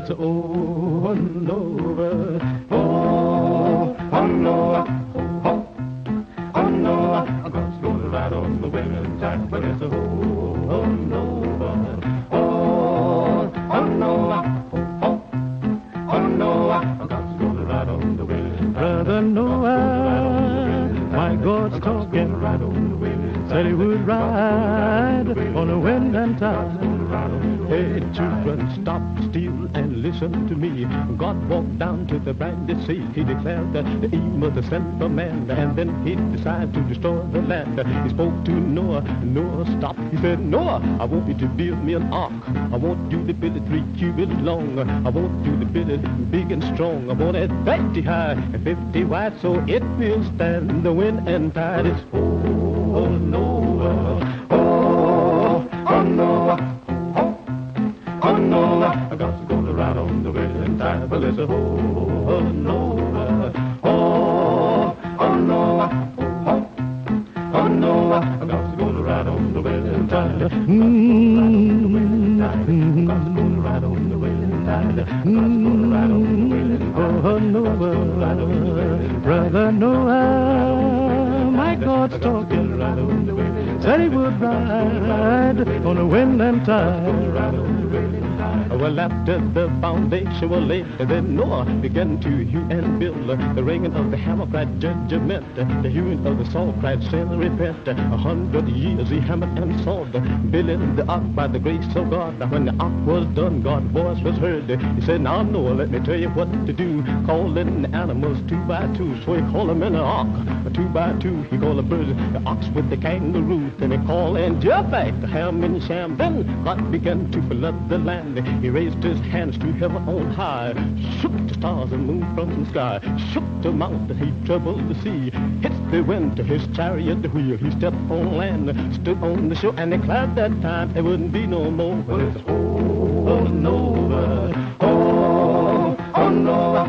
that's over and over. Oh, oh no, oh, oh no, I'm gonna ride on the winning tide, but it's over and over. Oh, oh no, oh, oh no, I'm gonna ride on the winning tide. Brother Noah, my God's talking, said he would ride on the wind and tide. Hey, children, stop still and listen to me. God walked down to the briny sea. He declared that the aim of the sent for man, and then he decided to destroy the land. He spoke to Noah. Noah stopped. He said, Noah, I want you to build me an ark. I want you to build it 3 cubits long. I want you to build it big and strong. I want it 30 high and 50 wide, so it will stand the wind and tide. It's oh Noah, oh Noah. Oh no, I got to go to ride on the winning tide, but it's a oh no, oh no, oh no, I got to go to ride on the winning tide. Got to go to ride on the winning tide. Got to go to ride on the winning tide. Oh Noah, brother Noah, my God's talking, said he would ride on the wind and tide. Well, after the foundation was laid, then Noah began to hew and build. The ringing of the hammer cried judgment. The hewing of the saw cried sin, repent. 100 years he hammered and sawed, building the ark by the grace of God. When the ark was done, God's voice was heard. He said, now Noah, let me tell you what to do. Calling the animals 2 by 2, so he called them in an ark. 2 by 2, he called the birds, the ox with the kangaroo. Then he called and Japheth, the ham and Sham. Then God began to flood the land. He raised his hands to heaven on high, shook the stars and moon from the sky, shook the mountain, he troubled the sea, hit the wind to his chariot wheel. He stepped on land, stood on the shore, and declared that time there wouldn't be no more. But it's oh Noah, oh Noah,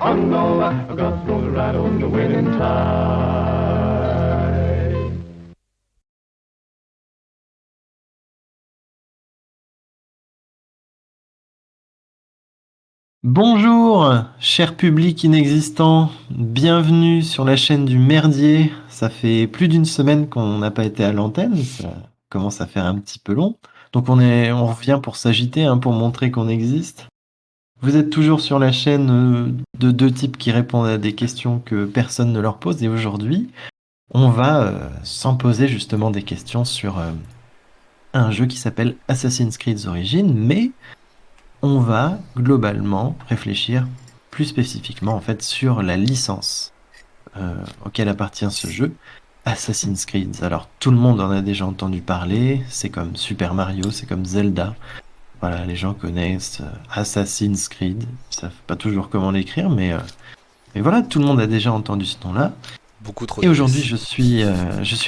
oh Noah, I got to go right on the winning tide. Bonjour, cher public inexistant, bienvenue sur la chaîne du Merdier. Ça fait plus d'une semaine qu'on n'a pas été à l'antenne, ça commence à faire un petit peu long. Donc on revient pour s'agiter, pour montrer qu'on existe. Vous êtes toujours sur la chaîne de 2 types qui répondent à des questions que personne ne leur pose. Et aujourd'hui, on va s'en poser justement des questions sur un jeu qui s'appelle Assassin's Creed Origins, mais on va globalement réfléchir plus spécifiquement en fait sur la licence auquel appartient ce jeu, Assassin's Creed. Alors tout le monde en a déjà entendu parler, c'est comme Super Mario, c'est comme Zelda. Voilà, les gens connaissent Assassin's Creed, ils savent pas toujours comment l'écrire, mais voilà, tout le monde a déjà entendu ce nom-là. Beaucoup trop. Et aujourd'hui, je suis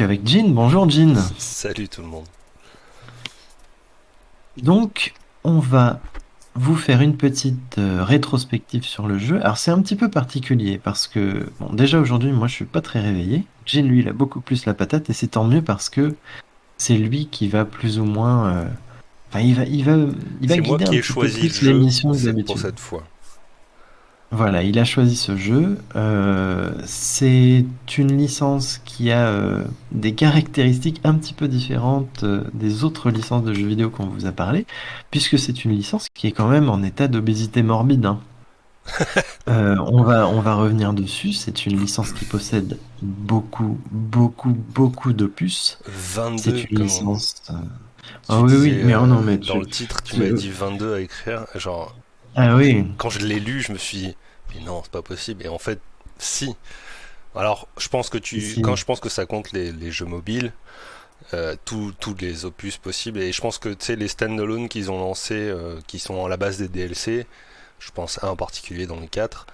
avec Jean. Bonjour Jean. Salut tout le monde. Donc, on va vous faire une petite rétrospective sur le jeu. Alors c'est un petit peu particulier parce que, bon, déjà aujourd'hui, moi je suis pas très réveillé. Jean, lui, il a beaucoup plus la patate et c'est tant mieux parce que c'est lui qui va plus ou moins... il va guider un petit peu plus l'émission que d'habitude. Pour cette fois. Voilà, il a choisi ce jeu. C'est une licence qui a des caractéristiques un petit peu différentes des autres licences de jeux vidéo qu'on vous a parlé, puisque c'est une licence qui est quand même en état d'obésité morbide. On va revenir dessus. C'est une licence qui possède beaucoup d'opus. 22. C'est une licence. Ah oui, mais non, mais dans le titre, tu m'as dit 22 à écrire, genre. Ah oui. Quand je l'ai lu, je me suis dit, mais non, c'est pas possible. Et en fait, si. Alors, je pense que quand je pense que ça compte les jeux mobiles, tous les opus possibles, et je pense que tu sais les standalone qu'ils ont lancés, qui sont à la base des DLC, je pense à un en particulier dans le 4,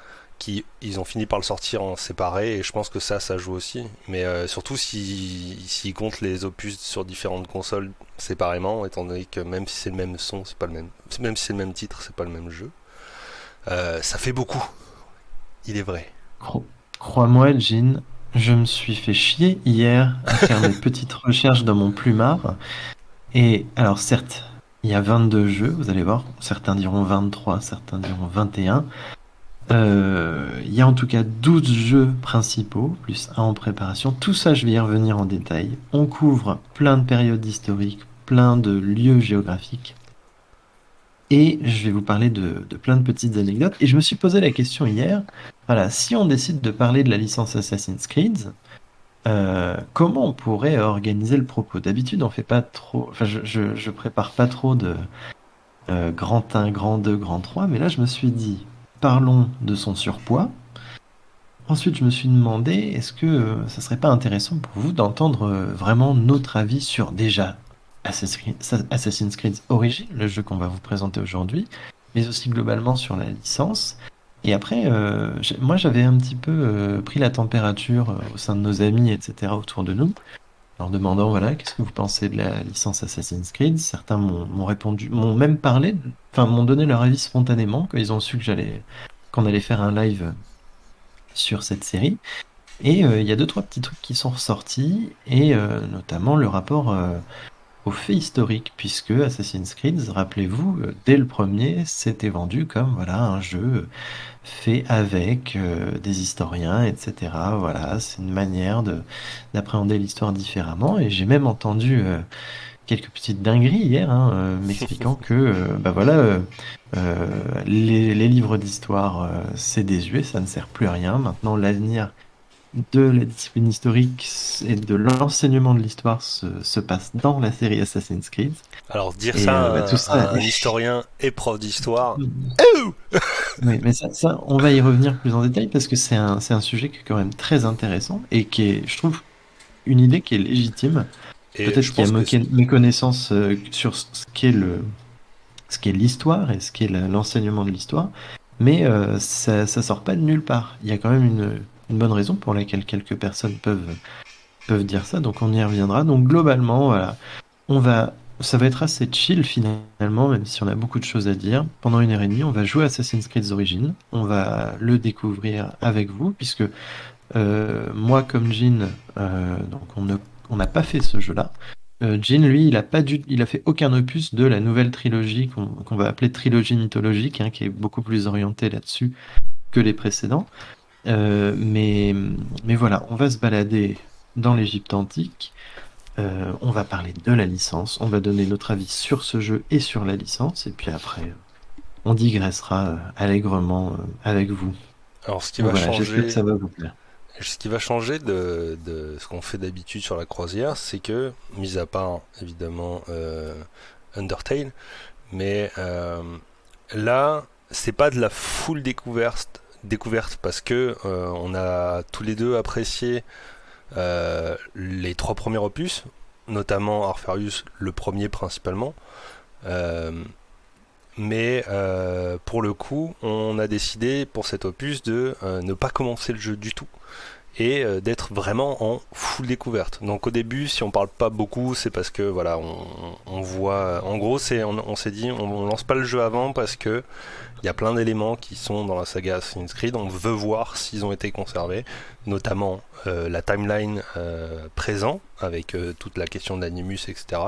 ils ont fini par le sortir en séparé, et je pense que ça joue aussi. Mais surtout s'ils comptent les opus sur différentes consoles séparément, étant donné que même si c'est le même son, c'est pas le même. Même si c'est le même titre, c'est pas le même jeu. Ça fait beaucoup. Il est vrai. Crois-moi, Jean, je me suis fait chier hier à faire des petites recherches dans mon plumard. Et alors certes, Il y a 22 jeux, vous allez voir. Certains diront 23, certains diront 21. Il y a en tout cas 12 jeux principaux, plus un en préparation. Tout ça, je vais y revenir en détail. On couvre plein de périodes historiques, plein de lieux géographiques. Et je vais vous parler de plein de petites anecdotes. Et je me suis posé la question hier, voilà, si on décide de parler de la licence Assassin's Creed, comment on pourrait organiser le propos? D'habitude, on fait pas trop, enfin, je prépare pas trop de grand 1, grand 2, grand 3, mais là, je me suis dit, parlons de son surpoids. Ensuite, je me suis demandé, est-ce que ça serait pas intéressant pour vous d'entendre vraiment notre avis sur déjà Assassin's Creed Origins, le jeu qu'on va vous présenter aujourd'hui, mais aussi globalement sur la licence. Et après, moi j'avais un petit peu pris la température au sein de nos amis, etc., autour de nous, en leur demandant, voilà, qu'est-ce que vous pensez de la licence Assassin's Creed? Certains m'ont répondu, m'ont même parlé, enfin m'ont donné leur avis spontanément, quand ils ont su que qu'on allait faire un live sur cette série. Et il y a deux, trois petits trucs qui sont ressortis, et notamment le rapport aux faits historiques, puisque Assassin's Creed, rappelez-vous, dès le premier, c'était vendu comme voilà un jeu fait avec des historiens, etc. Voilà, c'est une manière d'appréhender l'histoire différemment. Et j'ai même entendu quelques petites dingueries hier, hein, m'expliquant que bah voilà, les livres d'histoire, c'est désuet, ça ne sert plus à rien. Maintenant, l'avenir de la discipline historique et de l'enseignement de l'histoire se passe dans la série Assassin's Creed. Alors dire Et ça bah, tout ça. à un historien et prof d'histoire. Oh Oui, mais ça, on va y revenir plus en détail parce que c'est un sujet qui est quand même très intéressant et qui est, je trouve, une idée qui est légitime. Et Peut-être je qu'il y pense a que méconnaissance sur ce qu'est l'histoire et ce qu'est l'enseignement de l'histoire, mais ça sort pas de nulle part. Il y a quand même une bonne raison pour laquelle quelques personnes peuvent dire ça, donc on y reviendra. Donc globalement, voilà, ça va être assez chill finalement, même si on a beaucoup de choses à dire. Pendant 1 heure et demie, on va jouer à Assassin's Creed Origins. On va le découvrir avec vous, puisque moi comme Jean, donc on n'a pas fait ce jeu-là. Jean, lui, il a fait aucun opus de la nouvelle trilogie qu'on va appeler trilogie mythologique, hein, qui est beaucoup plus orientée là-dessus que les précédents. Mais voilà, on va se balader dans l'Égypte antique. On va parler de la licence. On va donner notre avis sur ce jeu et sur la licence. Et puis après, on digressera allègrement avec vous. alors ce qui Donc va voilà, j'espère que changer, ça va vous plaire. ce qui va changer de ce qu'on fait d'habitude sur la croisière, c'est que, mis à part évidemment Undertale, mais là, c'est pas de la full découverte parce que on a tous les deux apprécié les trois premiers opus, notamment Arfarius, le premier principalement. Euh, mais pour le coup, on a décidé pour cet opus de ne pas commencer le jeu du tout et d'être vraiment en full découverte. Donc au début, si on parle pas beaucoup, c'est parce que voilà, on voit. En gros, on s'est dit, on lance pas le jeu avant parce que il y a plein d'éléments qui sont dans la saga Assassin's Creed. On veut voir s'ils ont été conservés, notamment la timeline présent avec toute la question d'Animus, etc.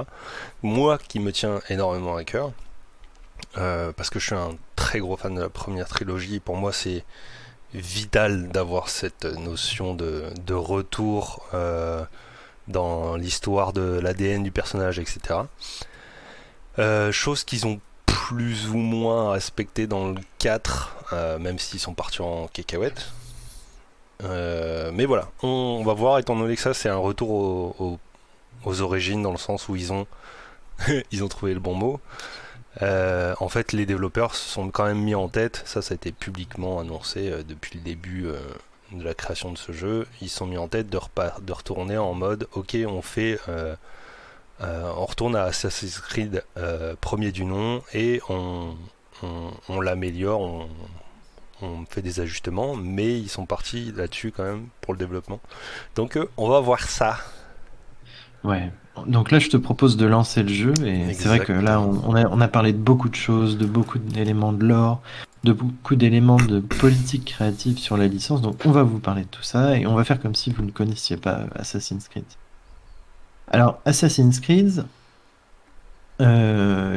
Moi, qui me tient énormément à cœur. Parce que je suis un très gros fan de la première trilogie. Pour moi, c'est vital d'avoir cette notion de retour dans l'histoire de l'ADN du personnage, etc. Chose qu'ils ont plus ou moins respecté dans le 4, même s'ils sont partis en cacahuète. Mais voilà, on va voir, étant donné que ça, c'est un retour aux origines, dans le sens où ils ont, ils ont trouvé le bon mot. En fait, les développeurs se sont quand même mis en tête, ça a été publiquement annoncé depuis le début de la création de ce jeu, ils se sont mis en tête de retourner en mode ok, on retourne à Assassin's Creed premier du nom et on l'améliore, on fait des ajustements, mais ils sont partis là-dessus quand même pour le développement. Donc on va voir ça. Ouais. Donc là, je te propose de lancer le jeu, et c'est vrai que là, on a parlé de beaucoup de choses, de beaucoup d'éléments de lore, de beaucoup d'éléments de politique créative sur la licence. Donc on va vous parler de tout ça, et on va faire comme si vous ne connaissiez pas Assassin's Creed. Alors, Assassin's Creed,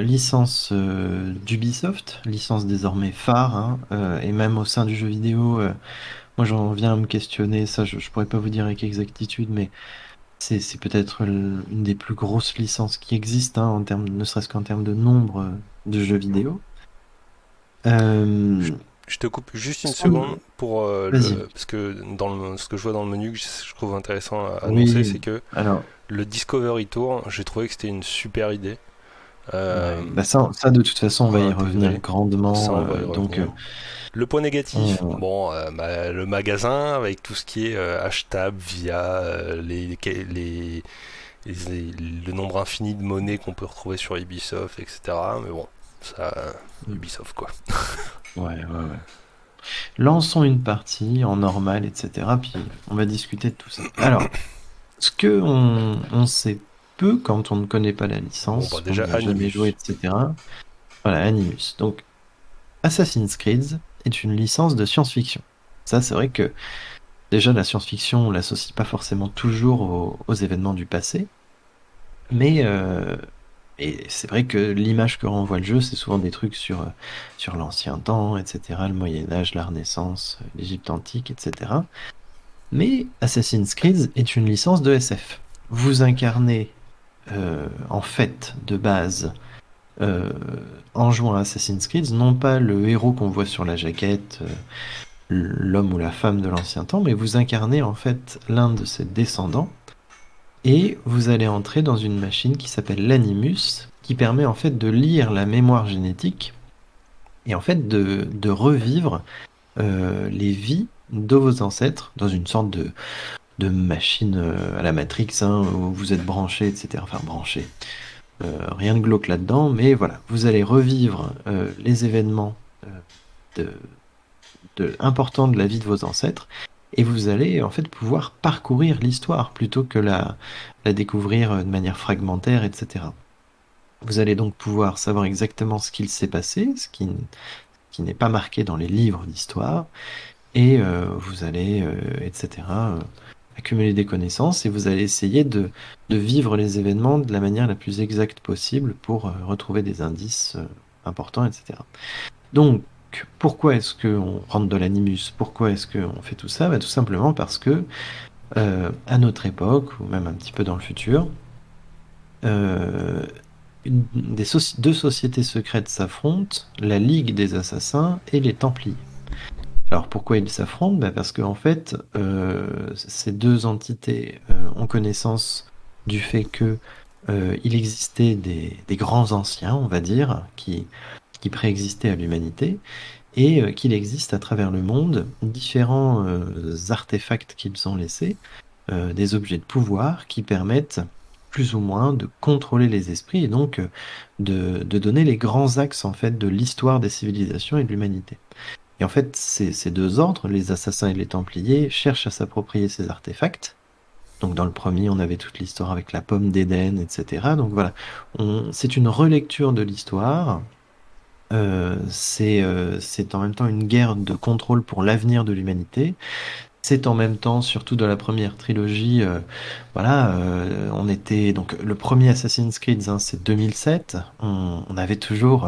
Licence d'Ubisoft, licence désormais phare, hein, et même au sein du jeu vidéo, moi j'en viens à me questionner, ça je pourrais pas vous dire avec exactitude, mais c'est peut-être une des plus grosses licences qui existent, hein, ne serait-ce qu'en termes de nombre de jeux vidéo. Je, Euh, je te coupe juste une sans- seconde pour Vas-y. parce que ce que je vois dans le menu que je trouve intéressant à annoncer, c'est Oui, que alors, le Discovery Tour, j'ai trouvé que c'était une super idée ouais, bah ça, de toute façon, on à va y revenir intégrer. Ça, grandement. on va y Donc, revenir. Le point négatif, on- bon, le magasin avec tout ce qui est achetable via le nombre infini de monnaies qu'on peut retrouver sur Ubisoft, etc. Mais bon, ça, Ubisoft quoi. ouais, ouais, ouais. Lançons une partie en normal, etc. Puis on va discuter de tout ça. Alors, ce que on sait peu quand on ne connaît pas la Bon, bah licence, qu'on déjà n'y a jamais joué, Animus. etc. Voilà, Animus. Donc, Assassin's Creed est une licence de science-fiction. Ça, c'est vrai que déjà la science-fiction, on l'associe pas forcément toujours aux événements du passé, mais et c'est vrai que l'image que renvoie le jeu, c'est souvent des trucs sur l'ancien temps, etc., le Moyen Âge, la Renaissance, l'Égypte antique, etc. Mais Assassin's Creed est une licence de SF. Vous incarnez, en fait, de base, euh, en jouant à Assassin's Creed, non pas le héros qu'on voit sur la jaquette, l'homme ou la femme de l'ancien temps, mais vous incarnez en fait l'un de ses descendants, et vous allez entrer dans une machine qui s'appelle l'Animus, qui permet en fait de lire la mémoire génétique, et en fait de revivre les vies de vos ancêtres dans une sorte de machine à la Matrix, hein, où vous êtes branché, etc. Enfin, branché. Rien de glauque là-dedans, mais voilà, vous allez revivre les événements euh, de, importants de la vie de vos ancêtres, et vous allez en fait pouvoir parcourir l'histoire plutôt que la découvrir de manière fragmentaire, etc. Vous allez donc pouvoir savoir exactement ce qu'il s'est passé, qui n'est pas marqué dans les livres d'histoire, et vous allez, etc., accumuler des connaissances et vous allez essayer de vivre les événements de la manière la plus exacte possible pour retrouver des indices importants, etc. Donc, pourquoi est-ce qu'on rentre de l'animus? Pourquoi est-ce qu'on fait tout ça? Bah, tout simplement parce que, à notre époque, ou même un petit peu dans le futur, euh, deux sociétés secrètes s'affrontent, la Ligue des Assassins et les Templiers. Alors pourquoi ils s'affrontent? Bah, parce qu'en fait, ces deux entités ont connaissance du fait que il existait des grands anciens, on va dire, qui préexistaient à l'humanité, et qu'il existe à travers le monde différents artefacts qu'ils ont laissés, des objets de pouvoir qui permettent plus ou moins de contrôler les esprits et donc de donner les grands axes en fait de l'histoire des civilisations et de l'humanité. Et en fait, ces deux ordres, les assassins et les templiers, cherchent à s'approprier ces artefacts. Donc dans le premier, on avait toute l'histoire avec la pomme d'Éden, etc. Donc voilà, c'est une relecture de l'histoire. C'est en même temps une guerre de contrôle pour l'avenir de l'humanité. C'est en même temps, surtout dans la première trilogie, voilà, on était donc le premier Assassin's Creed, hein, c'est 2007. On avait toujours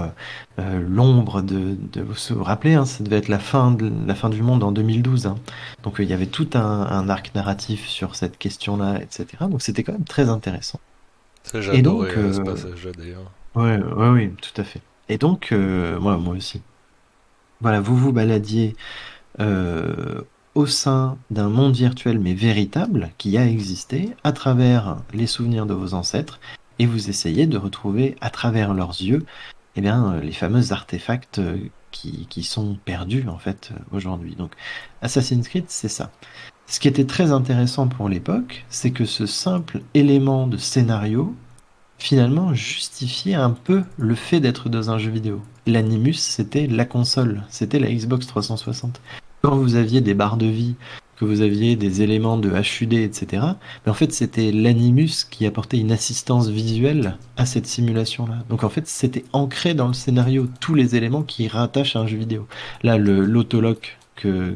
l'ombre vous vous rappelez, hein, ça devait être la fin du monde en 2012. Hein. Donc il y avait tout un arc narratif sur cette question-là, etc. Donc c'était quand même très intéressant. Ça, j'ai Et adoré donc, ce passage-là d'ailleurs. ouais, ouais, oui, tout à fait. Et donc, moi aussi. Voilà, vous vous baladiez euh, au sein d'un monde virtuel mais véritable qui a existé à travers les souvenirs de vos ancêtres et vous essayez de retrouver à travers leurs yeux eh bien, les fameux artefacts qui sont perdus en fait aujourd'hui. Donc Assassin's Creed, c'est ça. Ce qui était très intéressant pour l'époque, c'est que ce simple élément de scénario finalement justifiait un peu le fait d'être dans un jeu vidéo. L'Animus, c'était la console, c'était la Xbox 360. Quand vous aviez des barres de vie, que vous aviez des éléments de HUD, etc., mais en fait, c'était l'Animus qui apportait une assistance visuelle à cette simulation-là. Donc en fait, c'était ancré dans le scénario, tous les éléments qui rattachent à un jeu vidéo. Là, l'autolock que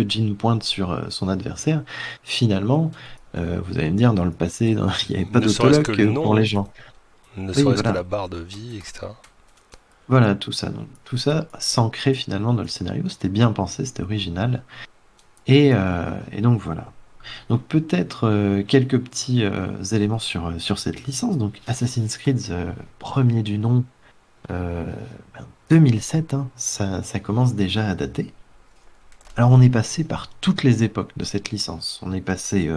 Jin pointe sur son adversaire, finalement, vous allez me dire, dans le passé, il n'y avait pas Ne serait-ce que d'autolock le pour nom, les hein. gens. Ne Oui, serait-ce que voilà. la barre de vie, etc. Voilà, tout ça. Donc, tout ça s'ancrait finalement dans le scénario. C'était bien pensé, c'était original. Et donc voilà. Donc peut-être quelques petits éléments sur cette licence. Donc Assassin's Creed, premier du nom, euh, 2007, hein, ça commence déjà à dater. Alors on est passé par toutes les époques de cette licence. On est passé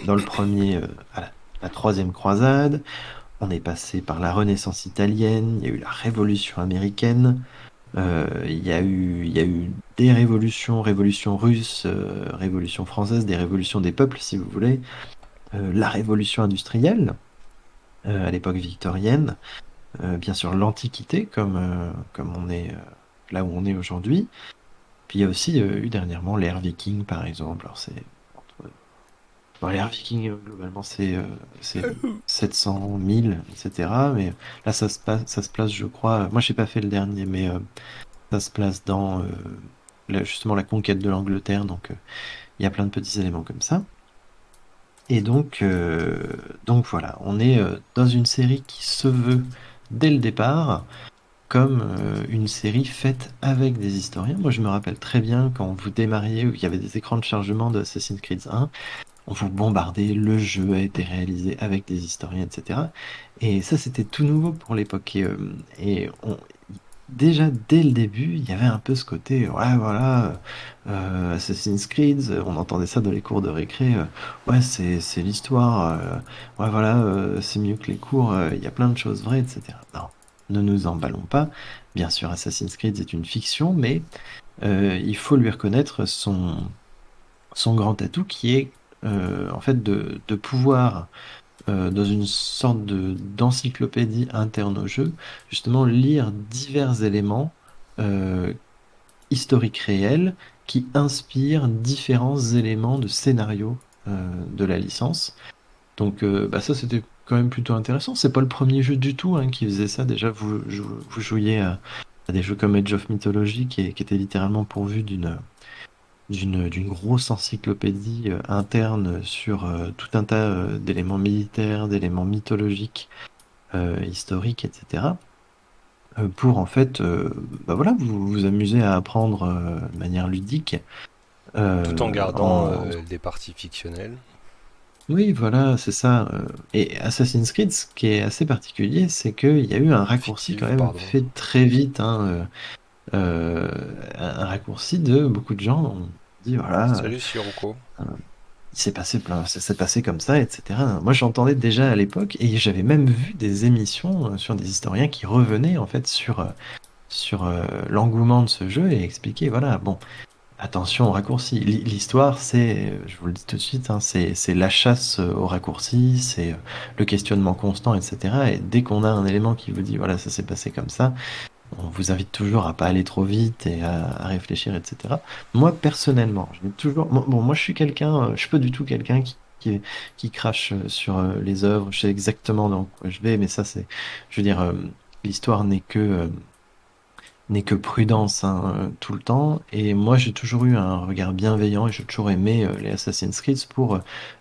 dans le premier à la troisième croisade, on est passé par la Renaissance italienne, il y a eu la Révolution américaine, il y a eu des révolutions, révolution russe, révolution française, des révolutions des peuples si vous voulez, la révolution industrielle à l'époque victorienne, bien sûr l'Antiquité comme on est là où on est aujourd'hui. Puis il y a aussi eu dernièrement l'ère viking, par exemple. Alors bon, l'ère viking, globalement, c'est 700, 1000, etc. Mais là, ça se place, je crois. Moi, j'ai pas fait le dernier, mais ça se place dans justement la conquête de l'Angleterre. Donc, il y a plein de petits éléments comme ça. Et donc voilà, on est dans une série qui se veut dès le départ comme une série faite avec des historiens. Moi, je me rappelle très bien quand vous démarriez, où il y avait des écrans de chargement de Assassin's Creed 1, on vous bombardait, le jeu a été réalisé avec des historiens, etc. Et ça, c'était tout nouveau pour l'époque. Déjà, dès le début, il y avait un peu ce côté, ouais, voilà, Assassin's Creed, on entendait ça dans les cours de récré, ouais, c'est l'histoire, ouais, voilà, c'est mieux que les cours, il y a plein de choses vraies, etc. Non, ne nous emballons pas. Bien sûr, Assassin's Creed est une fiction, mais il faut lui reconnaître son grand atout qui est en fait de pouvoir, dans une sorte d'encyclopédie interne au jeu, justement lire divers éléments euh, historiques réels qui inspirent différents éléments de scénario de la licence. Donc bah ça c'était quand même plutôt intéressant. C'est pas le premier jeu du tout hein, qui faisait ça. Déjà vous jouiez à des jeux comme Age of Mythology qui était littéralement pourvu d'une grosse encyclopédie interne sur tout un tas d'éléments militaires, d'éléments mythologiques, historiques, etc. Pour en fait, bah voilà, vous amuser à apprendre de manière ludique. Tout en euh, gardant en... des parties fictionnelles. Oui, voilà, c'est ça. Et Assassin's Creed, ce qui est assez particulier, c'est qu'il y a eu un raccourci quand Fictives, même pardon. fait très vite, hein, un raccourci de beaucoup de gens ont dit voilà. Salut Sirocco. Il s'est passé plein, ça s'est passé comme ça, etc. Moi, j'entendais déjà à l'époque, et j'avais même vu des émissions sur des historiens qui revenaient en fait sur l'engouement de ce jeu et expliquaient, voilà, bon, attention au raccourci. L'histoire, je vous le dis tout de suite, hein, c'est la chasse au raccourci, c'est le questionnement constant, etc. Et dès qu'on a un élément qui vous dit, voilà, ça s'est passé comme ça, on vous invite toujours à pas aller trop vite et à réfléchir, etc. Moi, personnellement, je vais toujours. Bon, moi, je suis quelqu'un, je suis pas du tout quelqu'un qui crache sur les œuvres. Je sais exactement dans quoi je vais, mais ça, je veux dire, l'histoire n'est que prudence hein, tout le temps. Et moi, j'ai toujours eu un regard bienveillant et j'ai toujours aimé les Assassin's Creed pour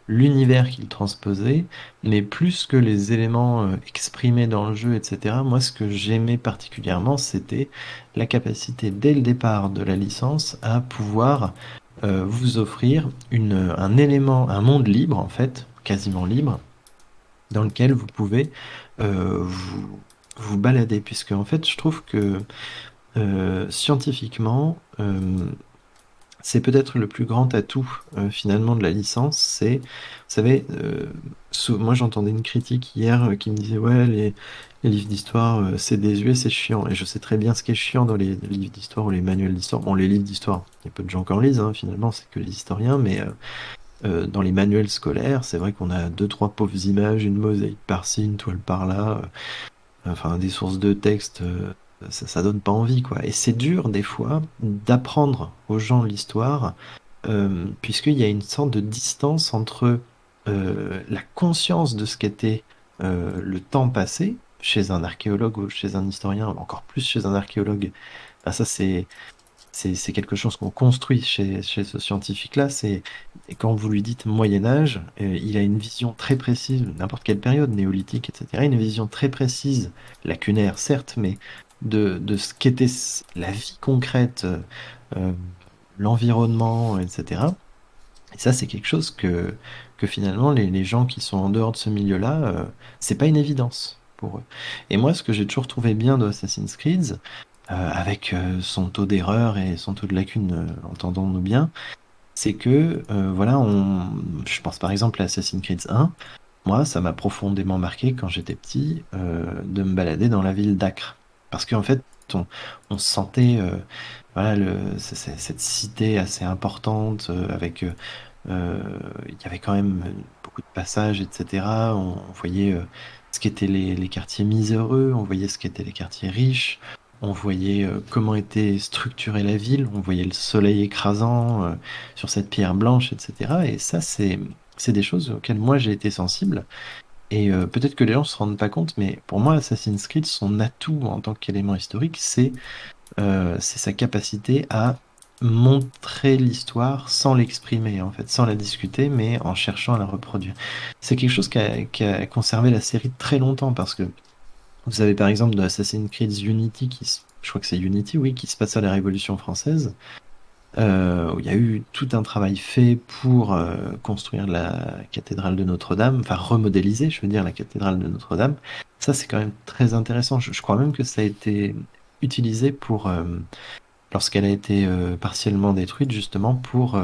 l'univers qu'ils transposaient, mais plus que les éléments exprimés dans le jeu, etc. Moi, ce que j'aimais particulièrement, c'était la capacité dès le départ de la licence à pouvoir vous offrir un élément, un monde libre en fait, quasiment libre, dans lequel vous pouvez vous balader, puisque en fait, je trouve que scientifiquement, c'est peut-être le plus grand atout finalement de la licence. C'est, vous savez, moi j'entendais une critique hier qui me disait ouais les livres d'histoire c'est désuet, c'est chiant. Et je sais très bien ce qui est chiant dans les livres d'histoire ou les manuels d'histoire. Bon, les livres d'histoire, il y a peu de gens qui en lisent hein, finalement, c'est que les historiens, mais dans les manuels scolaires, c'est vrai qu'on a deux trois pauvres images, une mosaïque par-ci, une toile par-là. Enfin, des sources de texte, ça donne pas envie, quoi. Et c'est dur, des fois, d'apprendre aux gens l'histoire, puisqu'il y a une sorte de distance entre la conscience de ce qu'était le temps passé, chez un archéologue ou chez un historien, encore plus chez un archéologue. Ben ça, c'est quelque chose qu'on construit chez ce scientifique-là. Et quand vous lui dites Moyen-Âge, il a une vision très précise, n'importe quelle période, néolithique, etc., une vision très précise, lacunaire certes, mais de ce qu'était la vie concrète, euh, l'environnement, etc. Et ça, c'est quelque chose que finalement, les gens qui sont en dehors de ce milieu-là, c'est pas une évidence pour eux. Et moi, ce que j'ai toujours trouvé bien de Assassin's Creed, avec son taux d'erreur et son taux de lacune, entendons-nous bien, c'est que, voilà, je pense par exemple à Assassin's Creed 1, moi, ça m'a profondément marqué quand j'étais petit, de me balader dans la ville d'Acre. Parce qu'en fait, on, on se sentait, voilà, cette cité assez importante, avec il y avait quand même beaucoup de passages, etc. On voyait ce qu'étaient les quartiers miséreux, on voyait ce qu'étaient les quartiers riches, on voyait comment était structurée la ville, on voyait le soleil écrasant sur cette pierre blanche, etc. Et ça, c'est des choses auxquelles moi j'ai été sensible. Et peut-être que les gens se rendent pas compte, mais pour moi, Assassin's Creed, son atout en tant qu'élément historique, c'est sa capacité à montrer l'histoire sans l'exprimer, en fait, sans la discuter, mais en cherchant à la reproduire. C'est quelque chose qui a conservé la série très longtemps, parce que vous avez par exemple de Assassin's Creed Unity, je crois que c'est Unity, oui, qui se passe à la Révolution française, où il y a eu tout un travail fait pour construire la cathédrale de Notre-Dame, enfin remodéliser, je veux dire, la cathédrale de Notre-Dame. Ça, c'est quand même très intéressant. Je crois même que ça a été utilisé pour, lorsqu'elle a été partiellement détruite, justement pour,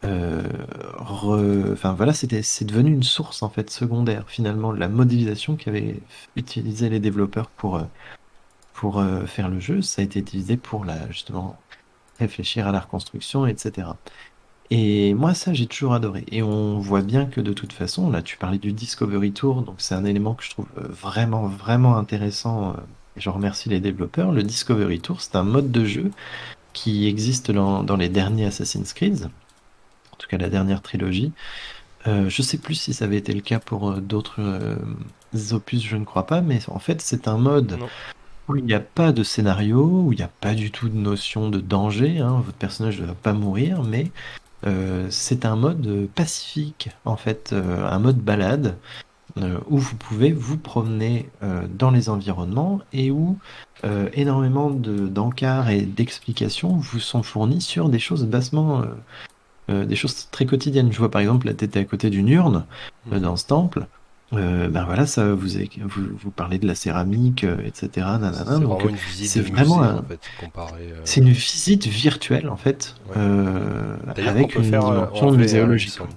enfin voilà, c'est devenu une source en fait secondaire finalement. La modélisation qu'avaient utilisé les développeurs pour faire le jeu, ça a été utilisé pour justement réfléchir à la reconstruction, etc. Et moi, ça, j'ai toujours adoré. Et on voit bien que de toute façon, là, tu parlais du Discovery Tour, donc c'est un élément que je trouve vraiment, vraiment intéressant. Et je remercie les développeurs. Le Discovery Tour, c'est un mode de jeu qui existe dans les derniers Assassin's Creed, en tout cas la dernière trilogie. Je sais plus si ça avait été le cas pour d'autres opus, je ne crois pas, mais en fait, c'est un mode Non. où il n'y a pas de scénario, où il n'y a pas du tout de notion de danger, hein. Votre personnage ne va pas mourir, mais c'est un mode pacifique, en fait, un mode balade, où vous pouvez vous promener dans les environnements et où énormément d'encarts et d'explications vous sont fournis sur des choses des choses très quotidiennes. Je vois par exemple, là, t'étais à côté d'une urne dans ce temple. Ben voilà, ça vous parlez de la céramique, etc. Nanana. C'est Donc vraiment une visite c'est de vraiment musée en fait, comparé. c'est une visite virtuelle en fait, Ouais. D'ailleurs, qu'on avec peut une faire dimension en VR, il me muséologique. semble.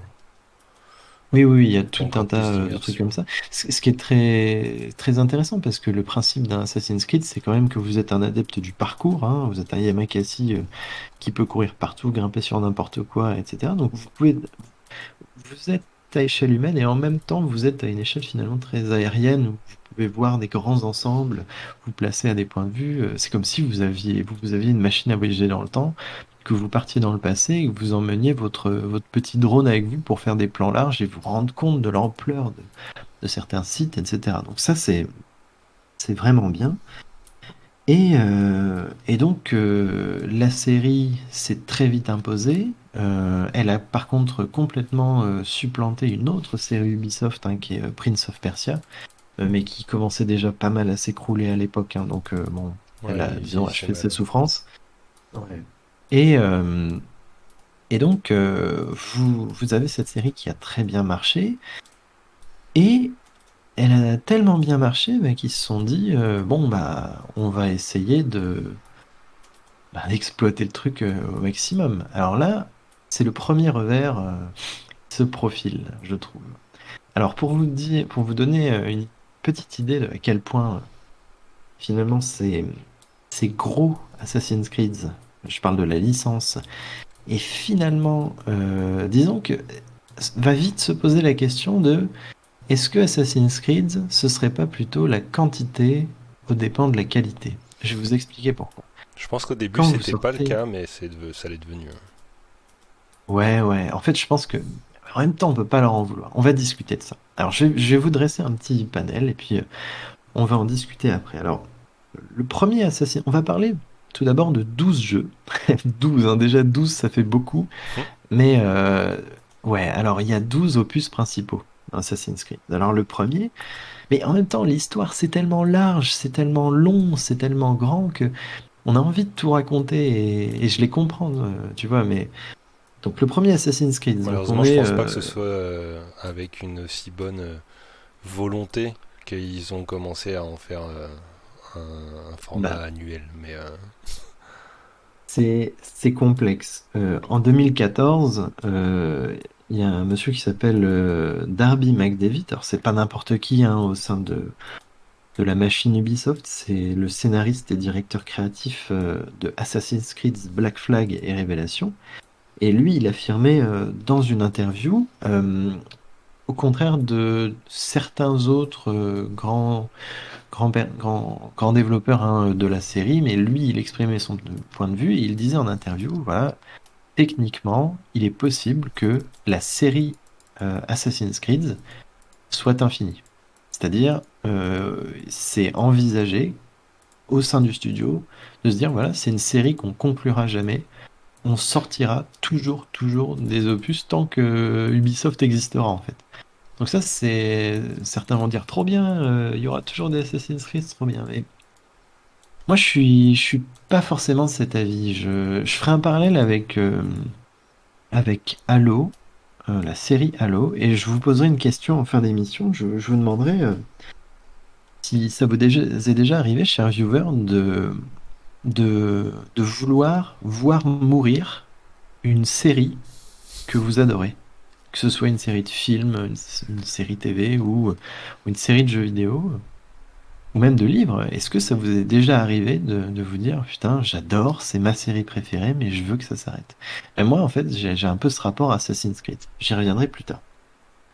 Oui, oui, oui, il y a Pour tout un encore plus tas de trucs d'immersion. comme ça. Ce qui est très, très intéressant parce que le principe d'un Assassin's Creed, c'est quand même que vous êtes un adepte du parcours, hein. Vous êtes un Yamakasi qui peut courir partout, grimper sur n'importe quoi, etc. Donc vous êtes à échelle humaine et en même temps vous êtes à une échelle finalement très aérienne où vous pouvez voir des grands ensembles, vous placer à des points de vue. C'est comme si vous aviez une machine à voyager dans le temps, que vous partiez dans le passé et que vous emmeniez votre petit drone avec vous pour faire des plans larges et vous rendre compte de l'ampleur de certains sites, etc. Donc ça, c'est vraiment bien. Et donc, la série s'est très vite imposée. Elle a par contre complètement supplanté une autre série Ubisoft, hein, qui est Prince of Persia, mais qui commençait déjà pas mal à s'écrouler à l'époque, hein. Donc, bon, elle Ouais, a, il disons, vieillissait achevé ses mal. souffrances. Ouais. Et, euh, et donc, vous avez cette série qui a très bien marché, et elle a tellement bien marché, bah, qu'ils se sont dit, bon, bah, on va essayer d'exploiter le truc au maximum. Alors là, c'est le premier revers qui se profile, je trouve. Alors pour vous donner une petite idée de à quel point finalement c'est gros Assassin's Creed, je parle de la licence, et finalement, disons que va vite se poser la question de est-ce que Assassin's Creed ce serait pas plutôt la quantité aux dépens de la qualité? Je vais vous expliquer pourquoi. Je pense qu'au début Quand vous c'était pas le sortez cas, mais ça l'est devenu. Ouais, ouais. En fait, je pense que en même temps, on peut pas leur en vouloir. On va discuter de ça. Alors, je vais vous dresser un petit panel et puis on va en discuter après. Alors, le premier Assassin, on va parler tout d'abord de 12 jeux. 12, hein, déjà 12, ça fait beaucoup. Mhm. Mais ouais, alors il y a 12 opus principaux dans Assassin's Creed. Alors le premier, mais en même temps, l'histoire, c'est tellement large, c'est tellement long, c'est tellement grand que on a envie de tout raconter et je les comprends, tu vois, mais donc le premier Assassin's Creed, donc on Malheureusement, je est pense pas que ce soit avec une aussi bonne volonté qu'ils ont commencé à en faire un format bah, annuel. Mais c'est complexe. En 2014, il y a un monsieur qui s'appelle Darby McDavid. Alors c'est pas n'importe qui hein, au sein de la machine Ubisoft, c'est le scénariste et directeur créatif de Assassin's Creed Black Flag et Révélation. Et lui, il affirmait dans une interview, au contraire de certains autres grands développeurs hein, de la série, mais lui, il exprimait son point de vue et il disait en interview, voilà, techniquement, il est possible que la série Assassin's Creed soit infinie. C'est-à-dire, c'est envisagé au sein du studio de se dire, voilà, c'est une série qu'on conclura jamais. On sortira toujours des opus tant que Ubisoft existera en fait. Donc ça, c'est certains vont dire trop bien, il y aura toujours des Assassin's Creed, c'est trop bien. Mais moi, je suis pas forcément de cet avis. Je ferai un parallèle avec Halo, la série Halo, et je vous poserai une question en fin d'émission. Je vous demanderai si ça vous est déjà arrivé, cher viewer, de vouloir voir mourir une série que vous adorez. Que ce soit une série de films, une série TV ou une série de jeux vidéo, ou même de livres. Est-ce que ça vous est déjà arrivé de vous dire, putain, j'adore, c'est ma série préférée, mais je veux que ça s'arrête? Et moi, en fait, j'ai un peu ce rapport à Assassin's Creed. J'y reviendrai plus tard.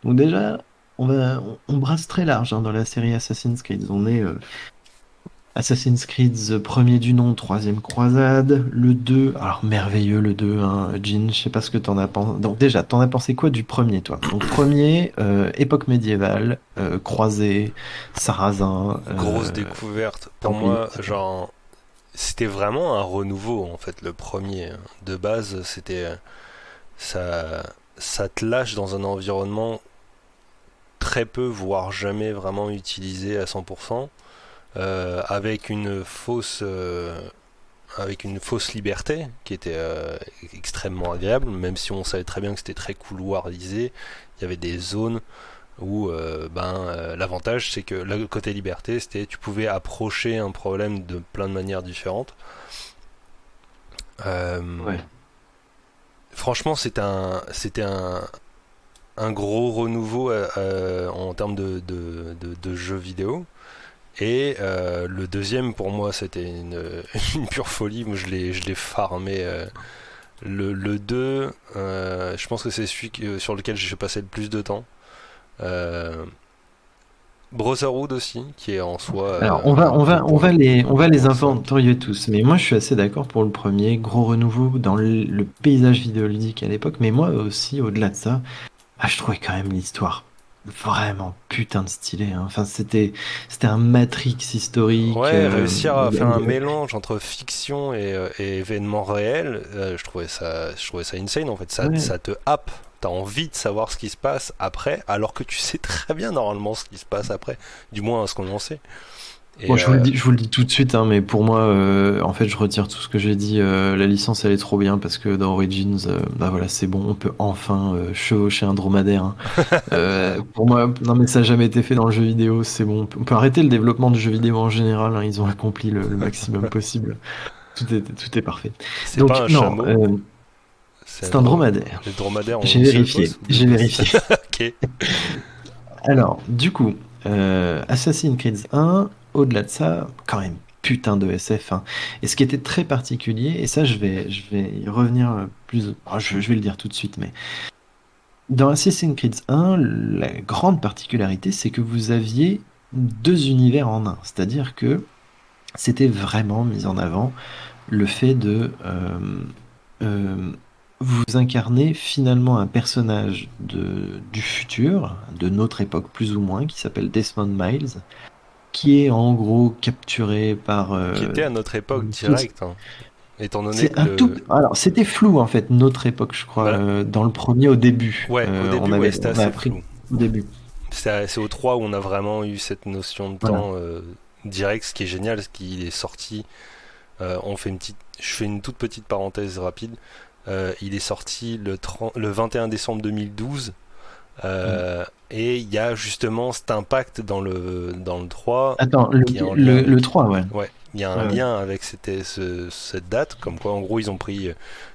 Donc déjà, on brasse très large hein, dans la série Assassin's Creed. On est Assassin's Creed premier du nom, troisième croisade, le 2, alors merveilleux le 2, hein, Jean, je sais pas ce que t'en as pensé. Donc déjà, t'en as pensé quoi du premier, toi? Donc premier, époque médiévale, croisée, sarrasin, grosse découverte. Pour templier, moi, etc. genre, c'était vraiment un renouveau en fait. Le premier, de base, c'était ça, ça te lâche dans un environnement très peu, voire jamais vraiment utilisé à 100%, avec une fausse liberté qui était extrêmement agréable, même si on savait très bien que c'était très couloirisé. Il y avait des zones où l'avantage c'est que le côté liberté, c'était tu pouvais approcher un problème de plein de manières différentes. Euh, Ouais. Franchement, un gros renouveau en termes de jeux vidéo. Et le deuxième, pour moi, c'était une pure folie. Moi, je l'ai farmé. Le 2, je pense que c'est celui sur lequel j'ai passé le plus de temps. Euh, Brotherhood aussi, qui est en soi Alors, on va, on va, pour on va les pour ça. inventorier tous. Mais moi, je suis assez d'accord pour le premier, gros renouveau dans le paysage vidéoludique à l'époque. Mais moi aussi, au-delà de ça, je trouvais quand même l'histoire vraiment putain de stylée, hein. Enfin, c'était un Matrix historique. Ouais, réussir à faire un mélange entre fiction et événements réels, je trouvais ça insane en fait. Ouais. Ça te happe. T'as envie de savoir ce qui se passe après, alors que tu sais très bien normalement ce qui se passe après, du moins à ce qu'on en sait. Et Bon, je vous le dis tout de suite, hein, mais pour moi, en fait, je retire tout ce que j'ai dit. La licence, elle est trop bien parce que dans Origins, bah voilà, c'est bon, on peut enfin chevaucher un dromadaire, hein. Pour moi, non mais ça n'a jamais été fait dans le jeu vidéo, c'est bon. On peut arrêter le développement du jeu vidéo en général, hein, ils ont accompli le maximum possible. Tout est parfait. c'est pas Donc un non, chameau, c'est c'est un dromadaire. les dromadaires ont J'ai une seule vérifié, bosse ou deux j'ai bosses. vérifié. Ok. Alors, du coup, Assassin's Creed 1, au-delà de ça, quand même, putain de SF, hein. Et ce qui était très particulier, et ça, je vais y revenir plus. Je vais le dire tout de suite, mais dans Assassin's Creed 1, la grande particularité, c'est que vous aviez deux univers en un. C'est-à-dire que c'était vraiment mis en avant le fait de euh, vous incarnez finalement un personnage du futur, de notre époque plus ou moins, qui s'appelle Desmond Miles, qui est en gros capturé par... Qui était à notre époque tout- direct, hein. Étant donné c'est que un tout... Alors, c'était flou, en fait, notre époque, je crois, voilà. dans le premier, au début. Ouais, au début, ouais, c'était On a assez appris flou. au début. C'est au 3 où on a vraiment eu cette notion de Voilà. temps direct, ce qui est génial, ce qu'il est sorti. Je fais une toute petite parenthèse rapide. Il est sorti le 21 décembre 2012. Mm. Et il y a justement cet impact dans le 3 Attends, qui est en lien le avec. 3, ouais. Ouais, il y a un Ouais, ouais. lien avec cette date, comme quoi en gros ils ont pris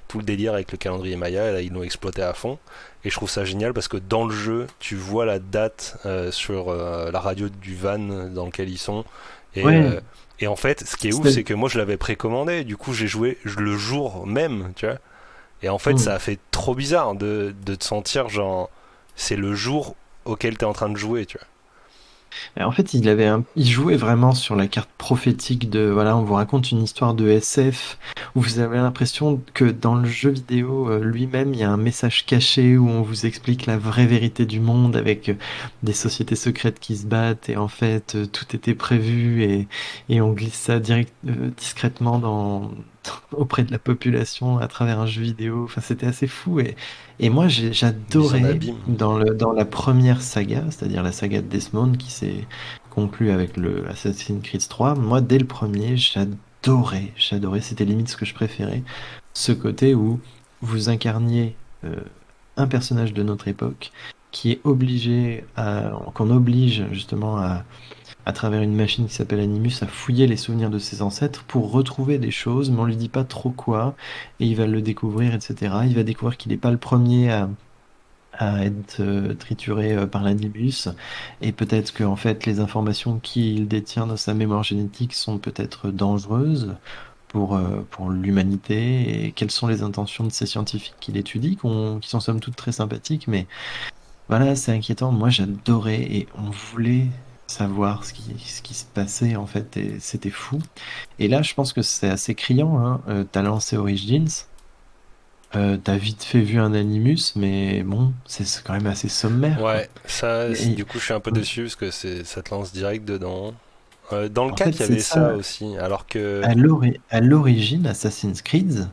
tout le délire avec le calendrier Maya et là ils l'ont exploité à fond. Et je trouve ça génial parce que dans le jeu, tu vois la date sur la radio du van dans lequel ils sont. Et, Ouais, euh, et en fait, ce qui est ouf, c'était- c'est que moi je l'avais précommandé, du coup j'ai joué le jour même, tu vois. Et en fait, Mm. ça a fait trop bizarre de te sentir genre, c'est le jour auquel t'es en train de jouer, tu vois. Et en fait, il jouait vraiment sur la carte prophétique de, voilà, on vous raconte une histoire de SF où vous avez l'impression que dans le jeu vidéo lui-même, il y a un message caché où on vous explique la vraie vérité du monde avec des sociétés secrètes qui se battent et en fait, tout était prévu et on glisse ça discrètement auprès de la population à travers un jeu vidéo. Enfin, c'était assez fou et moi, Mise en j'adorais abîme. dans la première saga, c'est-à-dire la saga de Desmond qui s'est conclue avec le Assassin's Creed 3. Moi, dès le premier, j'adorais. C'était limite ce que je préférais. Ce côté où vous incarniez un personnage de notre époque qui est qu'on oblige justement à travers une machine qui s'appelle Animus, à fouiller les souvenirs de ses ancêtres pour retrouver des choses, mais on lui dit pas trop quoi, et il va le découvrir, etc. Il va découvrir qu'il n'est pas le premier à être trituré par l'Animus, et peut-être que en fait les informations qu'il détient dans sa mémoire génétique sont peut-être dangereuses pour l'humanité, et quelles sont les intentions de ces scientifiques qu'il étudie, qui sont somme toute très sympathiques, mais voilà, c'est inquiétant. Moi, j'adorais et on voulait savoir ce qui se passait en fait, et c'était fou. Et là, je pense que c'est assez criant, hein. T'as lancé Origins, t'as vite fait vu un Animus, mais bon, c'est quand même assez sommaire, quoi. Ouais, ça, Et du coup, je suis un peu déçu parce que ça te lance direct dedans. Dans le en 4, fait, il y c'est avait ça ça. aussi, alors que. À l'origine, Assassin's Creed,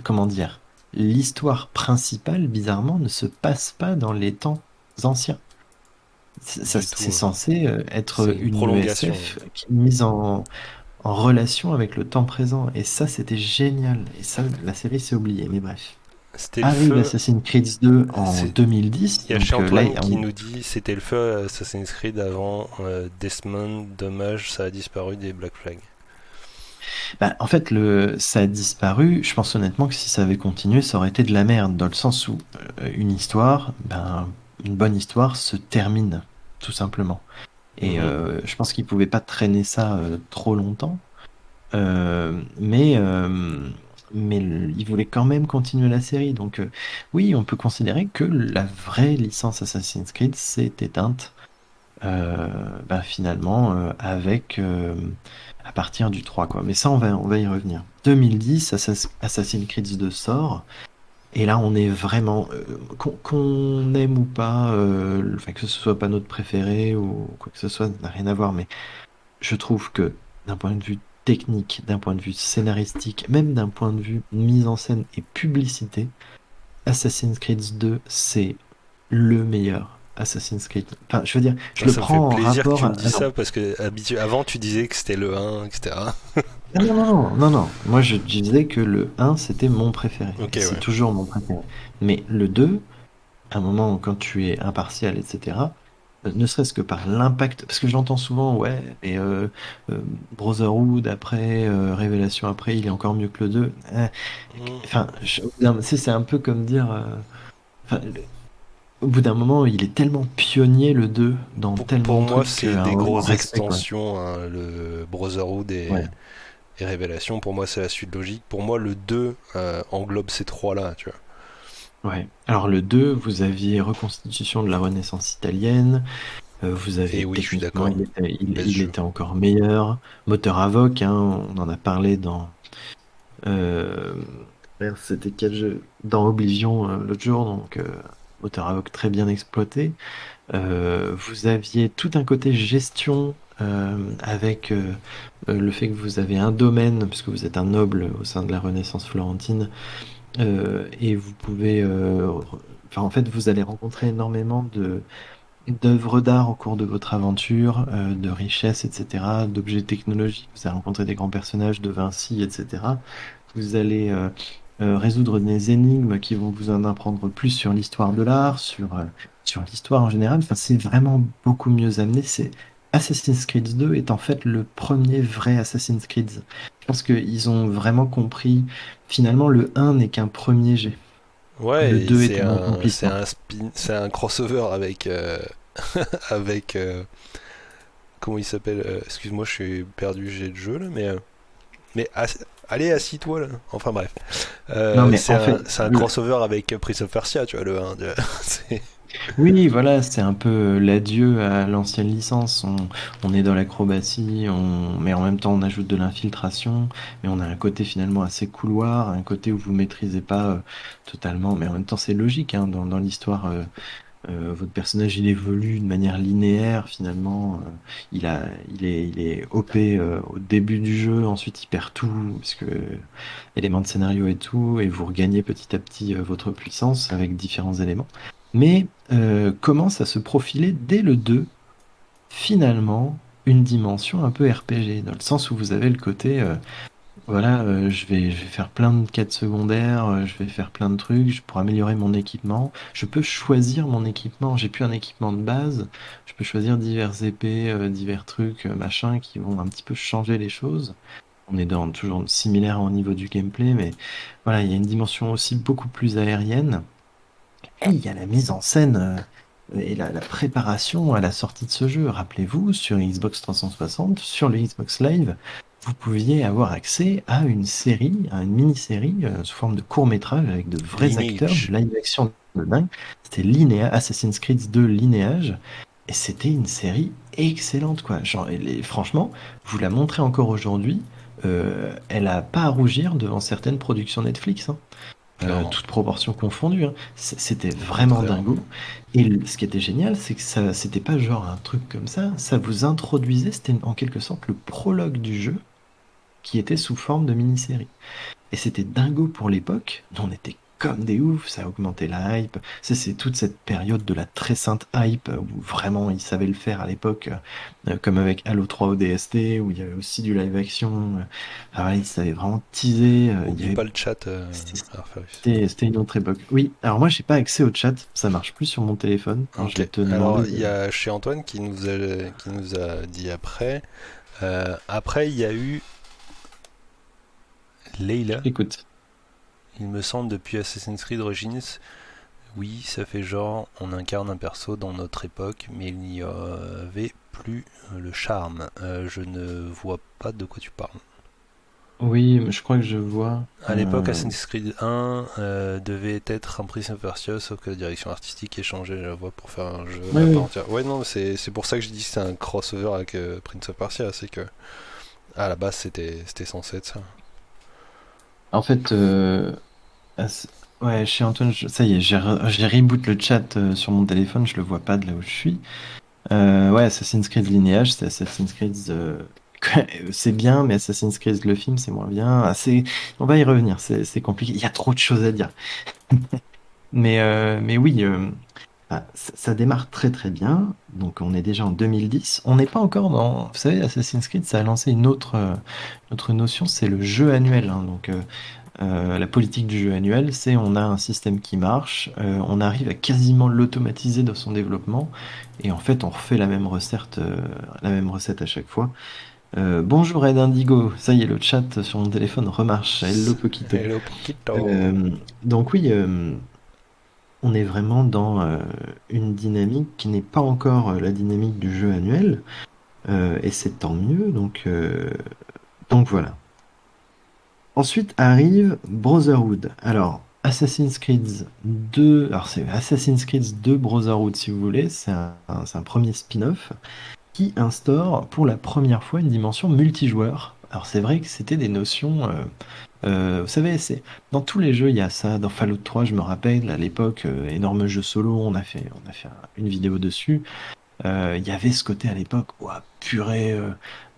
comment dire, l'histoire principale, bizarrement, ne se passe pas dans les temps anciens. Du C'est tout. censé être C'est une une prolongation. ESF qui est mise en relation avec le temps présent. Et ça, c'était génial. Et ça, la série s'est oubliée. Mais bref. C'était le Arrive feu. Assassin's Creed 2 en c'est- 2010. Il y a chez Donc là, Antoine qui nous dit c'était le feu à Assassin's Creed avant Desmond, dommage, ça a disparu des Black Flag. bah, en fait, ça a disparu. Je pense honnêtement que si ça avait continué, ça aurait été de la merde. Dans le sens où une histoire, ben, une bonne histoire se termine, tout simplement. Et Mhm. je pense qu'ils pouvaient pas traîner ça trop longtemps. Euh, mais il voulait quand même continuer la série. Donc oui, on peut considérer que la vraie licence Assassin's Creed s'est éteinte ben, finalement à partir du 3 quoi. Mais ça, on va y revenir. 2010, Assassin's Creed 2 sort. Et là, on est vraiment, qu'on aime ou pas, enfin, que ce soit pas notre préféré ou quoi que ce soit, ça n'a rien à voir, mais je trouve que d'un point de vue technique, d'un point de vue scénaristique, même d'un point de vue mise en scène et publicité, Assassin's Creed 2, c'est le meilleur Assassin's Creed. Enfin, je veux dire, je Ah, le ça me fait prends en plaisir que rapport tu à... me dises ça parce que avant tu disais que c'était le 1, etc. Non, non, non, non, non. Moi, je disais que le 1, c'était mon préféré. Ok, Et c'est ouais. toujours mon préféré. Mais le 2, à un moment, quand tu es impartial, etc., ne serait-ce que par l'impact, parce que j'entends souvent, ouais, et euh, Brotherhood après, Révélation après, il est encore mieux que le 2. Mm. Enfin, c'est un peu comme dire, enfin, au bout d'un moment, il est tellement pionnier le 2 dans Pour tellement de moi, trucs c'est qu'à un des moment, grosses respect, quoi. extensions, hein, le Brotherhood Ouais. et Révélation. Pour moi, c'est la suite logique. Pour moi, le 2 englobe ces trois-là, tu vois. Ouais. Alors le 2, vous aviez reconstitution de la Renaissance italienne, vous Et avez oui, je suis techniquement, d'accord. Best il jeu. était encore meilleur. Moteur Avoc, hein, on en a parlé dans... Euh, merde, c'était quel jeu? Dans Oblivion l'autre jour, donc moteur Avoc très bien exploité. Vous aviez tout un côté gestion avec le fait que vous avez un domaine, puisque vous êtes un noble au sein de la Renaissance florentine, et vous pouvez, enfin en fait, vous allez rencontrer énormément de d'œuvres d'art au cours de votre aventure, de richesses, etc., d'objets technologiques. Vous allez rencontrer des grands personnages de Vinci, etc. Vous allez résoudre des énigmes qui vont vous en apprendre plus sur l'histoire de l'art, sur l'histoire en général. Enfin, c'est vraiment beaucoup mieux amené. C'est Assassin's Creed 2 est en fait le premier vrai Assassin's Creed. Je pense qu'ils ont vraiment compris. Finalement, le 1 n'est qu'un premier jet. Ouais, Le et 2 est un accomplissement. c'est un crossover avec, avec, comment il s'appelle? Excuse-moi, je suis perdu, j'ai le jeu là, mais allez, assis-toi là. Enfin bref. Non, mais en fait, C'est un crossover avec Prince of Persia, tu vois, le 1. C'est- oui, voilà, c'est un peu l'adieu à l'ancienne licence. On est dans l'acrobatie, mais en même temps on ajoute de l'infiltration, mais on a un côté finalement assez couloir, un côté où vous maîtrisez pas totalement, mais en même temps c'est logique hein, dans l'histoire. Votre personnage il évolue de manière linéaire finalement. Il est OP au début du jeu, ensuite il perd tout parce que éléments de scénario et tout, et vous regagnez petit à petit votre puissance avec différents éléments. Mais commence à se profiler dès le 2, finalement, une dimension un peu RPG, dans le sens où vous avez le côté, voilà, je vais faire plein de quêtes secondaires, je vais faire plein de trucs pour améliorer mon équipement. Je peux choisir mon équipement, j'ai plus un équipement de base, je peux choisir divers épées, divers trucs, machin, qui vont un petit peu changer les choses. On est toujours similaire au niveau du gameplay, mais voilà, il y a une dimension aussi beaucoup plus aérienne. Et il y a la mise en scène et la préparation à la sortie de ce jeu. Rappelez-vous, sur Xbox 360, sur le Xbox Live, vous pouviez avoir accès à une série, à une mini-série sous forme de court-métrage avec de vrais acteurs, du Lineage. live action de dingue. C'était Assassin's Creed 2 Lineage. Et c'était une série excellente, quoi. Genre, franchement, vous la montrez encore aujourd'hui, elle a pas à rougir devant certaines productions Netflix, hein. Clairement. Toutes proportions confondues, hein. C'était Au vraiment contraire. dingo. Et ce qui était génial, c'est que ça, c'était pas genre un truc comme ça vous introduisait, c'était en quelque sorte le prologue du jeu qui était sous forme de mini-série. Et c'était dingo pour l'époque. Nous, on était comme des oufs, ça a augmenté la hype. C'est toute cette période de la très sainte hype où vraiment ils savaient le faire à l'époque, comme avec Halo 3 ODST, où il y avait aussi du live action. Alors, ils savaient vraiment teaser. Il y Oublie avait pas le chat, c'était Arfarius. c'était une autre époque. Oui, alors moi j'ai pas accès au chat, ça marche plus sur mon téléphone. Alors je Ok. vais te Alors, demander il y a chez Antoine qui nous a dit après. Après, il y a eu Leila. écoute. Il me semble depuis Assassin's Creed Origins. Oui, ça fait genre, on incarne un perso dans notre époque, mais il n'y avait plus le charme. Je ne vois pas de quoi tu parles. Oui, mais je crois que je vois. À l'époque, Assassin's Creed 1 devait être un Prince of Persia, sauf que la direction artistique ait changé la voie pour faire un jeu Oui, à oui. part entière. Ouais, non, c'est pour ça que je dis que c'est un crossover avec Prince of Persia, c'est que à la base c'était censé être ça. En fait, ouais, chez Antoine, ça y est, j'ai reboot le chat sur mon téléphone, je le vois pas de là où je suis. Ouais, Assassin's Creed Lineage, c'est Assassin's Creed. C'est bien, mais Assassin's Creed le film, c'est moins bien. On va y revenir, c'est compliqué. Il y a trop de choses à dire. Mais oui, ça démarre très très bien. Donc on est déjà en 2010. On n'est pas encore dans. Vous savez, Assassin's Creed, ça a lancé une autre notion, c'est le jeu annuel, hein. Donc la politique du jeu annuel, c'est on a un système qui marche, on arrive à quasiment l'automatiser dans son développement, et en fait on refait la même recette à chaque fois. Bonjour Ed Indigo, ça y est, le chat sur mon téléphone remarche. Hello Pokito. Hello Poquito. Euh, donc oui, on est vraiment dans une dynamique qui n'est pas encore la dynamique du jeu annuel, et c'est tant mieux. Donc voilà. Ensuite arrive Brotherhood. Alors, Assassin's Creed 2, alors c'est Assassin's Creed 2 Brotherhood si vous voulez, c'est un premier spin-off qui instaure pour la première fois une dimension multijoueur. Alors c'est vrai que c'était des notions, vous savez, dans tous les jeux il y a ça. Dans Fallout 3, je me rappelle à l'époque, énorme jeu solo, on a fait une vidéo dessus. Il y avait ce côté à l'époque, ouah, purée,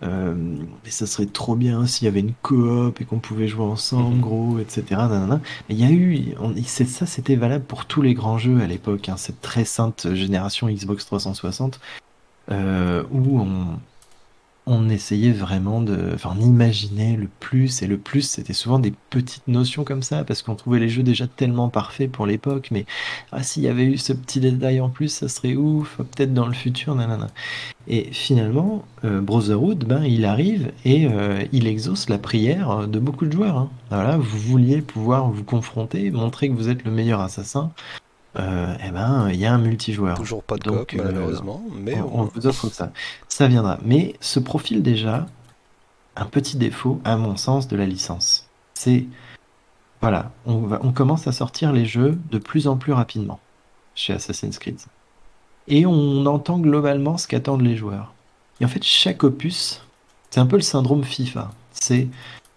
mais ça serait trop bien s'il y avait une coop et qu'on pouvait jouer ensemble, Mhm. gros, etc. Nanana. Mais il y a eu, ça c'était valable pour tous les grands jeux à l'époque, hein, cette très sainte génération Xbox 360, où on essayait vraiment enfin, on imaginait le plus, et le plus, c'était souvent des petites notions comme ça, parce qu'on trouvait les jeux déjà tellement parfaits pour l'époque, mais ah, s'il y avait eu ce petit détail en plus, ça serait ouf, peut-être dans le futur, nanana. Et finalement, Brotherhood, ben, il arrive et il exauce la prière de beaucoup de joueurs, hein. Voilà, vous vouliez pouvoir vous confronter, montrer que vous êtes le meilleur assassin, eh ben, il y a un multijoueur. Toujours pas de coop, Donc, malheureusement, mais au on moins. vous offre ça. Ça viendra. Mais ce profil déjà, un petit défaut, à mon sens, de la licence. C'est, voilà, on commence à sortir les jeux de plus en plus rapidement chez Assassin's Creed. Et on entend globalement ce qu'attendent les joueurs. Et en fait, chaque opus, c'est un peu le syndrome FIFA. C'est,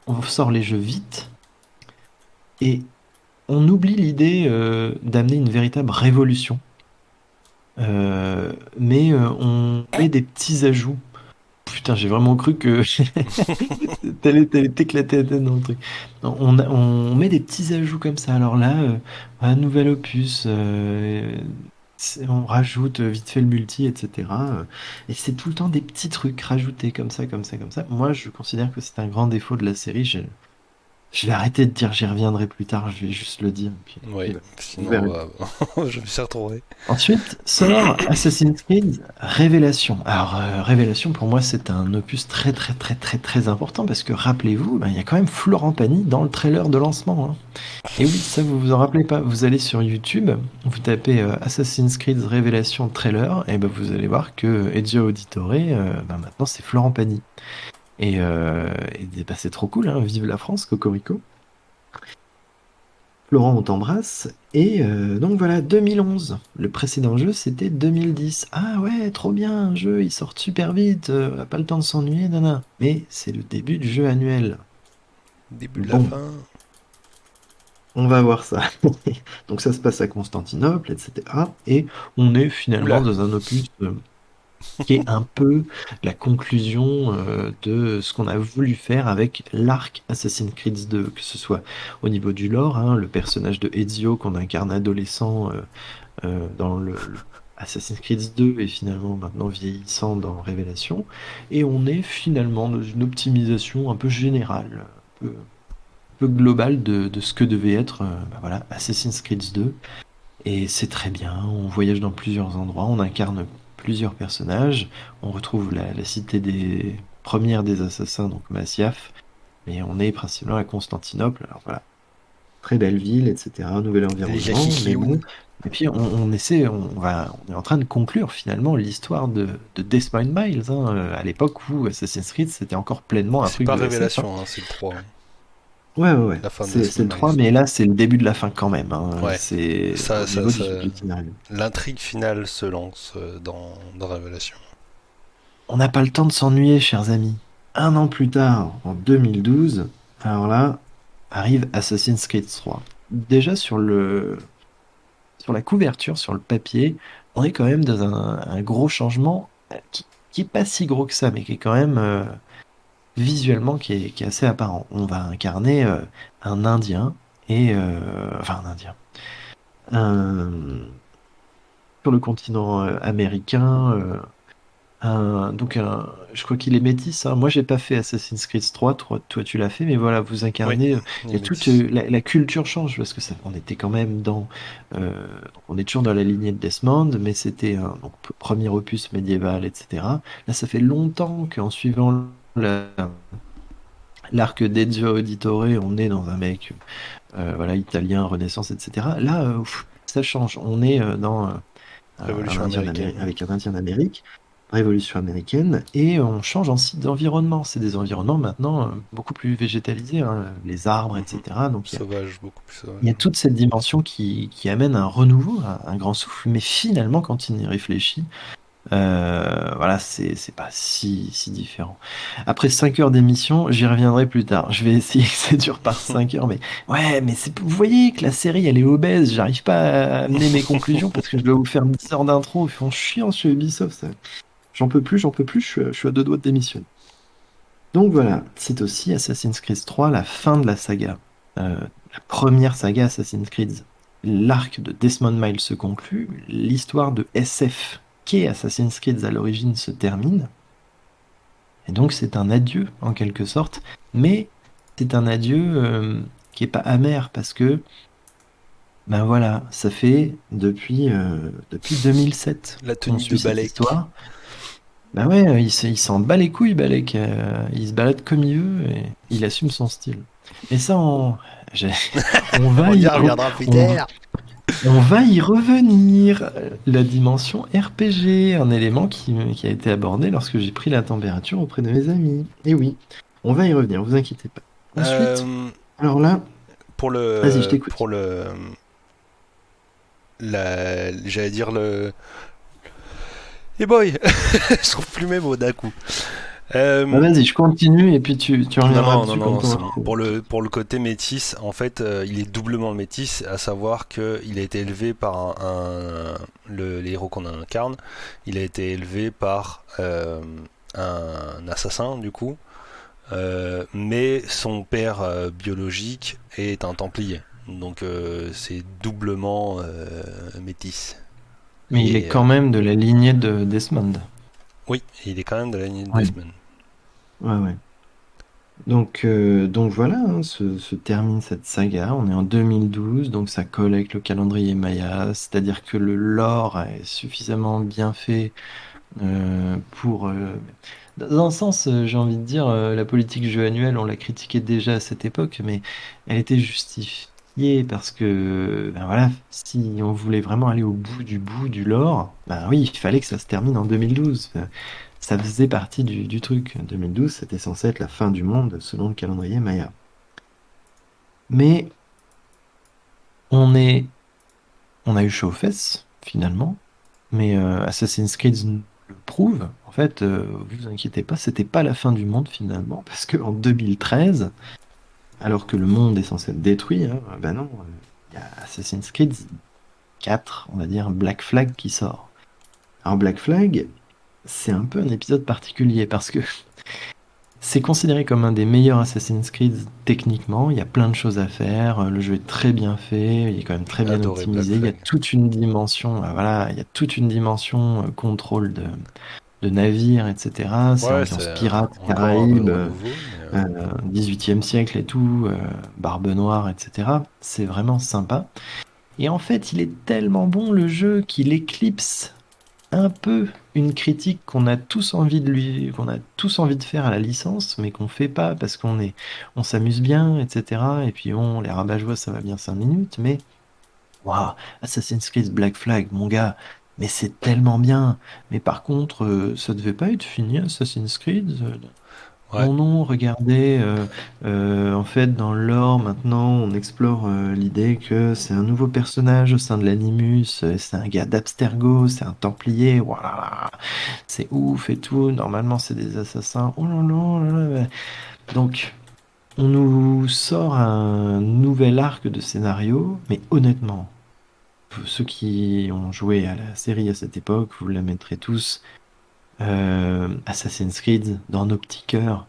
on sort les jeux vite et on oublie l'idée d'amener une véritable révolution. Mais on met des petits ajouts. Putain, j'ai vraiment cru que t'allais t'éclater la tête dans le truc. On met des petits ajouts comme ça. Alors là, un nouvel opus, on rajoute vite fait le multi, etc. Et c'est tout le temps des petits trucs rajoutés comme ça, comme ça, comme ça. Moi, je considère que c'est un grand défaut de la série. Je vais arrêter de dire j'y reviendrai plus tard, je vais juste le dire. Puis Oui, voilà, vous sinon verrez. je me suis retrouvé. Ensuite sort Assassin's Creed Révélation. Alors Révélation pour moi c'est un opus très très très très très important parce que rappelez-vous, ben, il y a quand même Florent Pagny dans le trailer de lancement, hein. Et oui, ça vous vous en rappelez pas. Vous allez sur YouTube, vous tapez Assassin's Creed Révélation trailer et ben vous allez voir que Ezio Auditore, ben, maintenant c'est Florent Pagny. Et ben, c'est trop cool, hein. Vive la France, Cocorico. Florent, on t'embrasse. Et donc voilà, 2011. Le précédent jeu, c'était 2010. Ah ouais, trop bien, un jeu, il sort super vite, on a pas le temps de s'ennuyer, nana. Mais c'est le début du jeu annuel. Début de la Bon, fin. on va voir ça. Donc ça se passe à Constantinople, etc. Et on est finalement Oula, dans un opus qui est un peu la conclusion de ce qu'on a voulu faire avec l'arc Assassin's Creed 2, que ce soit au niveau du lore, hein, le personnage de Ezio qu'on incarne adolescent dans le Assassin's Creed 2 et finalement maintenant vieillissant dans Révélation, et on est finalement dans une optimisation un peu générale, un peu globale de ce que devait être bah voilà, Assassin's Creed 2. Et c'est très bien, on voyage dans plusieurs endroits, on incarne plusieurs personnages, on retrouve la cité des premières des assassins, donc Masyaf, mais on est principalement à Constantinople, alors voilà, très belle ville, etc., nouvel il y a environnement, mais Kikioun. bon, et puis on est en train de conclure finalement l'histoire de Deathmind Miles, hein, à l'époque où Assassin's Creed c'était encore pleinement un C'est truc pas de SF, hein. Révélation, hein, c'est le 3, hein. Ouais, ouais, ouais. La fin de C'est Desmond le 3, Miles. mais là, c'est le début de la fin quand même, hein. Ouais, C'est ça, au ça, niveau ça... du scénario. l'intrigue finale se lance dans Révélation. On n'a pas le temps de s'ennuyer, chers amis. Un an plus tard, en 2012, alors là, arrive Assassin's Creed 3. Déjà sur la couverture, sur le papier, on est quand même dans un gros changement qui est pas si gros que ça, mais qui est quand même visuellement qui est assez apparent. On va incarner un Indien enfin un Indien, un- sur le continent américain. Je crois qu'il est métis, hein. Moi, j'ai pas fait Assassin's Creed 3. Toi, tu l'as fait, mais voilà, vous Oui, incarnez. Il il y est a toute métis. la culture change parce que ça, on était quand même on est toujours dans la lignée de Desmond, mais c'était un donc, premier opus médiéval, etc. Là, ça fait longtemps qu'en suivant l'arc d'Ezio Auditore, on est dans un mec, voilà, italien, Renaissance, etc. Là, ça change. On est dans un Révolution Indien américaine. avec un Indien d'Amérique, Révolution américaine, et on change aussi d'environnement. C'est des environnements maintenant beaucoup plus végétalisés, hein, les arbres, Mhm. etc. Donc Sauvage, beaucoup plus il y a sauvage. toute cette dimension qui amène un renouveau, un grand souffle, mais finalement, quand on y réfléchit, voilà, voilà, c'est pas si différent. Après 5 heures d'émission, j'y reviendrai plus tard. Je vais essayer que ça dure par 5 heures, mais ouais, mais vous voyez que la série, elle est obèse. J'arrive pas à amener mes conclusions parce que je dois vous faire 10 heures d'intro. Ils font chiant chez Ubisoft, ça. J'en peux plus, je suis à 2 doigts de démissionner. Donc voilà, c'est aussi Assassin's Creed 3, la fin de la saga. La première saga Assassin's Creed. L'arc de Desmond Miles se conclut, l'histoire de SF qu'est Assassin's Creed à l'origine se termine. Et donc c'est un adieu en quelque sorte, mais c'est un adieu qui est pas amer parce que ben voilà, ça fait depuis 2007 La qu'on tenue suit de cette Balek. histoire. Ben ouais, il s'en bat les couilles, Balek. Il se balade comme il veut et il assume son style. Et ça, j'ai- on va On y, y reviendra plus on- tard. on va y revenir. La dimension RPG, un élément qui a été abordé lorsque j'ai pris la température auprès de mes amis. Et oui, on va y revenir, vous inquiétez pas. Ensuite, Euh, alors là, pour vas-y, je le, t'écoute. pour le, j'allais dire le. Et boy, je trouve plus mes mots d'un coup. Bah, vas-y, je continue et puis tu reviendras Non, dessus non, quand on c'est va bon. trouver. Pour le côté métis, en fait, il est doublement métis, à savoir qu'il a été élevé par les héros qu'on incarne, il a été élevé par un assassin, du coup, mais son père biologique est un templier. Donc c'est doublement métis. Mais il est Et quand même de la lignée de Desmond. oui, il est quand même de la lignée de Ouais, Desmond. ouais. Donc voilà, hein, se termine cette saga. On est en 2012, donc ça colle avec le calendrier Maya, c'est-à-dire que le lore est suffisamment bien fait pour... dans un sens, j'ai envie de dire, la politique jeu annuel, on l'a critiqué déjà à cette époque, mais elle était justifiée parce que, ben voilà, si on voulait vraiment aller au bout du lore, ben oui, il fallait que ça se termine en 2012. Ça faisait partie du truc. 2012, c'était censé être la fin du monde selon le calendrier Maya. Mais on est, on a eu chaud aux fesses, finalement. Mais Assassin's Creed nous le prouve. En fait, vous inquiétez pas, c'était pas la fin du monde finalement, parce que en 2013, alors que le monde est censé être détruit, hein, ben non, il y a Assassin's Creed 4, on va dire Black Flag qui sort. Alors Black Flag, c'est un peu un épisode particulier parce que c'est considéré comme un des meilleurs Assassin's Creed techniquement. Il y a plein de choses à faire. Le jeu est très bien fait. Il est quand même très bien Adoré Black optimisé. Il y a Flag. toute une dimension, voilà, il y a toute une dimension contrôle de navires, etc. C'est Ouais, ambiance c'est pirate, encore un peu de Caraïbes, renouveau, mais 18e siècle et tout, Barbe Noire, etc. C'est vraiment sympa. Et en fait, il est tellement bon le jeu qu'il éclipse un peu une critique qu'on a tous envie de faire à la licence, mais qu'on fait pas parce on s'amuse bien, etc. Et puis bon, les rabat-joie, ça va bien 5 minutes, mais waouh, Assassin's Creed Black Flag, mon gars, mais c'est tellement bien. Mais par contre, ça devait pas être fini, Assassin's Creed. ouais. Non, non, regardez, en fait, dans le lore, maintenant, on explore l'idée que c'est un nouveau personnage au sein de l'Animus, c'est un gars d'Abstergo, c'est un Templier, voilà, c'est ouf et tout, normalement, c'est des assassins, oh là là, oh là là. Donc, on nous sort un nouvel arc de scénario, mais honnêtement, ceux qui ont joué à la série à cette époque, vous la mettrez tous, Assassin's Creed, dans nos petits cœurs.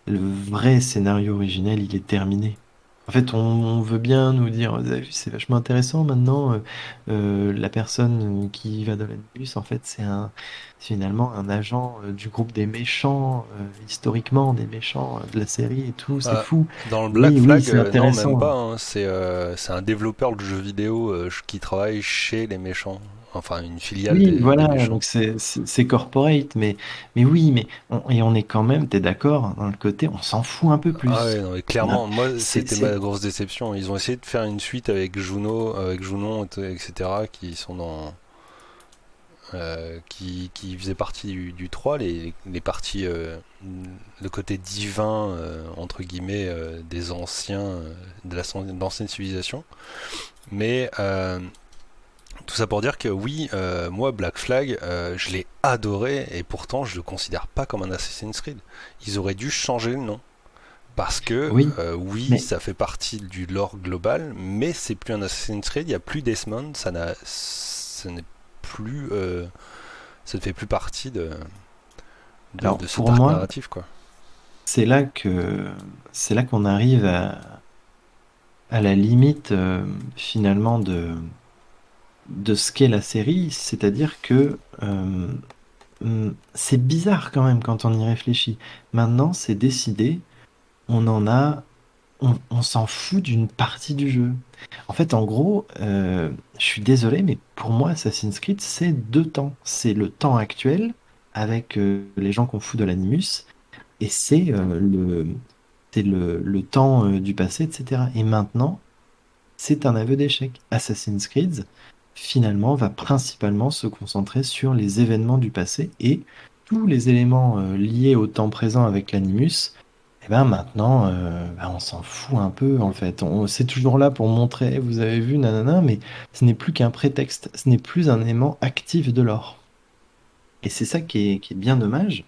Le vrai scénario originel, il est terminé. En fait, on veut bien nous dire, vous avez vu, c'est vachement intéressant maintenant. La personne qui va dans l'animus, en fait, c'est finalement un agent du groupe des méchants, historiquement des méchants de la série et tout. C'est Euh, fou. Dans le Black Oui, oui, Flag, c'est non, même intéressant. pas, hein. C'est un développeur de jeux vidéo qui travaille chez les méchants. Enfin, une filiale Oui, des voilà, méchants. donc c'est corporate, mais oui, mais et on est quand même, t'es d'accord, dans le côté, on s'en fout un peu Ah ouais, plus. non, mais Voilà. clairement, moi, c'était ma C'est grosse déception. Ils ont essayé de faire une suite avec Juno, avec Junon, etc., qui sont dans. Qui faisaient partie du 3, les parties, le côté divin, entre guillemets, des anciens, de l'ancienne civilisation. Mais Tout ça pour dire que oui, moi Black Flag, je l'ai adoré et pourtant je le considère pas comme un Assassin's Creed. Ils auraient dû changer le nom. Parce que Oui, oui, mais ça fait partie du lore global, mais c'est plus un Assassin's Creed, il n'y a plus Desmond, ça n'est plus, ça ne fait plus partie alors de cet pour arc moi, narratif, quoi. c'est là que c'est là qu'on arrive à la limite finalement de ce qu'est la série, c'est-à-dire que c'est bizarre quand même quand on y réfléchit. Maintenant, c'est décidé, on en a, on s'en fout d'une partie du jeu. En fait, en gros, je suis désolé, mais pour moi, Assassin's Creed, c'est deux temps. C'est le temps actuel avec les gens qu'on fout de l'animus, et c'est le temps du passé, etc. Et maintenant, c'est un aveu d'échec. Assassin's Creed, finalement, va principalement se concentrer sur les événements du passé et tous les éléments liés au temps présent avec l'animus. Et ben maintenant, on s'en fout un peu en fait. C'est toujours là pour montrer, vous avez vu, nanana, mais ce n'est plus qu'un prétexte, ce n'est plus un élément actif de l'or. Et c'est ça qui est bien dommage.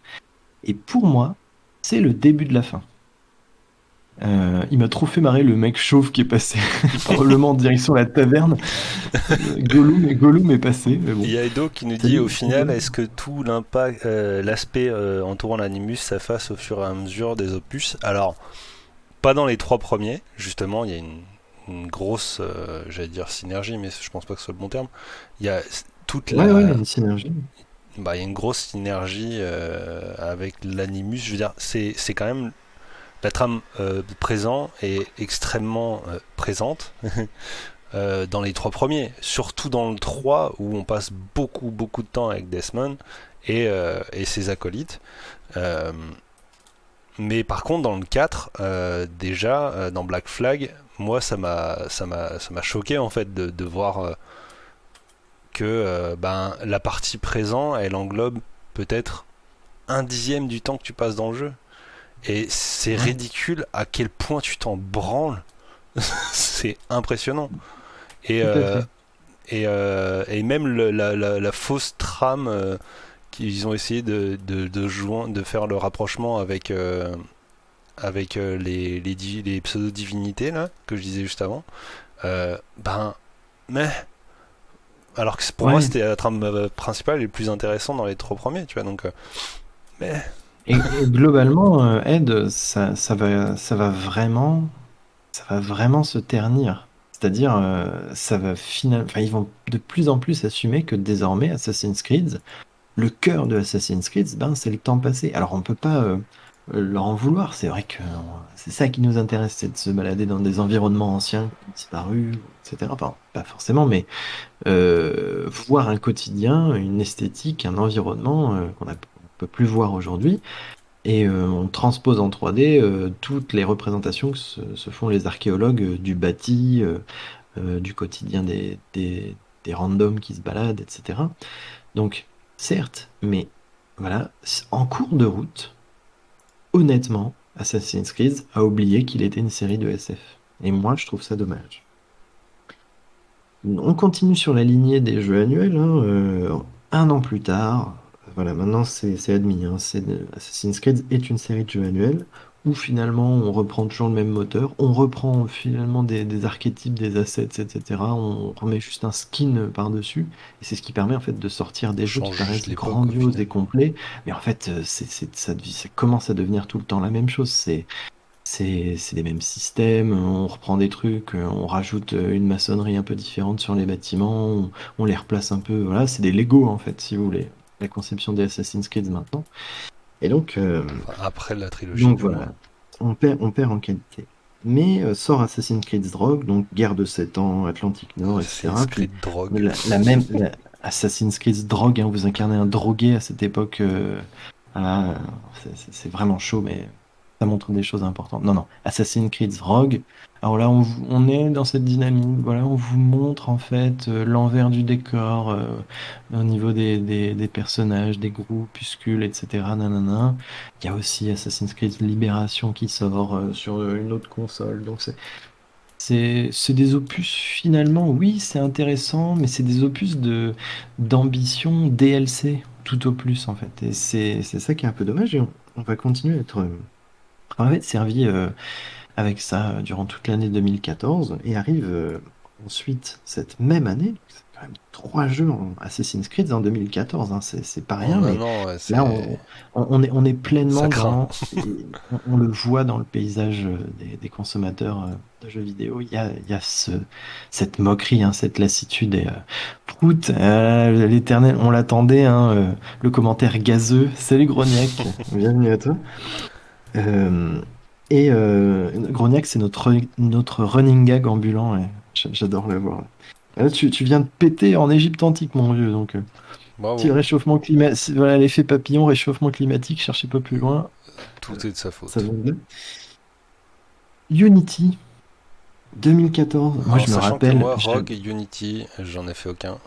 Et pour moi, c'est le début de la fin. Il m'a trop fait marrer le mec chauve qui est passé probablement en direction de la taverne. Gollum est passé, mais Il bon. y a Edo qui nous dit Salut, au petit final, Gollum. est-ce que tout l'impact, l'aspect entourant l'animus s'efface au fur et à mesure des opus? Alors, pas dans les trois premiers, justement, il y a une grosse, j'allais dire synergie, mais je pense pas que ce soit le bon terme. Il y a toute Ouais, ouais, il y a la, une synergie. il y a une grosse synergie avec l'animus. Je veux dire, c'est quand même la trame présent est extrêmement présente dans les trois premiers, surtout dans le 3 où on passe beaucoup de temps avec Desmond et ses acolytes. Euh, mais par contre, dans le 4, déjà, dans Black Flag, moi, ça m'a choqué en fait de voir que la partie présent, elle englobe peut-être un dixième du temps que tu passes dans le jeu. Et c'est Ouais, ridicule à quel point tu t'en branles. C'est impressionnant. Et, tout à euh, fait. et même la fausse trame qu'ils ont essayé de faire le rapprochement avec les pseudo-divinités là, que je disais juste avant. Ben, mais alors que pour moi Ouais. c'était la trame principale et le plus intéressant dans les trois premiers, tu vois. Donc, mais Et globalement, Ed, ça va vraiment se ternir. C'est-à-dire, enfin, ils vont de plus en plus assumer que désormais, Assassin's Creed, le cœur de Assassin's Creed, ben, c'est le temps passé. Alors, on peut pas leur en vouloir. C'est vrai que c'est ça qui nous intéresse, c'est de se balader dans des environnements anciens qui ont disparu, etc. Enfin, pas forcément, mais voir un quotidien, une esthétique, un environnement qu'on peut plus voir aujourd'hui. Et on transpose en 3D toutes les représentations que se font les archéologues du bâti, du quotidien des randoms qui se baladent, etc. Donc, certes, mais voilà, en cours de route, honnêtement, Assassin's Creed a oublié qu'il était une série de SF. Et moi, je trouve ça dommage. On continue sur la lignée des jeux annuels, hein, un an plus tard. Voilà, maintenant c'est admis, hein, Assassin's Creed est une série de jeux annuels où finalement on reprend toujours le même moteur, on reprend finalement des archétypes, des assets, etc. On remet juste un skin par-dessus, et c'est ce qui permet en fait de sortir on des jeux qui change juste paraissent l'époque au grandioses et final. complets, mais en fait ça commence à devenir tout le temps la même chose. C'est les mêmes systèmes, on reprend des trucs, on rajoute une maçonnerie un peu différente sur les bâtiments, on les replace un peu. Voilà, c'est des Lego en fait, si vous voulez, la conception des Assassin's Creed maintenant. Et donc, Enfin, après la trilogie donc du moins. voilà, on perd en qualité. Mais sort Assassin's Creed Rogue, donc guerre de 7 ans, Atlantique Nord, Assassin's etc. Puis Creed Drogue. Assassin's Creed Drogue, hein, vous incarnez un drogué à cette époque. Ah, c'est vraiment chaud, mais ça montre des choses importantes. Non, non, Assassin's Creed Rogue. Alors là, on est dans cette dynamique. Voilà, on vous montre en fait l'envers du décor au niveau des personnages, des groupuscules, etc. Nanana. Il y a aussi Assassin's Creed Libération qui sort sur une autre console. Donc c'est des opus finalement, oui, c'est intéressant, mais c'est des opus d'ambition DLC, tout au plus en fait. Et c'est ça qui est un peu dommage. Et on va continuer à être servi avec ça durant toute l'année 2014 et arrive ensuite cette même année. C'est quand même 3 jeux en Assassin's Creed en 2014, hein, c'est pas Oh, rien, non, mais non, ouais, là on est ça pleinement craint. dans, et on le voit dans le paysage des consommateurs de jeux vidéo. Il y a cette moquerie, hein, cette lassitude et Prout, l'éternel, on l'attendait, hein, le commentaire gazeux. Salut Grognac, bienvenue à toi. Euh, Grognac, c'est notre running gag ambulant. Et j'adore le voir. Là, tu viens de péter en Égypte antique, mon vieux. Donc, si le Bravo. réchauffement climatique, voilà, l'effet papillon, réchauffement climatique, cherchez pas plus loin, Tout est de sa ça faute. va bien. Unity, 2014. Moi, En je me sachant que rappelle, moi, Rogue et Unity, j'en ai fait aucun.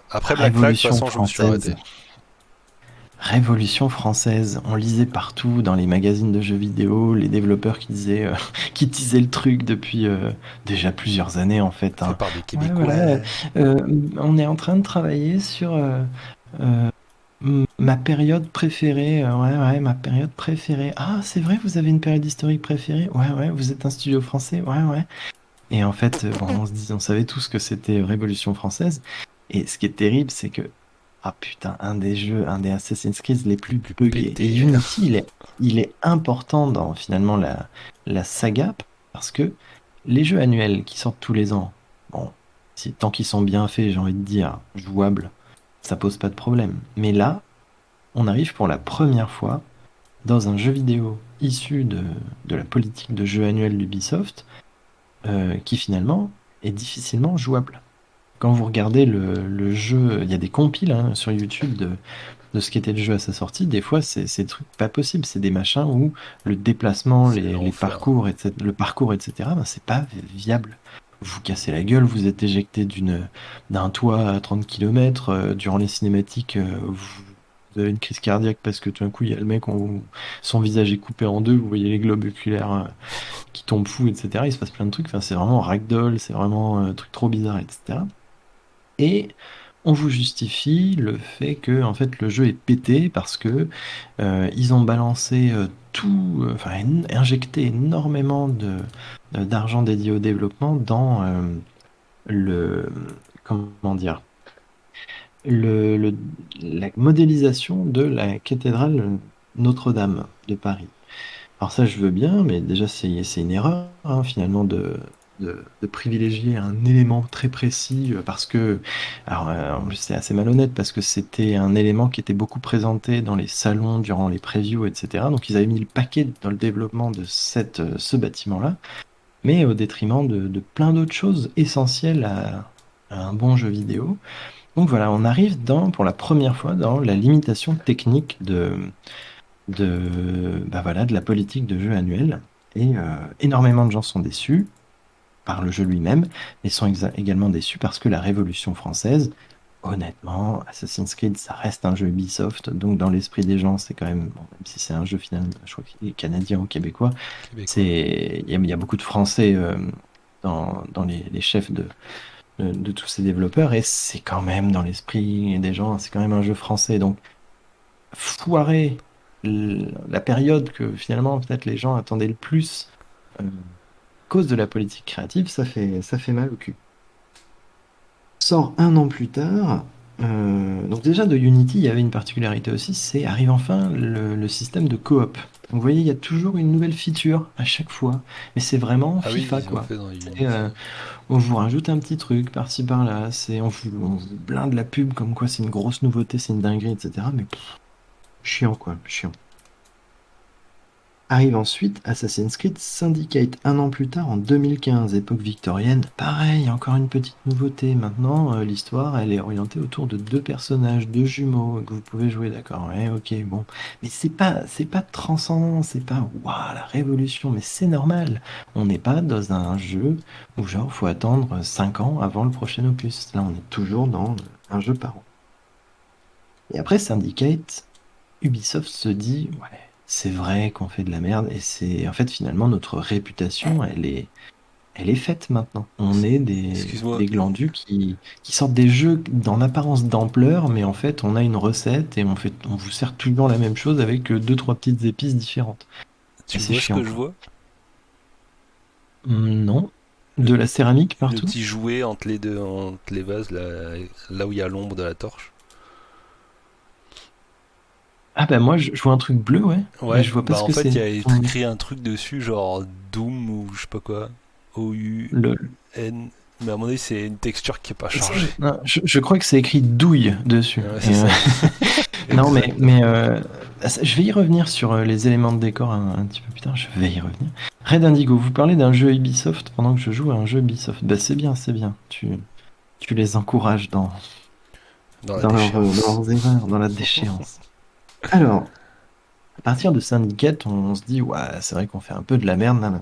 Après Black Flag, de toute Révolution façon, je me suis française. arrêté. Révolution française, on lisait partout dans les magazines de jeux vidéo, les développeurs qui disaient, qui teasaient le truc depuis déjà plusieurs années en fait, Fait hein. par des Ouais, Québécois. voilà, euh, on est en train de travailler sur euh, ma période préférée. Ouais, ouais, ma période préférée. Ah, c'est vrai, vous avez une période historique préférée? Ouais, ouais, vous êtes un studio français? Ouais, ouais. Et en fait, bon, on savait tous que c'était Révolution française. Et ce qui est terrible, c'est que, ah putain, un des Assassin's Creed les Les plus plus buggés. Et pétés. Unity, il est important dans finalement la saga parce que les jeux annuels qui sortent tous les ans, bon, tant qu'ils sont bien faits, j'ai envie de dire, jouables, ça pose pas de problème. Mais là, on arrive pour la première fois dans un jeu vidéo issu de la politique de jeu annuel d'Ubisoft qui finalement est difficilement jouable. Quand vous regardez le jeu, il y a des compiles hein, sur YouTube de ce qu'était le jeu à sa sortie. Des fois, c'est des trucs pas possibles. C'est des machins où le déplacement, C'est les l'enfer. parcours, etc., le parcours, etc., ben, c'est pas viable. Vous vous cassez la gueule, vous êtes éjecté d'un toit à 30 km. Durant les cinématiques, vous avez une crise cardiaque parce que tout d'un coup, il y a le mec, son visage est coupé en deux, vous voyez les globes oculaires qui tombent fous, etc. Il se passe plein de trucs. Enfin, c'est vraiment ragdoll, c'est vraiment un truc trop bizarre, etc. Et on vous justifie le fait que en fait le jeu est pété parce que ils ont balancé enfin injecté énormément d'argent dédié au développement dans le comment dire le la modélisation de la cathédrale Notre-Dame de Paris. Alors ça, je veux bien, mais déjà, c'est une erreur, hein, finalement, de privilégier un élément très précis parce que, alors, en plus, c'est assez malhonnête parce que c'était un élément qui était beaucoup présenté dans les salons, durant les previews, etc. Donc, ils avaient mis le paquet dans le développement de ce bâtiment-là, mais au détriment de plein d'autres choses essentielles à un bon jeu vidéo. Donc voilà, on arrive pour la première fois dans la limitation technique bah voilà, de la politique de jeu annuel. Et énormément de gens sont déçus par le jeu lui-même, mais sont également déçus parce que la Révolution française, honnêtement, Assassin's Creed, ça reste un jeu Ubisoft, donc dans l'esprit des gens, c'est quand même, bon, même si c'est un jeu finalement, je crois qu'il est canadien ou québécois, Québécois. il y a beaucoup de Français dans les chefs de tous ces développeurs, et c'est quand même dans l'esprit des gens, c'est quand même un jeu français, donc foirer la période que finalement peut-être les gens attendaient le plus à cause de la politique créative, ça fait mal au cul. Sort un an plus tard. Donc déjà de Unity, il y avait une particularité aussi, c'est arrive enfin le système de coop. Donc vous voyez, il y a toujours une nouvelle feature à chaque fois, mais c'est vraiment Ah oui, FIFA ils ont quoi. fait dans C'est, Unity. on vous rajoute un petit truc par-ci par-là, on vous blinde la pub comme quoi c'est une grosse nouveauté, c'est une dinguerie, etc. Mais chiant quoi, chiant. Arrive ensuite Assassin's Creed Syndicate un an plus tard en 2015, époque victorienne. Pareil, encore une petite nouveauté. Maintenant, l'histoire, elle est orientée autour de deux personnages, deux jumeaux que vous pouvez jouer, d'accord? Ouais, ok, bon. Mais c'est pas transcendant, c'est pas waouh la révolution, mais c'est normal. On n'est pas dans un jeu où genre faut attendre 5 ans avant le prochain opus. Là, on est toujours dans un jeu par an. Et après Syndicate, Ubisoft se dit, ouais, c'est vrai qu'on fait de la merde et c'est en fait finalement notre réputation, elle est faite maintenant. On est Excuse-moi. des glandus qui sortent des jeux en apparence d'ampleur, mais en fait, on a une recette et on vous sert toujours la même chose avec deux, trois petites épices différentes. Et Tu c'est vois ce chiant, que je quoi. vois? Non. Le, De la céramique le partout? petit jouet entre les vases, là où il y a l'ombre de la torche. Ah bah moi, je vois un truc bleu, ouais, mais Ouais, je vois pas bah ce en que fait, c'est. il y a écrit un truc dessus, genre Doom ou je sais pas quoi. Le... O-U-N. Mais à mon avis, c'est une texture qui est pas chargée. Non, je crois que c'est écrit douille dessus. Ouais, c'est Et, ça. non, Exactement. je vais y revenir sur les éléments de décor un petit peu plus tard. Je vais y revenir. Red Indigo, vous parlez d'un jeu Ubisoft pendant que je joue à un jeu Ubisoft. Bah c'est bien, c'est bien. Tu les encourages Dans la dans déchéance. leurs erreurs, dans la déchéance. Alors, à partir de Syndicate, on se dit, ouais, c'est vrai qu'on fait un peu de la merde, nanana.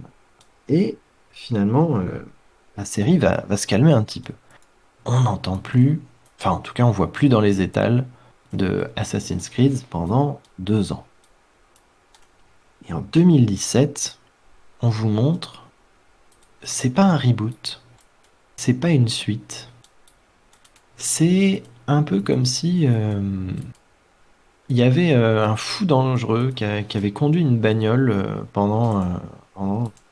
Et finalement, la série va se calmer un petit peu. On n'entend plus, enfin en tout cas on voit plus dans les étals de Assassin's Creed pendant 2 ans. Et en 2017, on vous montre, c'est pas un reboot, c'est pas une suite, c'est un peu comme si il y avait un fou dangereux qui avait conduit une bagnole pendant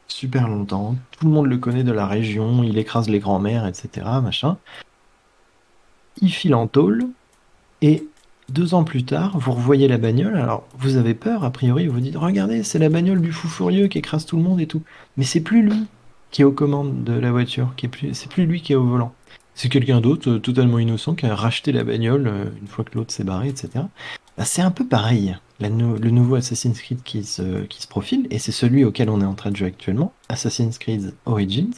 super longtemps. Tout le monde le connaît de la région, il écrase les grands-mères, etc. Machin. Il file en tôle. Et 2 ans plus tard, vous revoyez la bagnole, alors vous avez peur, a priori, vous vous dites, regardez, c'est la bagnole du fou furieux qui écrase tout le monde et tout. Mais c'est plus lui qui est aux commandes de la voiture, c'est plus lui qui est au volant. C'est quelqu'un d'autre, totalement innocent, qui a racheté la bagnole une fois que l'autre s'est barré, etc. Bah, c'est un peu pareil, le nouveau Assassin's Creed qui se profile, et c'est celui auquel on est en train de jouer actuellement, Assassin's Creed Origins.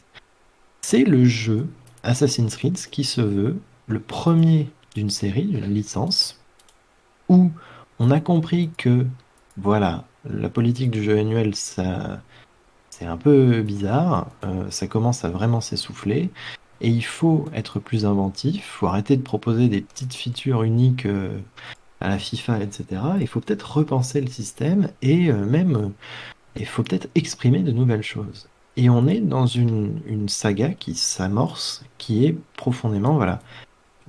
C'est le jeu Assassin's Creed qui se veut le premier d'une série, d'une licence, où on a compris que, voilà, la politique du jeu annuel, ça, c'est un peu bizarre, ça commence à vraiment s'essouffler, et il faut être plus inventif, il faut arrêter de proposer des petites features uniques à la FIFA, etc. Il faut peut-être repenser le système, et il faut peut-être exprimer de nouvelles choses. Et on est dans une saga qui s'amorce, qui est profondément, voilà,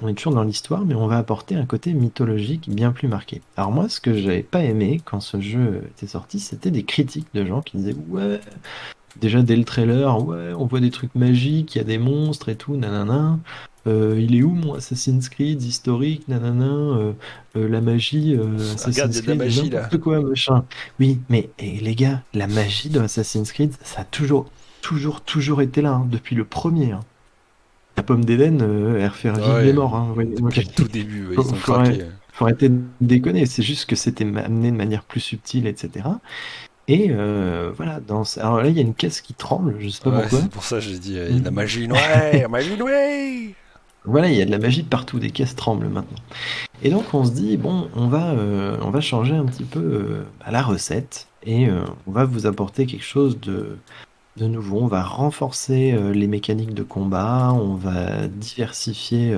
on est toujours dans l'histoire, mais on va apporter un côté mythologique bien plus marqué. Alors moi, ce que j'avais pas aimé quand ce jeu était sorti, c'était des critiques de gens qui disaient ouais, déjà dès le trailer, ouais, on voit des trucs magiques, il y a des monstres et tout, nanana. Il est où mon Assassin's Creed historique, nanana, la magie, Regarde, il y Assassin's a de la Creed, magie là. n'importe quoi, machin. Oui, mais les gars, la magie de Assassin's Creed, ça a toujours été là, hein, depuis le premier, hein. La pomme d'Éden, elle refait revivre les Ouais, morts, hein. Ouais, depuis ok. le tout début, ouais, ils Faut, ont faut craqué. arrêter, faut arrêter de déconner. C'est juste que c'était amené de manière plus subtile, etc. Et voilà. Alors là, il y a une caisse qui tremble. Je sais pas Ouais, pourquoi. c'est pour ça que j'ai dit, il y a de la Mm. magie noire, magie noire. Voilà, il y a de la magie partout. Des caisses tremblent maintenant. Et donc on se dit bon, on va changer un petit peu la recette et on va vous apporter quelque chose de nouveau. On va renforcer les mécaniques de combat. On va diversifier.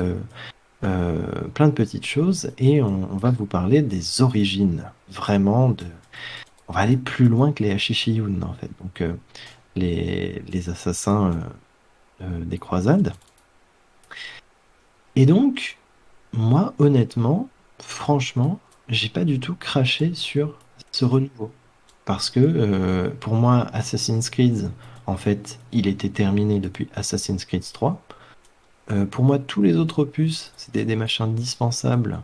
Plein de petites choses et on va vous parler des origines, vraiment on va aller plus loin que les Hashishiyun en fait, donc les assassins des croisades. Et donc, moi honnêtement, franchement, j'ai pas du tout craché sur ce renouveau. Parce que pour moi, Assassin's Creed, en fait, il était terminé depuis Assassin's Creed 3. Pour moi, tous les autres opus, c'était des machins dispensables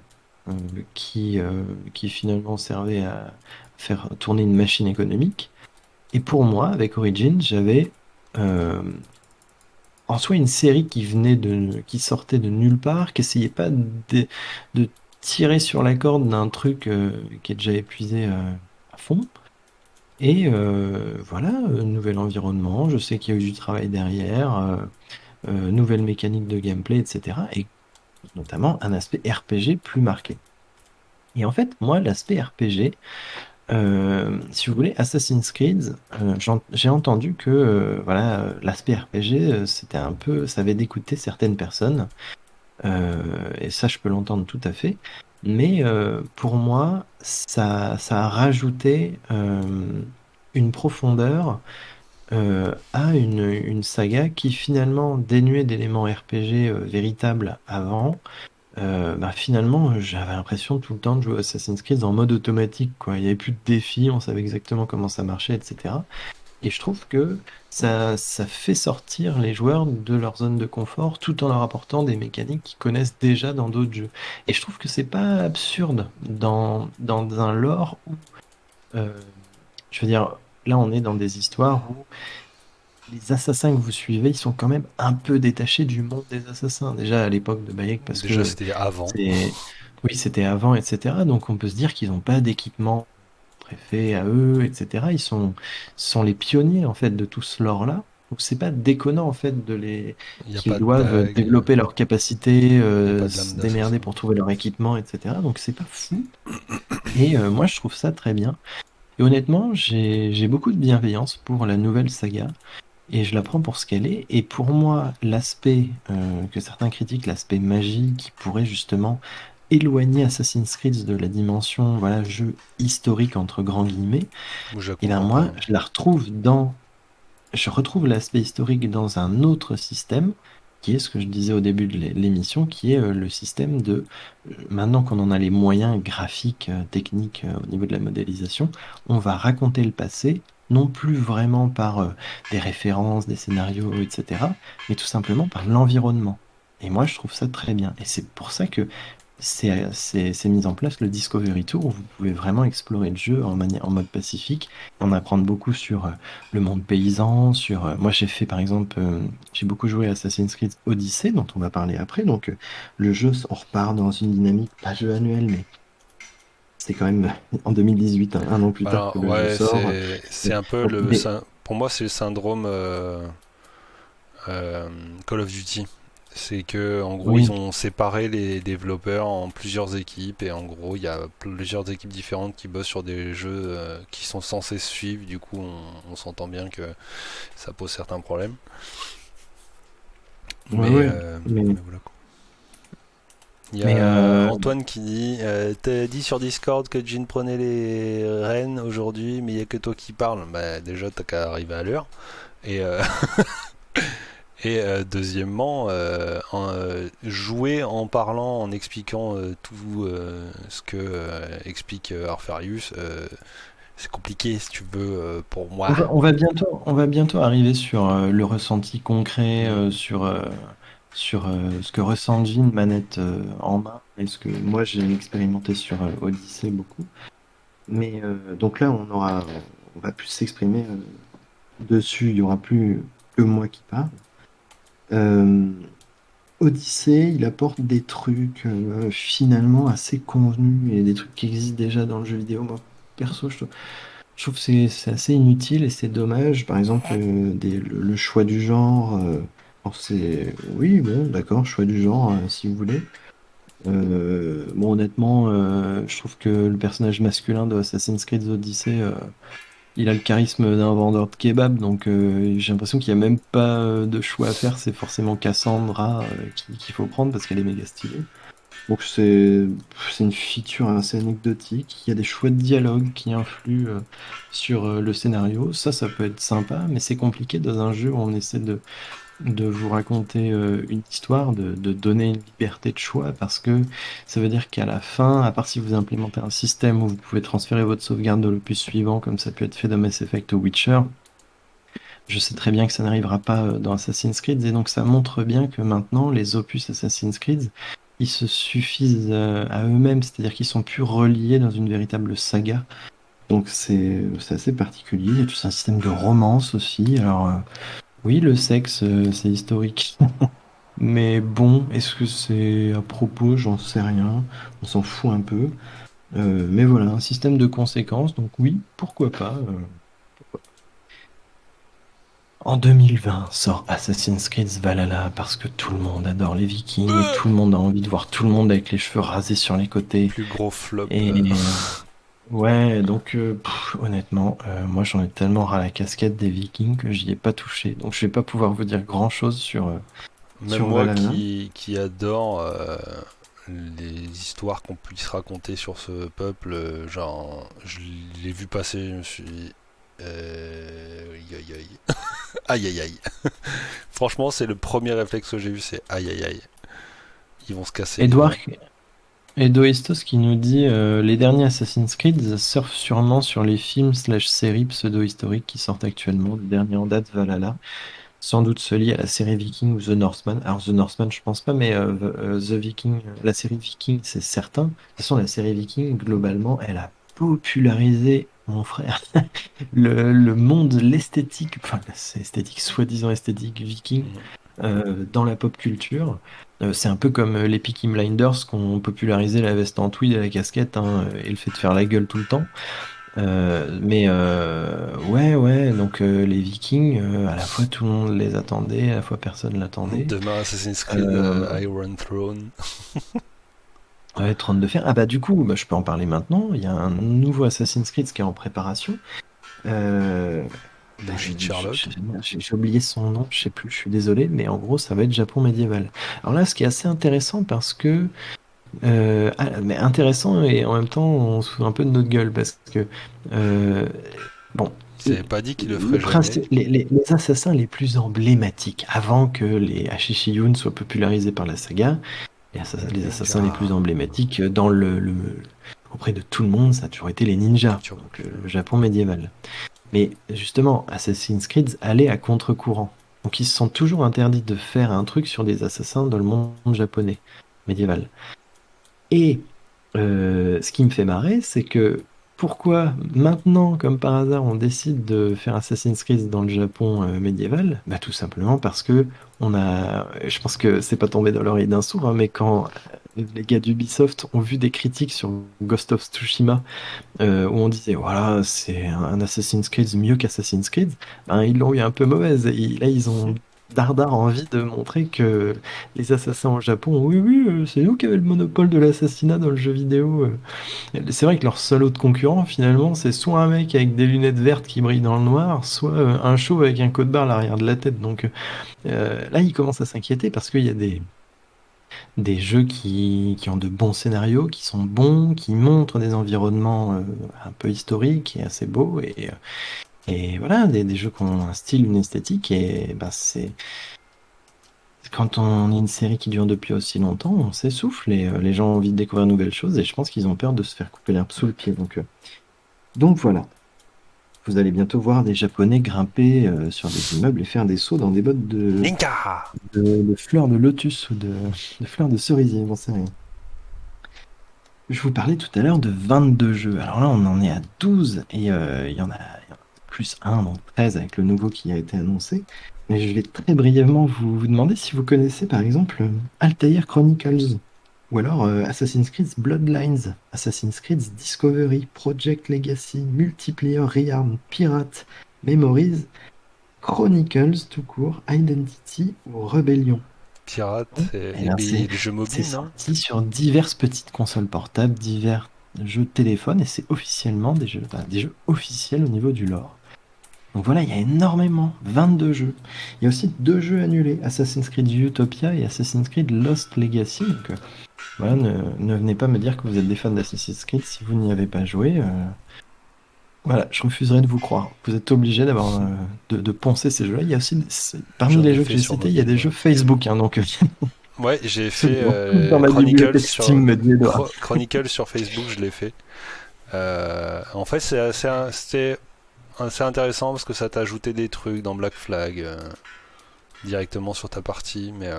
euh, qui finalement servaient à faire tourner une machine économique. Et pour moi, avec Origin, j'avais euh, en soi une série qui sortait de nulle part, qui essayait pas de tirer sur la corde d'un truc qui est déjà épuisé à fond. Et voilà, nouvel environnement, je sais qu'il y a eu du travail derrière, nouvelle mécanique de gameplay, etc. Et notamment un aspect RPG plus marqué. Et en fait, moi, l'aspect RPG, si vous voulez, Assassin's Creed, j'ai entendu que voilà, l'aspect RPG, c'était un peu, ça avait dégoûté certaines personnes, et ça, je peux l'entendre tout à fait. Mais pour moi, ça a rajouté une profondeur à une saga qui finalement, dénuée d'éléments RPG véritables avant, bah, finalement, j'avais l'impression tout le temps de jouer à Assassin's Creed en mode automatique, quoi. Il n'y avait plus de défis, on savait exactement comment ça marchait, etc. Et je trouve que ça fait sortir les joueurs de leur zone de confort tout en leur apportant des mécaniques qu'ils connaissent déjà dans d'autres jeux. Et je trouve que c'est pas absurde dans un lore où, euh, je veux dire, là on est dans des histoires où les assassins que vous suivez, ils sont quand même un peu détachés du monde des assassins. Déjà à l'époque de Bayek, parce Déjà, que c'était avant. c'est, oui, c'était avant, etc. Donc on peut se dire qu'ils n'ont pas d'équipement préfet à eux, etc. Sont les pionniers en fait de tout ce lore-là. Donc c'est pas déconnant en fait Il n'y a qu'ils pas de doivent dague, développer leurs capacités, il n'y a pas de lame se démerder d'assassin. pour trouver leur équipement, etc. Donc c'est pas fou. Et moi je trouve ça très bien. Et honnêtement, j'ai beaucoup de bienveillance pour la nouvelle saga. Et je la prends pour ce qu'elle est. Et pour moi, l'aspect que certains critiquent, l'aspect magie, qui pourrait justement éloigner Assassin's Creed de la dimension, voilà, jeu historique entre grands guillemets, Moi, je la et ben comprends moi, pas. je retrouve l'aspect historique dans un autre système, qui est ce que je disais au début de l'émission, qui est le système maintenant qu'on en a les moyens graphiques, techniques, au niveau de la modélisation, on va raconter le passé, non plus vraiment par des références, des scénarios, etc., mais tout simplement par l'environnement. Et moi, je trouve ça très bien. Et c'est pour ça que c'est mis en place le Discovery Tour, où vous pouvez vraiment explorer le jeu en mode pacifique, en apprendre beaucoup sur le monde paysan, moi j'ai fait par exemple, j'ai beaucoup joué à Assassin's Creed Odyssey, dont on va parler après, donc le jeu, on repart dans une dynamique, pas jeu annuel, mais c'est quand même en 2018, un an plus Bah tard que alors, le jeu ouais, sort. c'est un peu Donc, pour moi, c'est le syndrome Call of Duty. C'est que en gros ils oui, ont séparé les développeurs en plusieurs équipes et en gros il y a plusieurs équipes différentes qui bossent sur des jeux qui sont censés se suivre. Du coup on s'entend bien que ça pose certains problèmes. ouais, Mais, ouais, mais voilà quoi. Il y mais a Antoine qui dit t'as dit sur Discord que Jin prenait les rênes aujourd'hui mais il n'y a que toi qui parles. Bah déjà t'as qu'à arriver à l'heure. Et deuxièmement, jouer en parlant, en expliquant tout ce que explique Arfarius, c'est compliqué si tu veux pour moi. on va bientôt arriver sur le ressenti concret, Mm. sur ce que ressent une manette en main, et ce que moi j'ai expérimenté sur Odyssey beaucoup. Mais donc là, on va plus s'exprimer dessus. Il y aura plus que moi qui parle. Euh, Odyssey, il apporte des trucs finalement assez convenus et des trucs qui existent déjà dans le jeu vidéo. Moi, perso, je trouve que c'est assez inutile et c'est dommage. Par exemple, le choix du genre. Alors oui, bon, d'accord, choix du genre, si vous voulez. Bon, honnêtement, je trouve que le personnage masculin de Assassin's Creed Odyssey, il a le charisme d'un vendeur de kebab, donc j'ai l'impression qu'il n'y a même pas de choix à faire. C'est forcément Cassandra qu'il faut prendre parce qu'elle est méga stylée. Donc c'est une feature assez anecdotique. Il y a des choix de dialogue qui influent sur le scénario. Ça peut être sympa, mais c'est compliqué dans un jeu où on essaie de vous raconter une histoire, de donner une liberté de choix, parce que ça veut dire qu'à la fin, à part si vous implémentez un système où vous pouvez transférer votre sauvegarde de l'opus suivant, comme ça peut être fait dans Mass Effect ou Witcher, je sais très bien que ça n'arrivera pas dans Assassin's Creed, et donc ça montre bien que maintenant, les opus Assassin's Creed, ils se suffisent à eux-mêmes, c'est-à-dire qu'ils sont plus reliés dans une véritable saga. Donc c'est assez particulier. Il y a tout un système de romance aussi. Alors oui, le sexe, c'est historique. Mais bon, est-ce que c'est à propos? J'en sais rien. On s'en fout un peu. Mais voilà, un système de conséquences. Donc oui, pourquoi pas. En 2020 sort Assassin's Creed Valhalla parce que tout le monde adore les Vikings et tout le monde a envie de voir tout le monde avec les cheveux rasés sur les côtés. Plus gros flop. Et ouais, donc honnêtement, moi j'en ai tellement ras la casquette des Vikings que j'y ai pas touché. Donc je vais pas pouvoir vous dire grand-chose Même sur moi Valhalla. qui adore les histoires qu'on puisse raconter sur ce peuple, genre je l'ai vu passer, je me suis dit, Aïe aïe aïe. Aïe aïe aïe. Franchement, c'est le premier réflexe que j'ai eu, c'est aïe aïe aïe. Ils vont se casser les Edouard dents. Edoestos qui nous dit les derniers Assassin's Creed surfent sûrement sur les films slash séries pseudo-historiques qui sortent actuellement. Le dernier en date, Valhalla. Sans doute se lier à la série Viking ou The Northman. Alors The Northman, je pense pas, mais The Viking, la série Viking, c'est certain. De toute façon, la série Viking, globalement, elle a popularisé, mon frère, le monde, l'esthétique, enfin, c'est esthétique, soi-disant esthétique viking, Mhm. dans la pop culture. C'est un peu comme les Peaky Blinders qui ont popularisé la veste en tweed et la casquette, hein, et le fait de faire la gueule tout le temps. Ouais, ouais, donc les Vikings, à la fois tout le monde les attendait, à la fois personne l'attendait. Demain, Assassin's Creed Euh, Iron Throne. ouais, 32 fer. Ah bah du coup, bah, je peux en parler maintenant. Il y a un nouveau Assassin's Creed qui est en préparation. Euh, bah, Bougie de Sherlock. j'ai oublié son nom, je sais plus, je suis désolé, mais en gros, ça va être Japon médiéval. Alors là, ce qui est assez intéressant parce que mais intéressant et en même temps, on se fout un peu de notre gueule parce que bon. C'est pas dit qu'il le Le ferait jamais. principe, les assassins les plus emblématiques, avant que les Hashishiyun soient popularisés par la saga, les assassins les plus Ninja. emblématiques auprès de tout le monde, ça a toujours été les ninjas, Tu vois. donc le Japon médiéval. Mais justement, Assassin's Creed allait à contre-courant. Donc ils se sont toujours interdits de faire un truc sur des assassins dans le monde japonais médiéval. Et ce qui me fait marrer, c'est que pourquoi maintenant, comme par hasard, on décide de faire Assassin's Creed dans le Japon médiéval? Bah tout simplement parce que je pense que c'est pas tombé dans l'oreille d'un sourd, hein, mais quand les gars d'Ubisoft ont vu des critiques sur Ghost of Tsushima où on disait voilà c'est un Assassin's Creed mieux qu'Assassin's Creed, ben, ils l'ont eu un peu mauvaise. Et là ils ont dardard envie de montrer que les assassins au Japon, oui oui, c'est nous qui avons le monopole de l'assassinat dans le jeu vidéo. C'est vrai que leur seul autre concurrent finalement c'est soit un mec avec des lunettes vertes qui brillent dans le noir, soit un chauve avec un code barre à l'arrière de la tête. Donc là ils commencent à s'inquiéter parce qu'il y a des jeux qui ont de bons scénarios, qui sont bons, qui montrent des environnements un peu historiques et assez beaux, et voilà, des jeux qui ont un style, une esthétique, et bah, quand on est une série qui dure depuis aussi longtemps, on s'essouffle, et les gens ont envie de découvrir de nouvelles choses, et je pense qu'ils ont peur de se faire couper l'herbe sous le pied. Donc voilà, vous allez bientôt voir des Japonais grimper sur des immeubles et faire des sauts dans des bottes Ninja. de fleurs de lotus ou de fleurs de cerisier, j'en sais rien. Je vous parlais tout à l'heure de 22 jeux. Alors là, on en est à 12 et il y en a plus un, donc 13 avec le nouveau qui a été annoncé. Mais je vais très brièvement vous demander si vous connaissez par exemple Altair Chronicles ou alors Assassin's Creed Bloodlines, Assassin's Creed Discovery, Project Legacy, Multiplayer Rearm, Pirate, Memories, Chronicles tout court, Identity ou Rebellion. Pirate Eh bien, et les jeux c'est mobiles, non? sorti sur diverses petites consoles portables, divers jeux de téléphone, et c'est officiellement des jeux officiels au niveau du lore. Donc voilà, il y a énormément, 22 jeux. Il y a aussi 2 jeux annulés, Assassin's Creed Utopia et Assassin's Creed Lost Legacy. Donc voilà, ne venez pas me dire que vous êtes des fans d'Assassin's Creed si vous n'y avez pas joué. Voilà, je refuserai de vous croire. Vous êtes obligé d'avoir de poncer ces jeux-là. Il y a aussi, parmi J'en les ai jeux que fait j'ai sur cités, il y a mobile, des moi. jeux Facebook, hein, donc Ouais, j'ai ceux fait qui vont tous dans ma Chronicles bibliothèque Steam, me dit Edouard. Chronicles sur Facebook, je l'ai fait. En fait, c'était assez intéressant parce que ça t'a ajouté des trucs dans Black Flag directement sur ta partie, mais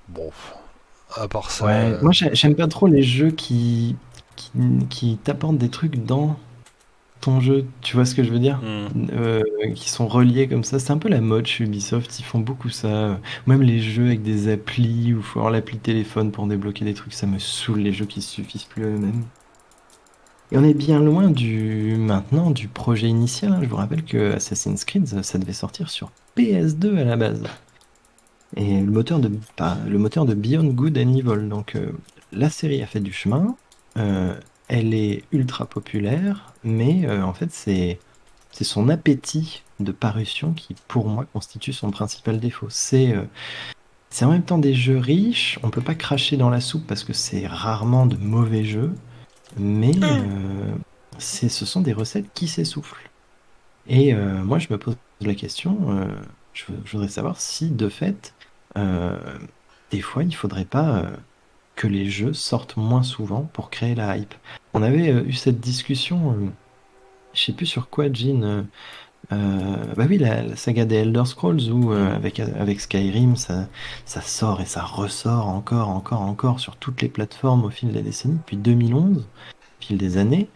bon, à part ça, Ouais, moi j'aime pas trop les jeux qui, qui t'apportent des trucs dans ton jeu, tu vois ce que je veux dire? hmm. Euh, qui sont reliés comme ça. C'est un peu la mode chez Ubisoft, ils font beaucoup ça. Même les jeux avec des applis, où il faut avoir l'appli téléphone pour débloquer des trucs, ça me saoule les jeux qui se suffisent plus à eux-mêmes. Et on est bien loin maintenant du projet initial, hein. Je vous rappelle que Assassin's Creed, ça devait sortir sur PS2 à la base. Et le moteur de Beyond Good and Evil. Donc la série a fait du chemin. Elle est ultra populaire, mais en fait c'est son appétit de parution qui, pour moi, constitue son principal défaut. C'est en même temps des jeux riches. On peut pas cracher dans la soupe parce que c'est rarement de mauvais jeux, mais ce sont des recettes qui s'essoufflent. Et moi, je me pose la question, je voudrais savoir si, de fait, euh, des fois, il faudrait pas que les jeux sortent moins souvent pour créer la hype. On avait eu cette discussion, je sais plus sur quoi, Jean. Bah oui, la saga des Elder Scrolls où Mhm. avec Skyrim, ça sort et ça ressort encore, encore, encore sur toutes les plateformes au fil des décennies, depuis 2011, au fil des années.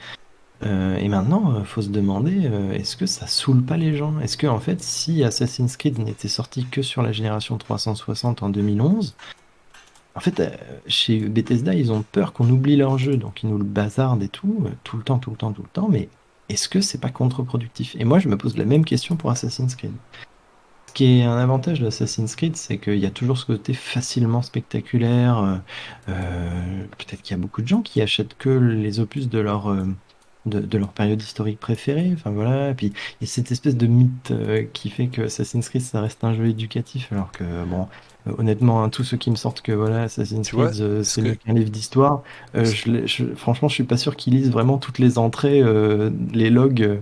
Et maintenant, faut se demander, est-ce que ça saoule pas les gens? Est-ce que en fait, si Assassin's Creed n'était sorti que sur la génération 360 en 2011, en fait, chez Bethesda, ils ont peur qu'on oublie leur jeu, donc ils nous le bazardent et tout, tout le temps, tout le temps, tout le temps. Mais est-ce que c'est pas contre-productif? Et moi, je me pose la même question pour Assassin's Creed. Ce qui est un avantage de Assassin's Creed, c'est qu'il y a toujours ce côté facilement spectaculaire. Peut-être qu'il y a beaucoup de gens qui achètent que les opus de leur période historique préférée. Enfin voilà. Et puis il y a cette espèce de mythe qui fait que Assassin's Creed, ça reste un jeu éducatif, alors que bon, honnêtement, hein, tous ceux qui me sortent que voilà, Assassin's Tu vois, Creed, ce c'est que, mieux qu'un livre d'histoire, ce- franchement, je suis pas sûr qu'ils lisent vraiment toutes les entrées, les logs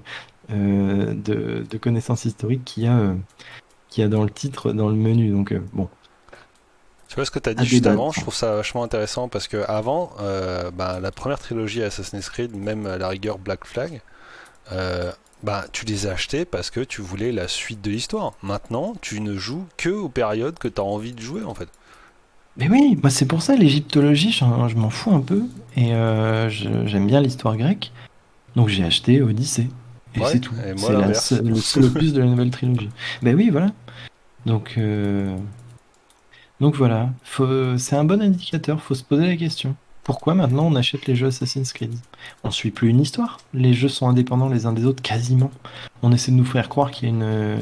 de connaissances historiques qu'il y a dans le titre, dans le menu. Donc, bon, Tu vois ce que tu as à dit juste débattre. avant, je trouve ça vachement intéressant parce que avant, bah, la première trilogie Assassin's Creed, même à la rigueur Black Flag, bah, tu les as achetés parce que tu voulais la suite de l'histoire. Maintenant, tu ne joues que aux périodes que tu as envie de jouer en fait. Mais oui, moi c'est pour ça l'égyptologie, je m'en fous un peu. Et j'aime bien l'histoire grecque. Donc j'ai acheté Odyssée. Et Ouais, c'est tout. et moi C'est l'inverse. le seul opus de la nouvelle trilogie. Ben oui, voilà. Donc, donc voilà. C'est un bon indicateur. Faut se poser la question. Pourquoi maintenant on achète les jeux Assassin's Creed? On suit plus une histoire. Les jeux sont indépendants les uns des autres quasiment. On essaie de nous faire croire qu'il y a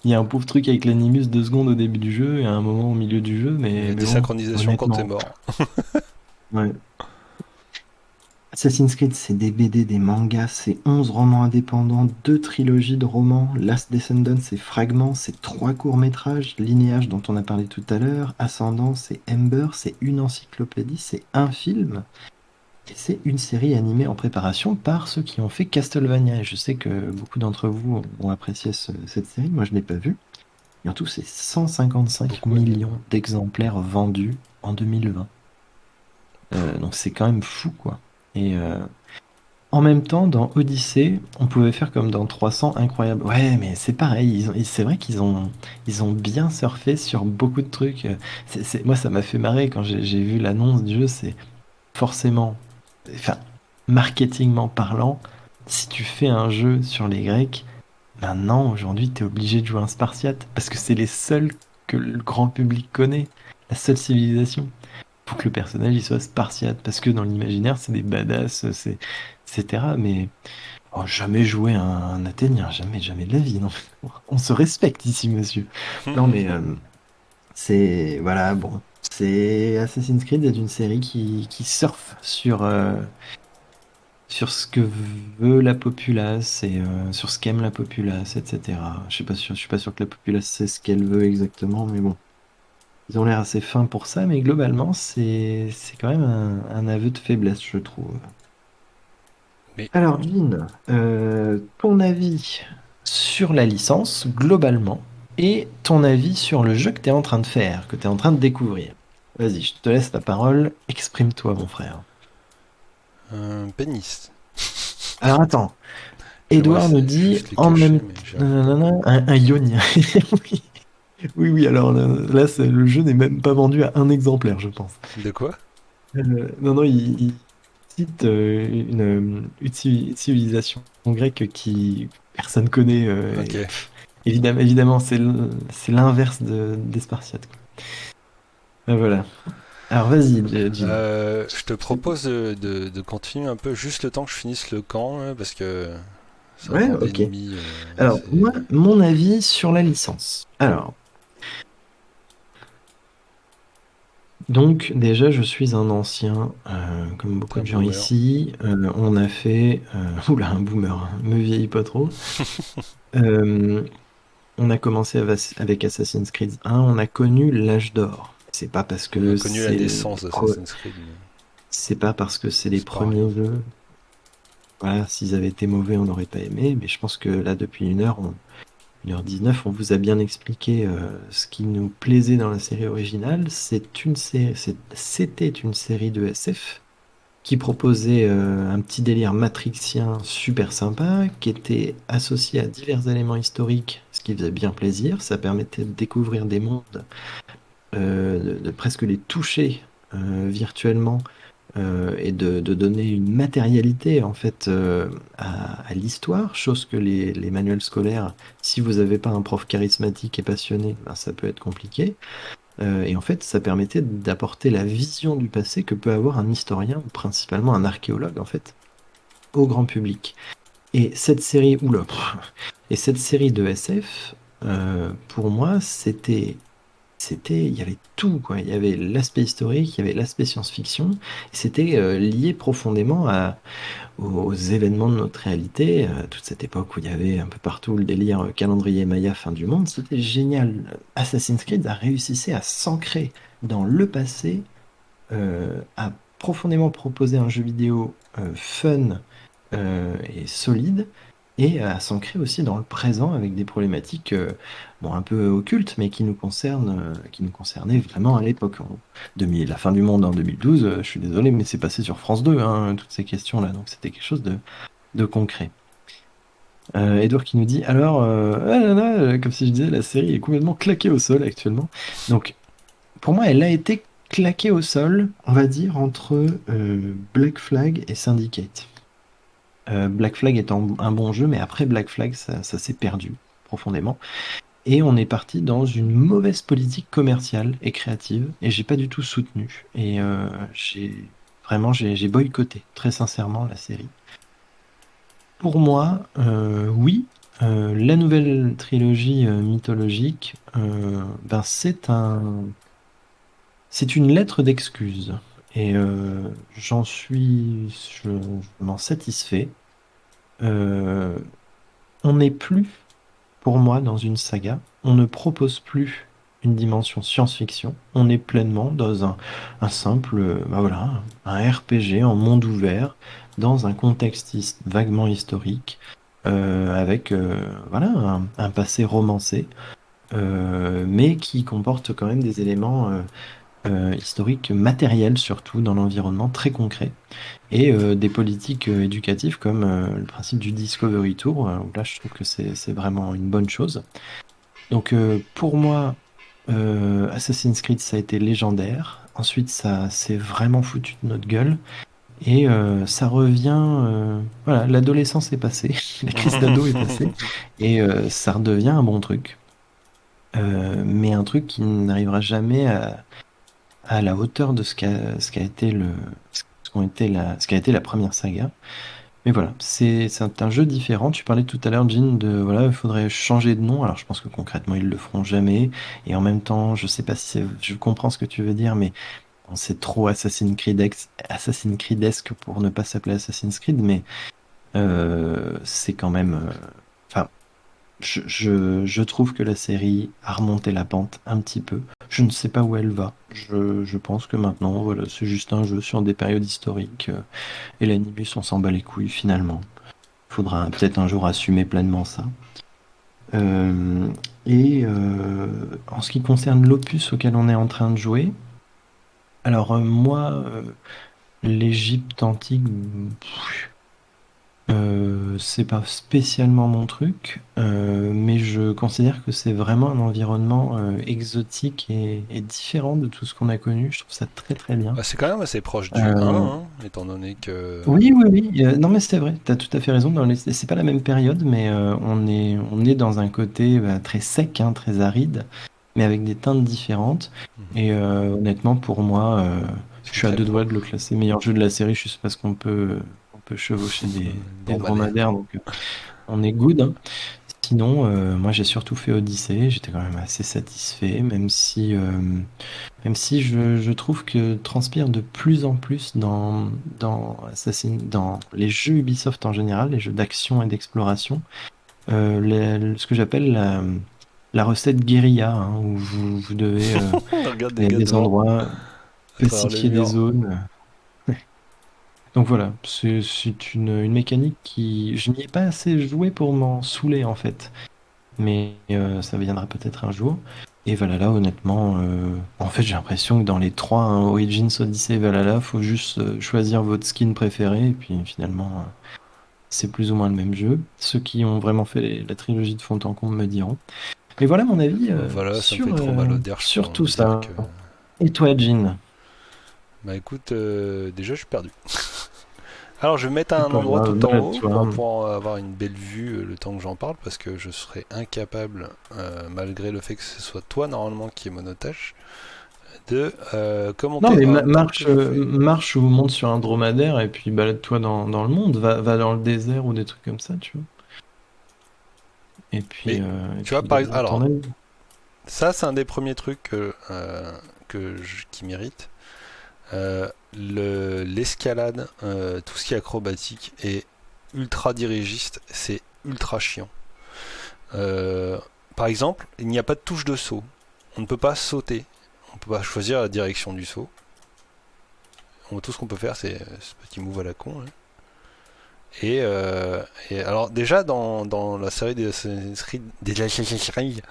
il y a un pauvre truc avec l'animus 2 secondes au début du jeu et à un moment au milieu du jeu, Et mais bon, désynchronisation quand t'es honnêtement. mort. Ouais. Assassin's Creed, c'est des BD, des mangas, c'est 11 romans indépendants, 2 trilogies de romans, Last Descendant, c'est Fragments, c'est 3 courts-métrages, Linéage dont on a parlé tout à l'heure, Ascendant, c'est Ember, c'est une encyclopédie, c'est un film, et c'est une série animée en préparation par ceux qui ont fait Castlevania. Et je sais que beaucoup d'entre vous ont apprécié cette série, moi je ne l'ai pas vue. Et en tout, c'est 155 Beaucoup aimé moi. millions d'exemplaires vendus en 2020. Donc c'est quand même fou, quoi. Et en même temps, dans Odyssée, on pouvait faire comme dans 300 incroyable. Ouais, mais c'est pareil. C'est vrai ils ont bien surfé sur beaucoup de trucs. Moi, ça m'a fait marrer quand j'ai vu l'annonce du jeu. C'est forcément, enfin, marketingment parlant, si tu fais un jeu sur les Grecs, maintenant, aujourd'hui, tu es obligé de jouer un Spartiate parce que c'est les seuls que le grand public connaît, la seule civilisation. Faut que le personnage il soit spartiate parce que dans l'imaginaire c'est des badass, etc. Mais oh, jamais jouer un Athénien, jamais, jamais de la vie. Non. On se respecte ici, monsieur. Non, mais c'est voilà, bon, c'est Assassin's Creed est une série qui surfe sur ce que veut la populace et sur ce qu'aime la populace, etc. Je suis pas sûr que la populace sait ce qu'elle veut exactement, mais bon. Ils ont l'air assez fins pour ça, mais globalement, c'est quand même un aveu de faiblesse, je trouve. Mais Alors, Jean, ton avis sur la licence, globalement, et ton avis sur le jeu que tu es en train de faire, que tu es en train de découvrir. Vas-y, je te laisse la parole. Exprime-toi, mon frère. un pénis. Alors, attends. J'aimerais Edouard nous dit juste les en cacher, même... mais j'y arrive pas. Nanana, un yoni. Oui, oui, oui, alors là, le jeu n'est même pas vendu à un exemplaire, je pense. De quoi? Non, non, il cite une civilisation grecque qui personne connaît. Ok. Évidemment, évidemment, c'est l'inverse des Spartiates, quoi. Voilà. Alors vas-y, Jin. Je te propose de continuer un peu juste le temps que je finisse le camp, là, parce que c'est un Ouais, camp ok. d'ennemis. Alors, moi, mon avis sur la licence. Alors, donc, déjà, je suis un ancien, comme T'es beaucoup un de gens boomer. ici. On a fait... oula, un boomer, hein, me vieillis pas trop. Euh, On a commencé avec Assassin's Creed 1, on a connu l'âge d'or. C'est pas parce On a que connu la naissance d'Assassin's Creed, mais c'est pas parce que c'est les c'est pas rien. premiers jeux. voilà, s'ils avaient été mauvais, on n'aurait pas aimé. Mais je pense que là, depuis 1h19, on vous a bien expliqué ce qui nous plaisait dans la série originale. C'était une série de SF qui proposait un petit délire matrixien super sympa, qui était associé à divers éléments historiques, ce qui faisait bien plaisir. Ça permettait de découvrir des mondes, de presque les toucher virtuellement, et de donner une matérialité en fait à l'histoire, chose que les manuels scolaires, si vous n'avez pas un prof charismatique et passionné, ben, ça peut être compliqué. Et en fait, ça permettait d'apporter la vision du passé que peut avoir un historien, ou principalement un archéologue en fait, au grand public. Et cette série, et cette série de SF, pour moi, il y avait tout, quoi. Il y avait l'aspect historique, il y avait l'aspect science-fiction, et c'était lié profondément aux événements de notre réalité, toute cette époque où il y avait un peu partout le délire calendrier Maya, fin du monde. C'était génial. Assassin's Creed a réussi à s'ancrer dans le passé, a profondément proposé un jeu vidéo fun et solide, et à s'ancrer aussi dans le présent avec des problématiques bon, un peu occultes, mais qui nous concernaient vraiment à l'époque. La fin du monde en 2012, je suis désolé, mais c'est passé sur France 2, hein, toutes ces questions-là, donc c'était quelque chose de concret. Edouard qui nous dit alors, ah là là, comme si je disais, la série est complètement claquée au sol actuellement. Donc, pour moi, elle a été claquée au sol, on va dire, entre Black Flag et Syndicate. Black Flag étant un bon jeu, mais après Black Flag, ça s'est perdu profondément. Et on est parti dans une mauvaise politique commerciale et créative, et j'ai pas du tout soutenu. Et j'ai boycotté, très sincèrement, la série. Pour moi, oui, la nouvelle trilogie mythologique, ben c'est une lettre d'excuse. Et je m'en satisfais. On n'est plus, pour moi, dans une saga. On ne propose plus une dimension science-fiction. On est pleinement dans un simple, bah voilà, un RPG en monde ouvert, dans un contexte vaguement historique, avec voilà, un passé romancé, mais qui comporte quand même des éléments historiques matériels, surtout dans l'environnement très concret, et des politiques éducatives comme le principe du Discovery Tour, où là je trouve que c'est vraiment une bonne chose. Donc pour moi, Assassin's Creed ça a été légendaire. Ensuite ça s'est vraiment foutu de notre gueule. Et ça revient, voilà, l'adolescence est passée, la crise d'ado est passée, et ça redevient un bon truc. Mais un truc qui n'arrivera jamais à la hauteur de ce qu'a été ce qu'a été la première saga. Mais voilà, c'est un jeu différent. Tu parlais tout à l'heure, Jean, de voilà, il faudrait changer de nom. Alors je pense que concrètement ils le feront jamais. Et en même temps, je sais pas si je comprends ce que tu veux dire, mais bon, c'est trop Assassin's Creed-esque pour ne pas s'appeler Assassin's Creed. Mais c'est quand même, enfin, je trouve que la série a remonté la pente un petit peu. Je ne sais pas où elle va. Je pense que maintenant, voilà, c'est juste un jeu sur des périodes historiques. Et l'animus, on s'en bat les couilles finalement. Faudra peut-être un jour assumer pleinement ça. Euh, et en ce qui concerne l'opus auquel on est en train de jouer, alors moi, l'Égypte antique, c'est pas spécialement mon truc, mais je considère que c'est vraiment un environnement exotique et différent de tout ce qu'on a connu. Je trouve ça très très bien. Bah, c'est quand même assez proche du 1, Euh, hein, étant donné que... oui, oui, oui. Non, mais c'est vrai. T'as tout à fait raison. C'est pas la même période, mais on est dans un côté très sec, hein, très aride, mais avec des teintes différentes. Mhm. Et honnêtement, pour moi, je C'est suis à très deux doigts de le proche. classer meilleur jeu de la série, juste parce on peut chevaucher des Dromadaire. dromadaires, donc on est good, hein. Sinon, moi j'ai surtout fait Odyssey, j'étais quand même assez satisfait, même si je trouve que transpire de plus en plus dans les jeux Ubisoft en général, les jeux d'action et d'exploration, ce que j'appelle la recette guérilla, hein, où vous devez, On regarde il des y a gars des devant, endroits, à travers les pacifier des murs. zones. Donc voilà, c'est une mécanique qui... Je n'y ai pas assez joué pour m'en saouler en fait. Mais ça viendra peut-être un jour. Et Valhalla, honnêtement, en fait j'ai l'impression que dans les trois, hein, Origins, Odyssey et Valhalla, faut juste choisir votre skin préféré. Et puis finalement, c'est plus ou moins le même jeu. Ceux qui ont vraiment fait la trilogie de fond en comble me diront. Mais voilà mon avis Voilà, ça me fait trop mal au derche sur pour tout me dire ça. que... Et toi, Jean? Bah écoute, déjà je suis perdu. Alors je vais mettre à C'est un pas endroit grave, tout en haut balade-toi. pour pouvoir avoir une belle vue le temps que j'en parle parce que je serais incapable, malgré le fait que ce soit toi normalement qui est mon otage, de Non, commenter mais en même temps marche, que je fais. marche ou monte sur un dromadaire et puis balade-toi dans le monde. Va dans le désert ou des trucs comme ça, tu vois. Mais Et tu vois, puis par donne-moi ton alors avis. ça c'est un des premiers trucs qui mérite. L'escalade, tout ce qui est acrobatique est ultra dirigiste, c'est ultra chiant. Euh, Par exemple, il n'y a pas de touche de saut. On ne peut pas sauter. On ne peut pas choisir la direction du saut. Tout ce qu'on peut faire, c'est ce petit move à la con, hein. Et alors déjà dans la série des Assassin's Creed,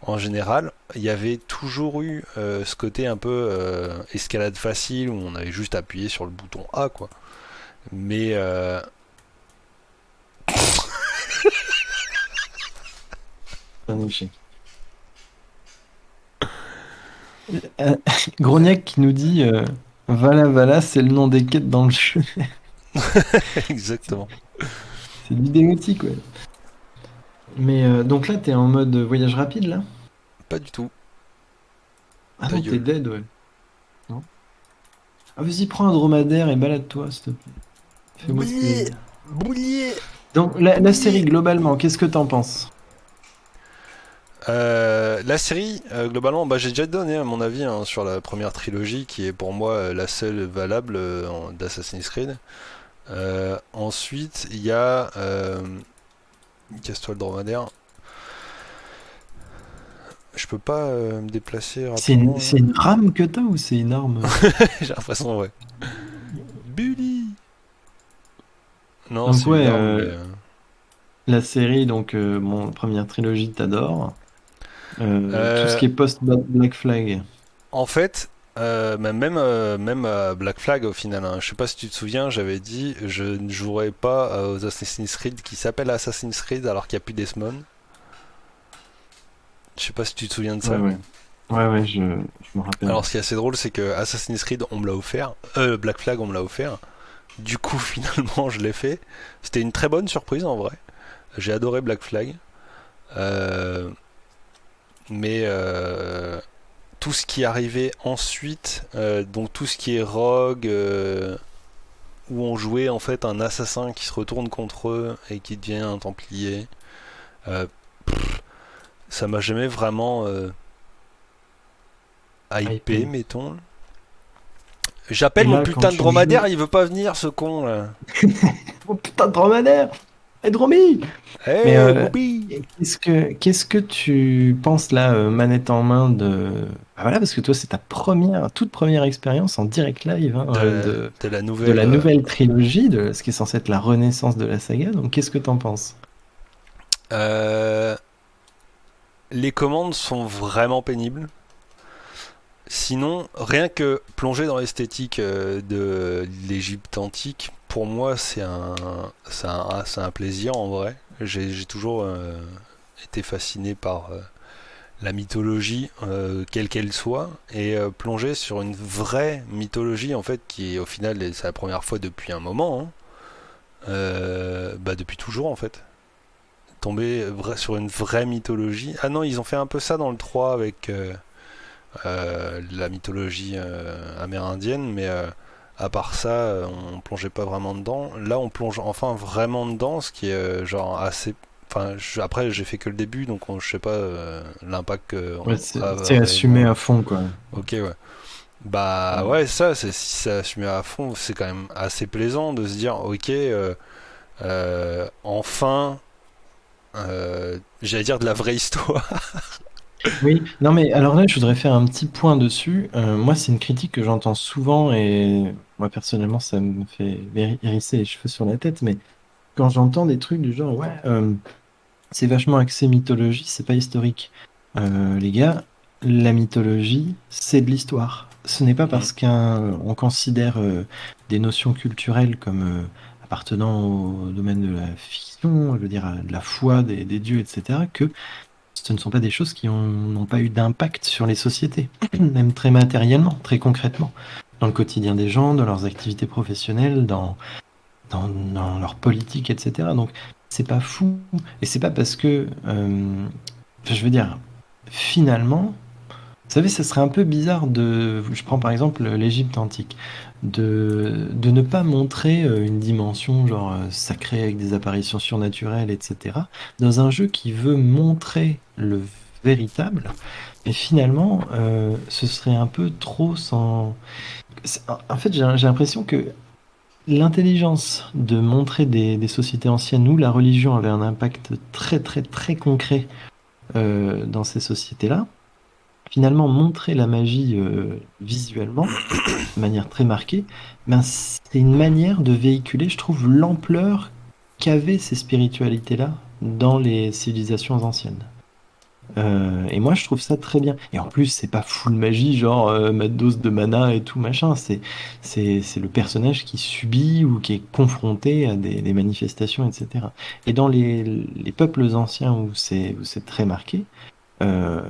en général, il y avait toujours eu ce côté un peu escalade facile où on avait juste appuyé sur le bouton A, quoi. Mais C'est un échec. Euh, Grognac qui nous dit Vala Vala, c'est le nom des quêtes dans le jeu. exactement. C'est du démotique, ouais. Mais donc là, t'es en mode voyage rapide, là? Pas du tout. Ah Ta non, t'es gueule. dead, ouais. Non. Ah, vas-y, prends un dromadaire et balade-toi, s'il te plaît. Fais-moi Boulier, plaisir. boulier, Donc, la série, boulier. globalement, qu'est-ce que t'en penses? La série, globalement, bah, j'ai déjà donné mon avis hein, sur la première trilogie, qui est pour moi la seule valable d'Assassin's Creed. Ensuite, il y a casse-toi le dromadaire. Je peux pas me déplacer rapidement là. C'est une rame que t'as ou c'est une arme? J'ai l'impression, ouais. Bully. Non, Donc, c'est une ouais, arme, mais la série, donc, bon, première trilogie, t'adores. Tout ce euh, qui est post-Black Flag. en fait, même Black Flag au final, hein, je sais pas si tu te souviens, j'avais dit je ne jouerai pas aux Assassin's Creed qui s'appellent Assassin's Creed alors qu'il n'y a plus Desmond. Je sais pas si tu te souviens de Ouais, ça. ouais. Ouais, ouais, je me rappelle. Alors ce qui est assez drôle, c'est que Assassin's Creed on me l'a offert, Black Flag on me l'a offert. Du coup finalement je l'ai fait. C'était une très bonne surprise en vrai. J'ai adoré Black Flag. Euh, mais tout ce qui est arrivé ensuite, donc tout ce qui est Rogue, où on jouait en fait un assassin qui se retourne contre eux et qui devient un Templier, euh, ça m'a jamais vraiment hypé, Hypé. mettons. Et J'appelle mon là, quand putain de tu joues. dromadaire, il veut pas venir ce con là. Oh putain de dromadaire! Et Dromi! Mais Hey Bobby. qu'est-ce que tu penses là, manette en main de. Ah, voilà, parce que toi, c'est ta toute première expérience en direct live hein, De la de nouvelle. la nouvelle trilogie, de ce qui est censé être la renaissance de la saga. Donc, qu'est-ce que t'en penses? Euh, les commandes sont vraiment pénibles. Sinon, rien que plonger dans l'esthétique de l'Égypte antique, pour moi, c'est un plaisir en vrai. J'ai toujours été fasciné par la mythologie, quelle qu'elle soit, et plonger sur une vraie mythologie, en fait, qui au final, c'est la première fois depuis un moment, hein. Bah depuis toujours en fait. Tomber sur une vraie mythologie. Ah non, ils ont fait un peu ça dans le 3 avec la mythologie amérindienne, mais à part ça, on plongeait pas vraiment dedans. Là, on plonge enfin vraiment dedans, ce qui est genre assez. Enfin, après, j'ai fait que le début, donc je sais pas l'impact que Ouais, on a c'est assumé réellement. à fond, quoi. Ok, ouais. Bah Mm. ouais, ça, si ça assumé à fond, c'est quand même assez plaisant de se dire, ok, enfin, j'allais dire de la vraie histoire. Oui, non mais alors là, je voudrais faire un petit point dessus. Moi, c'est une critique que j'entends souvent et moi, personnellement, ça me fait hérisser les cheveux sur la tête. Mais quand j'entends des trucs du genre, ouais, c'est vachement axé mythologie, c'est pas historique. Les gars, la mythologie, c'est de l'histoire. Ce n'est pas Mm. parce qu'on considère des notions culturelles comme appartenant au domaine de la fiction, je veux dire, de la foi des dieux, etc., que ce ne sont pas des choses qui n'ont pas eu d'impact sur les sociétés, même très matériellement, très concrètement, dans le quotidien des gens, dans leurs activités professionnelles, dans leur politique, etc. Donc, c'est pas fou. Et c'est pas parce que, je veux dire, finalement, vous savez, ça serait un peu bizarre je prends par exemple l'Égypte antique, de ne pas montrer une dimension genre sacrée avec des apparitions surnaturelles, etc. dans un jeu qui veut montrer le véritable. Et finalement, ce serait un peu trop sans. En fait, j'ai l'impression que l'intelligence de montrer des sociétés anciennes où la religion avait un impact très très très concret dans ces sociétés-là, finalement montrer la magie visuellement, de manière très marquée, ben, c'est une manière de véhiculer, je trouve, l'ampleur qu'avaient ces spiritualités-là dans les civilisations anciennes. Et moi, je trouve ça très bien. Et en plus, c'est pas full magie, genre ma dose de mana et tout machin. C'est le personnage qui subit ou qui est confronté à des manifestations, etc. Et dans les peuples anciens où c'est très marqué, euh,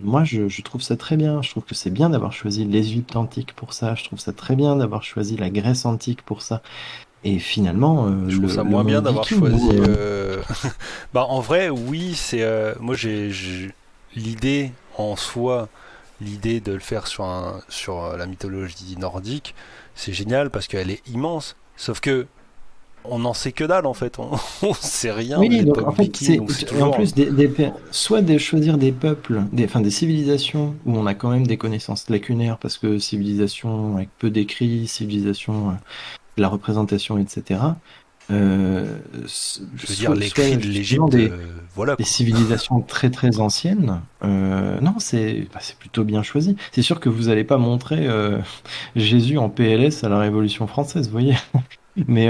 moi, je trouve ça très bien. Je trouve que c'est bien d'avoir choisi l'Égypte antique pour ça. Je trouve ça très bien d'avoir choisi la Grèce antique pour ça. Et finalement, Je trouve ça le moins bien monde d'avoir viking, où, choisi. Bah, en vrai, oui, c'est. Moi, l'idée en soi, l'idée de le faire sur la mythologie nordique, c'est génial parce qu'elle est immense. Sauf que on n'en sait que dalle en fait. On sait rien de oui, donc l'époque en fait, viking, donc c'est et en toujours. plus, soit de choisir des peuples, enfin des civilisations où on a quand même des connaissances lacunaires, parce que civilisation avec peu d'écrits, civilisation, de la représentation, etc. Je veux dire, Soit l'écrit de effectivement l'Égypte, voilà des quoi. civilisations très très anciennes. Non, c'est plutôt bien choisi. C'est sûr que vous n'allez pas montrer Jésus en PLS à la Révolution française, vous voyez. Mais,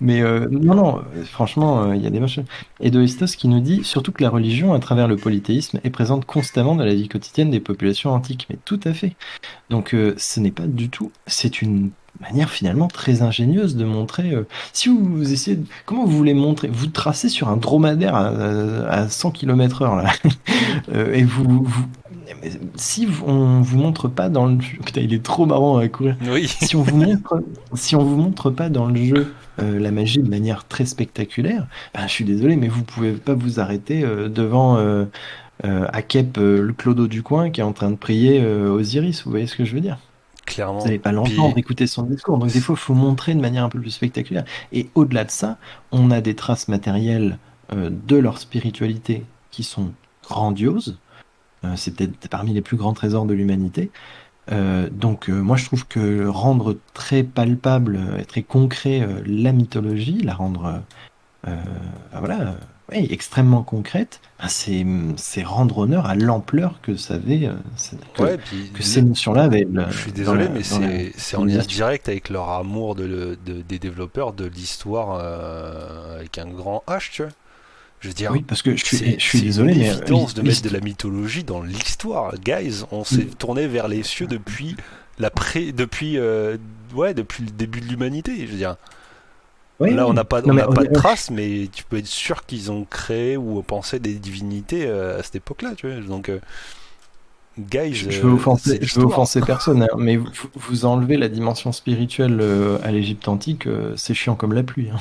non, non, franchement, il y a des machins. Et Doestos qui nous dit surtout que la religion, à travers le polythéisme, est présente constamment dans la vie quotidienne des populations antiques. Mais tout à fait. Donc, ce n'est pas du tout. C'est une manière finalement très ingénieuse de montrer. Si vous essayez. Comment vous voulez montrer? Vous tracez sur un dromadaire à 100 km/h, là. Et mais on vous montre pas dans le jeu. Putain, il est trop marrant à courir. Oui, Si on vous montre pas dans le jeu la magie de manière très spectaculaire, ben, je suis désolé, mais vous pouvez pas vous arrêter devant Akep, le clodo du coin, qui est en train de prier Osiris. Vous voyez ce que je veux dire? Vous clairement. n'allez pas l'entendre Puis, écouter son discours. Donc des fois, il faut montrer de manière un peu plus spectaculaire. Et au-delà de ça, on a des traces matérielles de leur spiritualité qui sont grandioses. C'est peut-être parmi les plus grands trésors de l'humanité. Donc moi, je trouve que rendre très palpable et très concret la mythologie, la rendre euh, voilà, ouais, extrêmement concrète, ben, c'est rendre honneur à l'ampleur que ça avait, ouais, puis que ces notions-là avaient je suis dans désolé, mais dans la c'est en lien civilisation. direct avec leur amour des développeurs de l'histoire avec un grand H, tu vois. Je veux dire, Oui, parce que je suis c'est une désolé, mais évidence de mettre de la mythologie dans l'histoire. Guys, on s'est tourné vers les cieux depuis depuis le début de l'humanité. Je veux dire, oui, là, oui. on Non, mais n'a pas de traces, mais tu peux être sûr qu'ils ont créé ou pensé des divinités à cette époque-là, tu vois. Donc, guys, je veux offenser, c'est je veux l'histoire. offenser personne, hein, mais vous enlevez la dimension spirituelle à l'Égypte antique, c'est chiant comme la pluie, hein.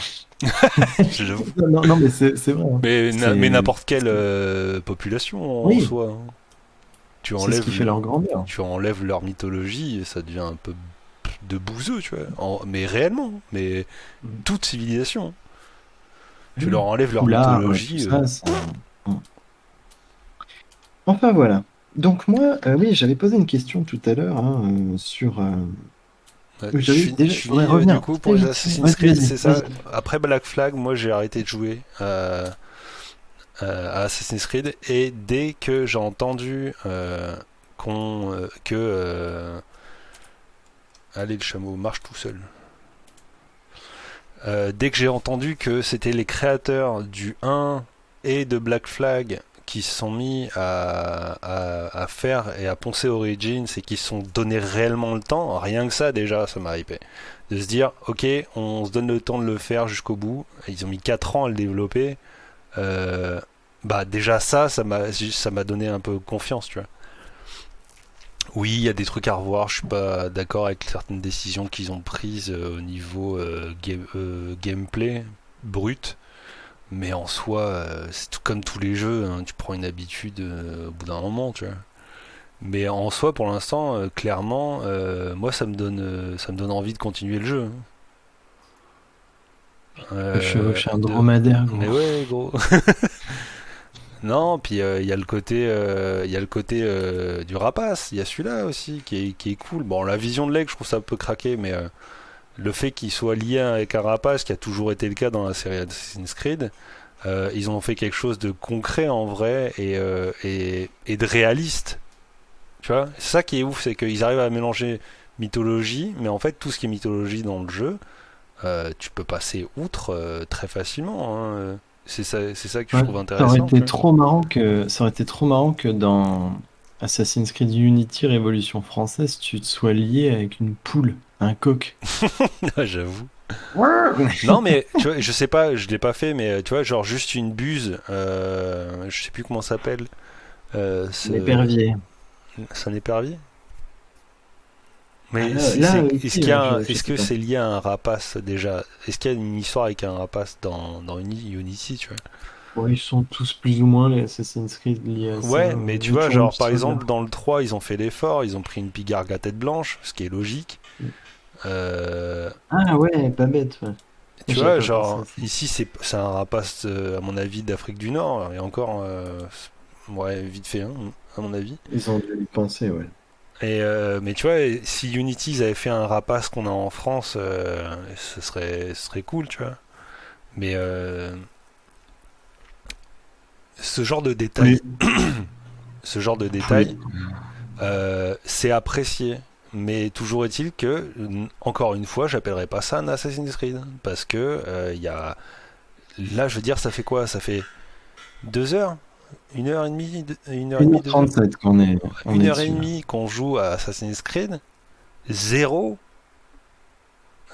J'avoue. Non, non, non, mais c'est vrai, hein. Mais C'est, n'importe quelle population en oui, soi, hein. Tu c'est ce qui enlèves, fait leur grandeur. tu enlèves leur mythologie et ça devient un peu de bouseux, tu vois. Mais réellement, mais toute civilisation. Tu leur Oui. enlèves leur Tout l'art, tout mythologie. ça, enfin voilà. Donc moi, oui, j'avais posé une question tout à l'heure hein, sur. Ouais, je Je voudrais finis du revenir coup pour très les vite. Assassin's Vas-y, Creed, vas-y, c'est ça. vas-y. Après Black Flag, moi j'ai arrêté de jouer. à Assassin's Creed, et dès que j'ai entendu allez, le chameau marche tout seul. Dès que j'ai entendu que c'était les créateurs du 1 et de Black Flag qui se sont mis à faire et à poncer Origins et qui se sont donné réellement le temps, rien que ça déjà, ça m'a hypé. De se dire, ok, on se donne le temps de le faire jusqu'au bout. Ils ont mis 4 ans à le développer. Bah déjà ça m'a donné un peu confiance, tu vois. Oui, il y a des trucs à revoir. Je suis pas d'accord avec certaines décisions qu'ils ont prises au niveau gameplay brut. Mais en soi, c'est tout comme tous les jeux, hein, tu prends une habitude au bout d'un moment, tu vois. Mais en soi, pour l'instant, clairement, moi, ça me donne envie de continuer le jeu, hein. Le chevaucher un dromadaire, gros. Mais ouais, gros. Non, puis il y a le côté, du rapace. Il y a celui-là aussi qui est cool. Bon, la vision de l'aigle, je trouve ça un peu craqué, mais le fait qu'il soit lié avec un rapace, qui a toujours été le cas dans la série Assassin's Creed, ils ont fait quelque chose de concret en vrai et de réaliste. Tu vois, c'est ça qui est ouf, c'est qu'ils arrivent à mélanger mythologie, mais en fait tout ce qui est mythologie dans le jeu, tu peux passer outre très facilement, hein. C'est ça que je trouve Ça aurait intéressant. été trop marrant que dans Assassin's Creed Unity Révolution française, tu te sois lié avec une poule, un coq. J'avoue. Non, mais tu vois, je sais pas, je l'ai pas fait, mais tu vois, genre juste une buse, je sais plus comment ça s'appelle. L'épervier. C'est un épervier? Ah, Mais est-ce qu'il y a est-ce que c'est lié à un rapace déjà? Est-ce qu'il y a une histoire avec un rapace dans Unity, tu vois? Bon, ils sont tous plus ou moins les Assassin's Creed liés à ça. Ouais, mais tu Ils vois, ont genre une par histoire. exemple dans le 3, ils ont fait l'effort, ils ont pris une pigargue à tête blanche, ce qui est logique. Euh, Ah ouais, pas bête, ouais. Tu J'avais vois, pas pensé genre à ça. ici c'est un rapace à mon avis d'Afrique du Nord, et encore ouais, vite fait, hein, à mon avis. Ils ont dû y penser, ouais. Mais tu vois, si Unity ils avaient fait un rapace qu'on a en France, ce serait cool, tu vois. Mais ce genre de Oui. détails, ce genre de Oui. détails, c'est apprécié. Mais toujours est-il que, encore une fois, j'appellerais pas ça un Assassin's Creed. Parce que il y a. Là, je veux dire, ça fait quoi? Ça fait 2 heures? 1 heure et demie? 1 heure et demie, 2 heures? 1h37 on Une est heure et dessus, là. demie qu'on joue à Assassin's Creed, zéro,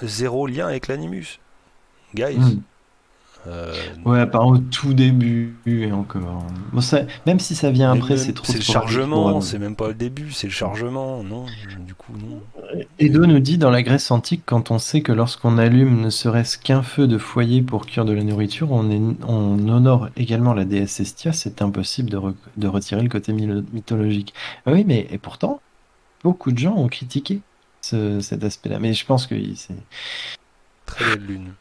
zéro lien avec l'Animus. Guys. Hmm. Euh, Ouais, à part au tout début et encore. Bon, même si ça vient après, c'est trop c'est le sporadique pour. chargement, c'est même pas le début, c'est le chargement. Non, du coup, non. Edo nous dit dans la Grèce antique, quand on sait que lorsqu'on allume ne serait-ce qu'un feu de foyer pour cuire de la nourriture, on honore également la déesse Hestia, c'est impossible de retirer le côté mythologique. Ah oui, mais et pourtant, beaucoup de gens ont critiqué cet aspect-là. Mais je pense que Très belle lune.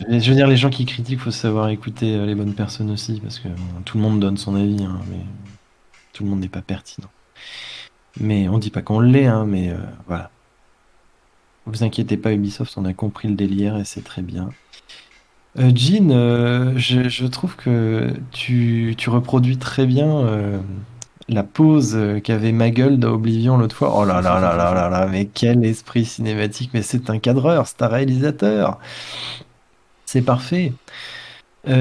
je veux dire, les gens qui critiquent, faut savoir écouter les bonnes personnes aussi, parce que bon, tout le monde donne son avis, hein, mais tout le monde n'est pas pertinent. Mais on dit pas qu'on l'est, hein, mais voilà. Vous inquiétez pas, Ubisoft, on a compris le délire et c'est très bien. Jean, je trouve que tu reproduis très bien la pause qu'avait ma gueule dans Oblivion l'autre fois. Oh là là là là là là, mais quel esprit cinématique! Mais c'est un cadreur, c'est un réalisateur. C'est parfait.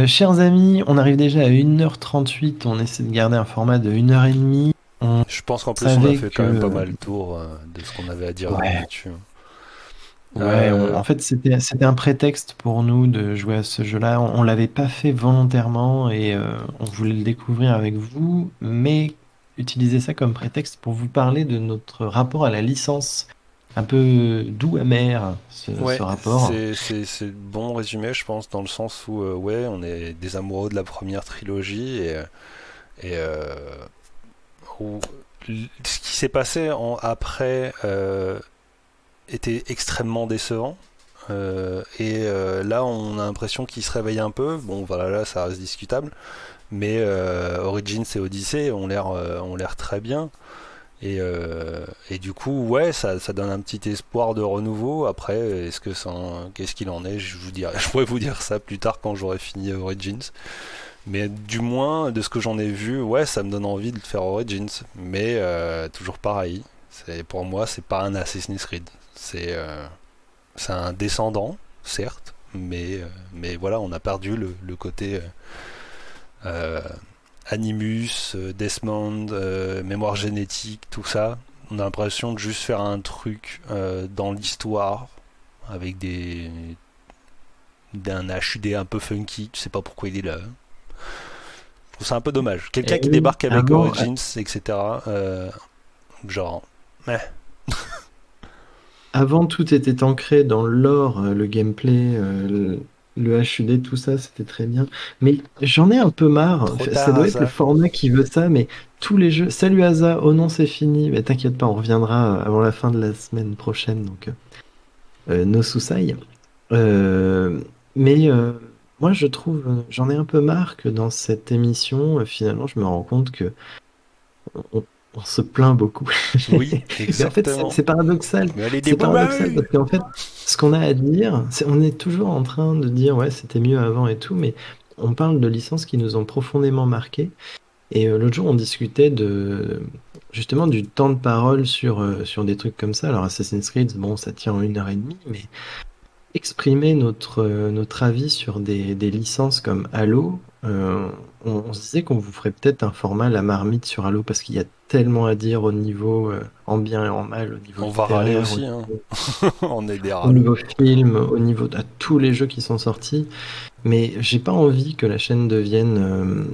Chers amis, on arrive déjà à 1h38. On essaie de garder un format de 1h30. On Je pense qu'en plus, on a savait fait que. quand même pas mal le tour de ce qu'on avait à dire Ouais. là-dessus. Ouais, en fait, c'était un prétexte pour nous de jouer à ce jeu-là. On l'avait pas fait volontairement et on voulait le découvrir avec vous, mais utiliser ça comme prétexte pour vous parler de notre rapport à la licence. Un peu doux, amer, ce Ouais, rapport. c'est le bon résumé, je pense, dans le sens où, ouais, on est des amoureux de la première trilogie et où ce qui s'est passé après était extrêmement décevant. Là, on a l'impression qu'il se réveille un peu. Bon, voilà, là, ça reste discutable. Mais Origins et Odyssey ont l'air très bien. Et du coup, ouais, ça donne un petit espoir de renouveau. Après, qu'est-ce qu'il en est? Je pourrais vous dire ça plus tard quand j'aurai fini Origins. Mais du moins, de ce que j'en ai vu, ouais, ça me donne envie de faire Origins. Mais toujours pareil. Pour moi, c'est pas un Assassin's Creed. C'est un descendant, certes. Mais voilà, on a perdu le côté euh, Animus, Desmond, mémoire génétique, tout ça. On a l'impression de juste faire un truc dans l'histoire avec d'un HUD un peu funky. Tu sais pas pourquoi il est là. Je trouve ça un peu dommage. Quelqu'un qui débarque avec Origins, etc. Genre, Avant, tout était ancré dans le lore, le gameplay, le HUD, tout ça, c'était très bien. Mais j'en ai un peu marre. trop Ça tard, doit être le ça. format qui veut ça, mais tous les jeux. Salut Asa, oh non, c'est fini. Mais t'inquiète pas, on reviendra avant la fin de la semaine prochaine, donc no Susai. Euh, mais moi, je trouve, j'en ai un peu marre que dans cette émission, finalement, je me rends compte que on, on se plaint beaucoup. Oui, Mais en fait, exactement. c'est paradoxal. Mais allez, C'est paradoxal débrouillez. parce qu'en fait, ce qu'on a à dire, on est toujours en train de dire ouais, c'était mieux avant et tout, mais on parle de licences qui nous ont profondément marqué. Et l'autre jour, on discutait de justement du temps de parole sur des trucs comme ça. Alors Assassin's Creed, bon, ça tient en 1 heure et demie, mais exprimer notre avis sur des licences comme Halo, on se disait qu'on vous ferait peut-être un format la marmite sur Halo parce qu'il y a tellement à dire au niveau en bien et en mal, au niveau On va râler littéraire, aussi, hein. On est des au râleux. niveau film, au niveau de tous les jeux qui sont sortis. Mais j'ai pas envie que la chaîne devienne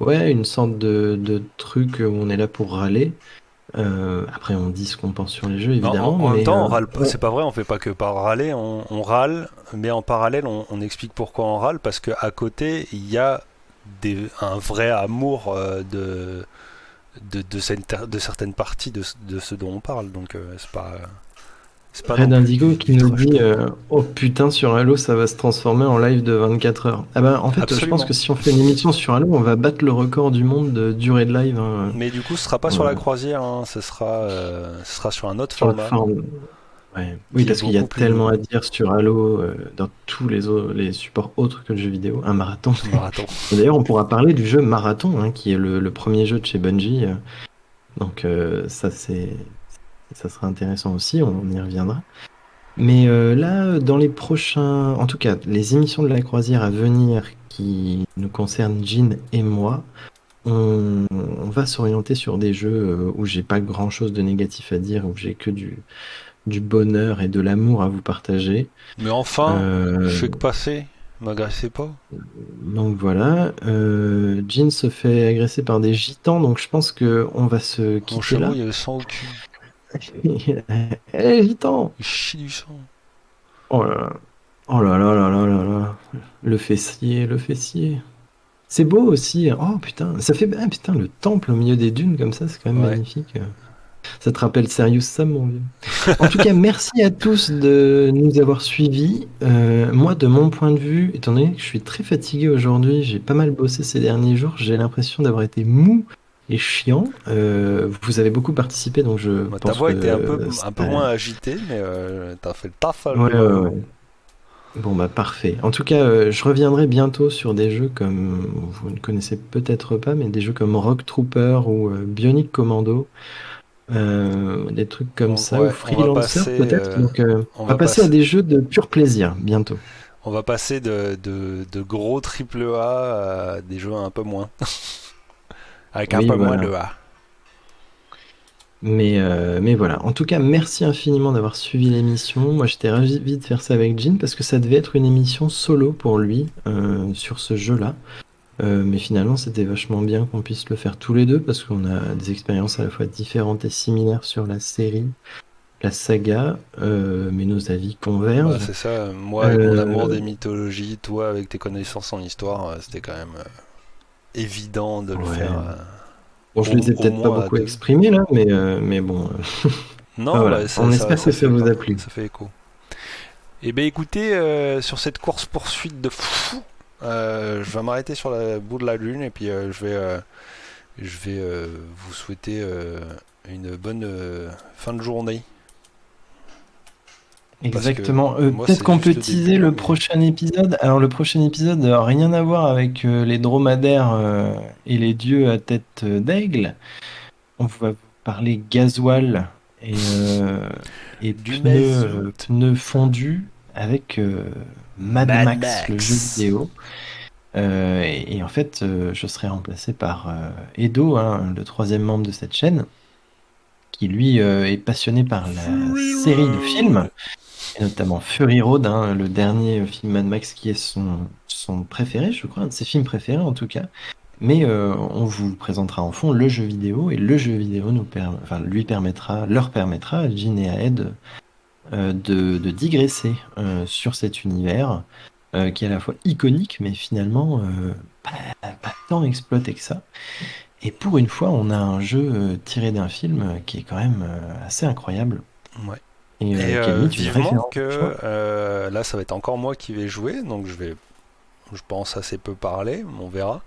ouais, une sorte de truc où on est là pour râler. Après, on dit ce qu'on pense sur les jeux, Mais évidemment, en même mais temps, on râle pas. C'est pas vrai, on fait pas que par râler, on râle, mais en parallèle, on explique pourquoi on râle, parce qu'à côté, il y a un vrai amour de certaines parties de ce dont on parle. Donc, c'est pas non Red plus Indigo qui du nous trash dit talk. oh putain, sur Halo, ça va se transformer en live de 24 heures. Ah ben, en fait, je pense Absolument. que si on fait une émission sur Halo, on va battre le record du monde de durée de live, hein. Mais du coup, ce sera pas sur Ouais, la croisière, hein, ce sera sur un autre sur notre format forme. Ouais. Oui, qui est parce qu'il y a beaucoup plus tellement long. à dire sur Halo dans tous les supports autres que le jeu vidéo. Un marathon. Marathon. Et d'ailleurs, on pourra parler du jeu Marathon, hein, qui est le premier jeu de chez Bungie. Donc ça sera intéressant aussi, on y reviendra. Mais là, dans les prochains, en tout cas, les émissions de la croisière à venir qui nous concernent Jean et moi, on va s'orienter sur des jeux où j'ai pas grand-chose de négatif à dire, où j'ai que du bonheur et de l'amour à vous partager. Mais enfin, je Euh, fais que passer. M'agressez pas. donc voilà, Jean se fait agresser par des gitans, donc je pense que on va se Mon quitter chameau, là. il y a le sang au cul. Eh, gitan! Il chie du sang. Oh là là, oh là là là là là là, le fessier, le fessier. C'est beau aussi. Oh putain, ça fait ah, putain le temple au milieu des dunes comme ça, c'est quand même Ouais. magnifique. Ça te rappelle Serious Sam, mon vieux. En tout cas, merci à tous de nous avoir suivis. Moi, de mon point de vue, étant donné que je suis très fatigué aujourd'hui, j'ai pas mal bossé ces derniers jours, j'ai l'impression d'avoir été mou et chiant. Vous avez beaucoup participé, donc je Bah, ta pense voix était que un peu moins agitée, mais t'as fait le taf, ouais, ouais, Léo. ouais. Bon bah parfait. En tout cas, je reviendrai bientôt sur des jeux comme vous ne connaissez peut-être pas, mais des jeux comme Rock Trooper ou Bionic Commando, des trucs comme Donc ça, ou ouais, Freelancer peut-être. Donc on on va va passer à passer, des jeux de pur plaisir bientôt. on va passer de gros triple A à des jeux un peu moins, avec un Oui, peu moins voilà. de A. Mais voilà. En tout cas, merci infiniment d'avoir suivi l'émission. Moi, j'étais ravi de faire ça avec Jean parce que ça devait être une émission solo pour lui sur ce jeu-là. Mais finalement, c'était vachement bien qu'on puisse le faire tous les deux parce qu'on a des expériences à la fois différentes et similaires sur la série, la saga, mais nos avis Bah convergent. c'est ça, moi avec mon amour Euh, des mythologies, toi avec tes connaissances en histoire, c'était quand même évident de le faire ouais. Bon, je les ai au peut-être pas moins à beaucoup deux. exprimés là, mais bon. Enfin, Non, voilà. bah On espère que ça vous a plu. ça fait écho. Et ben écoutez, sur cette course-poursuite de fou, je vais m'arrêter sur la bout de la lune et puis je vais vous souhaiter une bonne fin de journée. Exactement. moi, Peut-être c'est qu'on juste peut le teaser début, le mais- prochain épisode. Alors, le prochain épisode, rien à voir avec les dromadaires et les dieux à tête d'aigle. On va vous parler gasoil et Du mazout. pneus fondus avec Mad Mad Max, le jeu Max. vidéo. Et en fait, je serai remplacé par Edo, hein, le troisième membre de cette chaîne, qui lui est passionné par la Fury série de films, Road. et notamment Fury Road, hein, le dernier film Mad Max qui est son préféré, je crois, un de ses films préférés en tout cas. Mais on vous présentera en fond le jeu vidéo, et le jeu vidéo leur permettra, Jin et à Ed, de digresser sur cet univers qui est à la fois iconique, mais finalement pas tant exploité que ça. Et pour une fois, on a un jeu tiré d'un film qui est quand même assez incroyable. Ouais. Et Et qui est limite une vivement référence, tu vois. que là, ça va être encore moi qui vais jouer, donc je pense assez peu parler, on verra.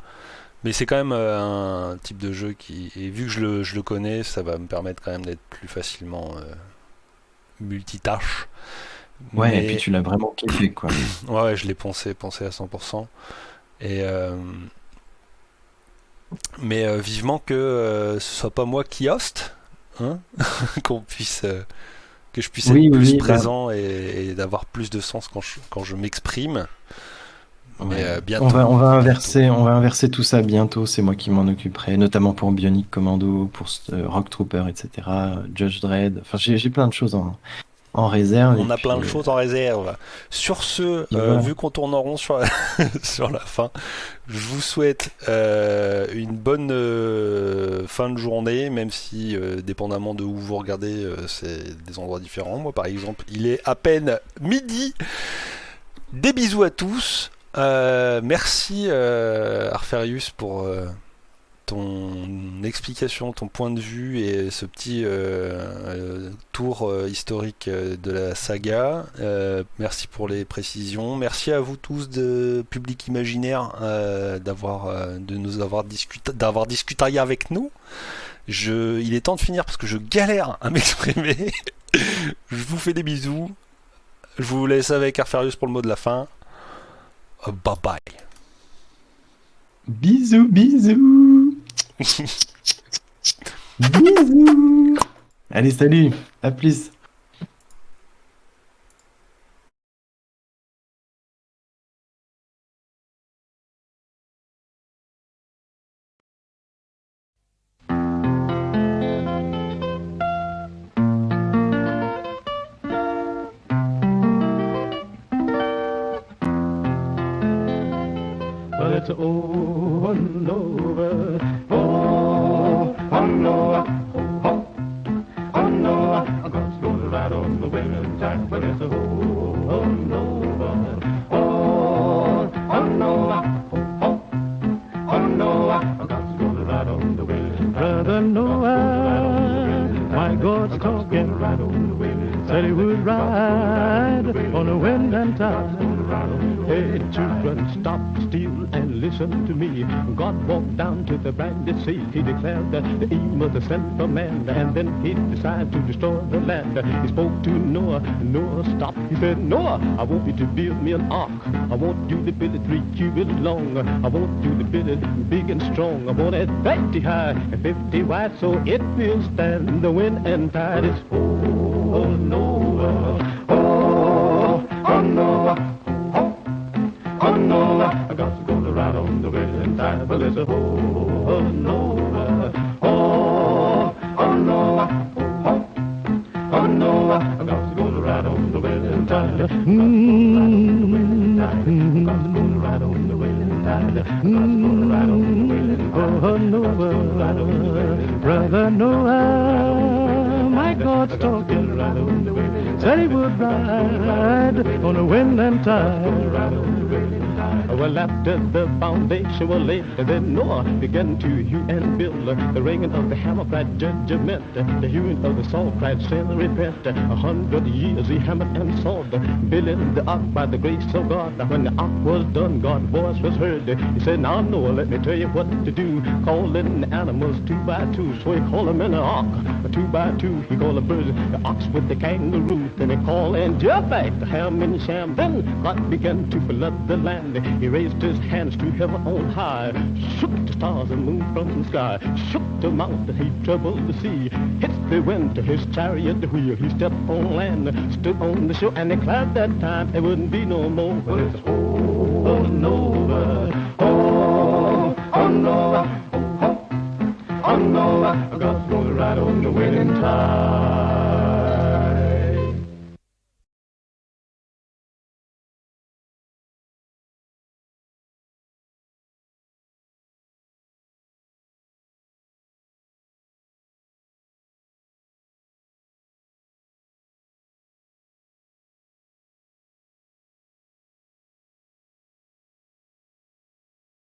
Mais c'est quand même un type de jeu qui, et vu que je le connais, ça va me permettre quand même d'être plus facilement multitâche. Ouais, et puis Mais tu l'as vraiment kiffé, quoi. ouais, je l'ai poncé à 100%. Et mais vivement que ce soit pas moi qui host, hein, qu'on puisse que je puisse être Oui, oui, plus oui, bah, présent et d'avoir plus de sens quand je m'exprime. Mais ouais. bientôt. Bientôt. On va inverser tout ça bientôt. C'est moi qui m'en occuperai, notamment pour Bionic Commando, pour Rock Trooper, etc. Judge Dredd. Enfin, j'ai plein de choses en réserve. Et On a plein de puis, choses en réserve. Sur ce, voilà. vu qu'on tourne en rond sur sur la fin, je vous souhaite une bonne fin de journée, même si, dépendamment de où vous regardez, c'est des endroits différents. Moi, par exemple, il est à peine midi. Des bisous à tous. Merci Arferius pour ton explication, ton point de vue et ce petit tour historique de la saga. Merci pour les précisions. Merci à vous tous de public imaginaire de nous avoir discuté avec nous. Il est temps de finir parce que je galère à m'exprimer. Je vous fais des bisous. Je vous laisse avec Arferius pour le mot de la fin. Bye bye. Bisous, bisous. Bisous. Allez, salut. À plus. Well, it's over and over. Oh, oh no, oh, oh no, I'm gonna ride on the winning tide. Well, it's over and over. Oh, oh no, oh, oh no, I'm gonna ride on the winning tide. Brother Noah, my God's talking. Said he would ride on the wind and tide. Hey, children, stop still and listen to me. God walked down to the brandy sea. He declared that the aim of the sent of man, and then he decided to destroy the land. He spoke to Noah. Noah stopped. He said, Noah, I want you to build me an ark. I want you to build it 3 cubits long. I want you to build it big and strong. I want it 50 high and 50 wide, so it will stand the wind and tide. It's oh Noah, oh Noah. Oh no, I got to go to ride on the winning tide. Well, it's a oh no, oh no, oh no, I got to go to ride on the winning tide. Got to go to ride on the winning tide. Got to go to ride on the winning tide. Oh, Noah, brother Noah, my God's talking. Said he would ride on the wind and tide. Well, after the foundation was laid, then Noah began to hew and build. The ringing of the hammer cried judgment, the hewing of the saw cried sin, repent. 100 years he hammered and sawed, building the ark by the grace of God. When the ark was done, God's voice was heard. He said, now Noah, let me tell you what to do. Calling the animals 2 by 2, so he called them in the ark. 2 by 2, he called the birds, the ox with the kangaroo. Then he called and Japheth, the Ham and Shem. Then God began to flood the land. He raised his hands to heaven on high, shook the stars and moon from the sky, shook the mountain, he troubled the sea, hit the wind to his chariot wheel. He stepped on land, stood on the shore, and declared that time there wouldn't be no more. But it's oh, Noah, oh, Noah, oh, Noah, God's gonna ride on the winning tide.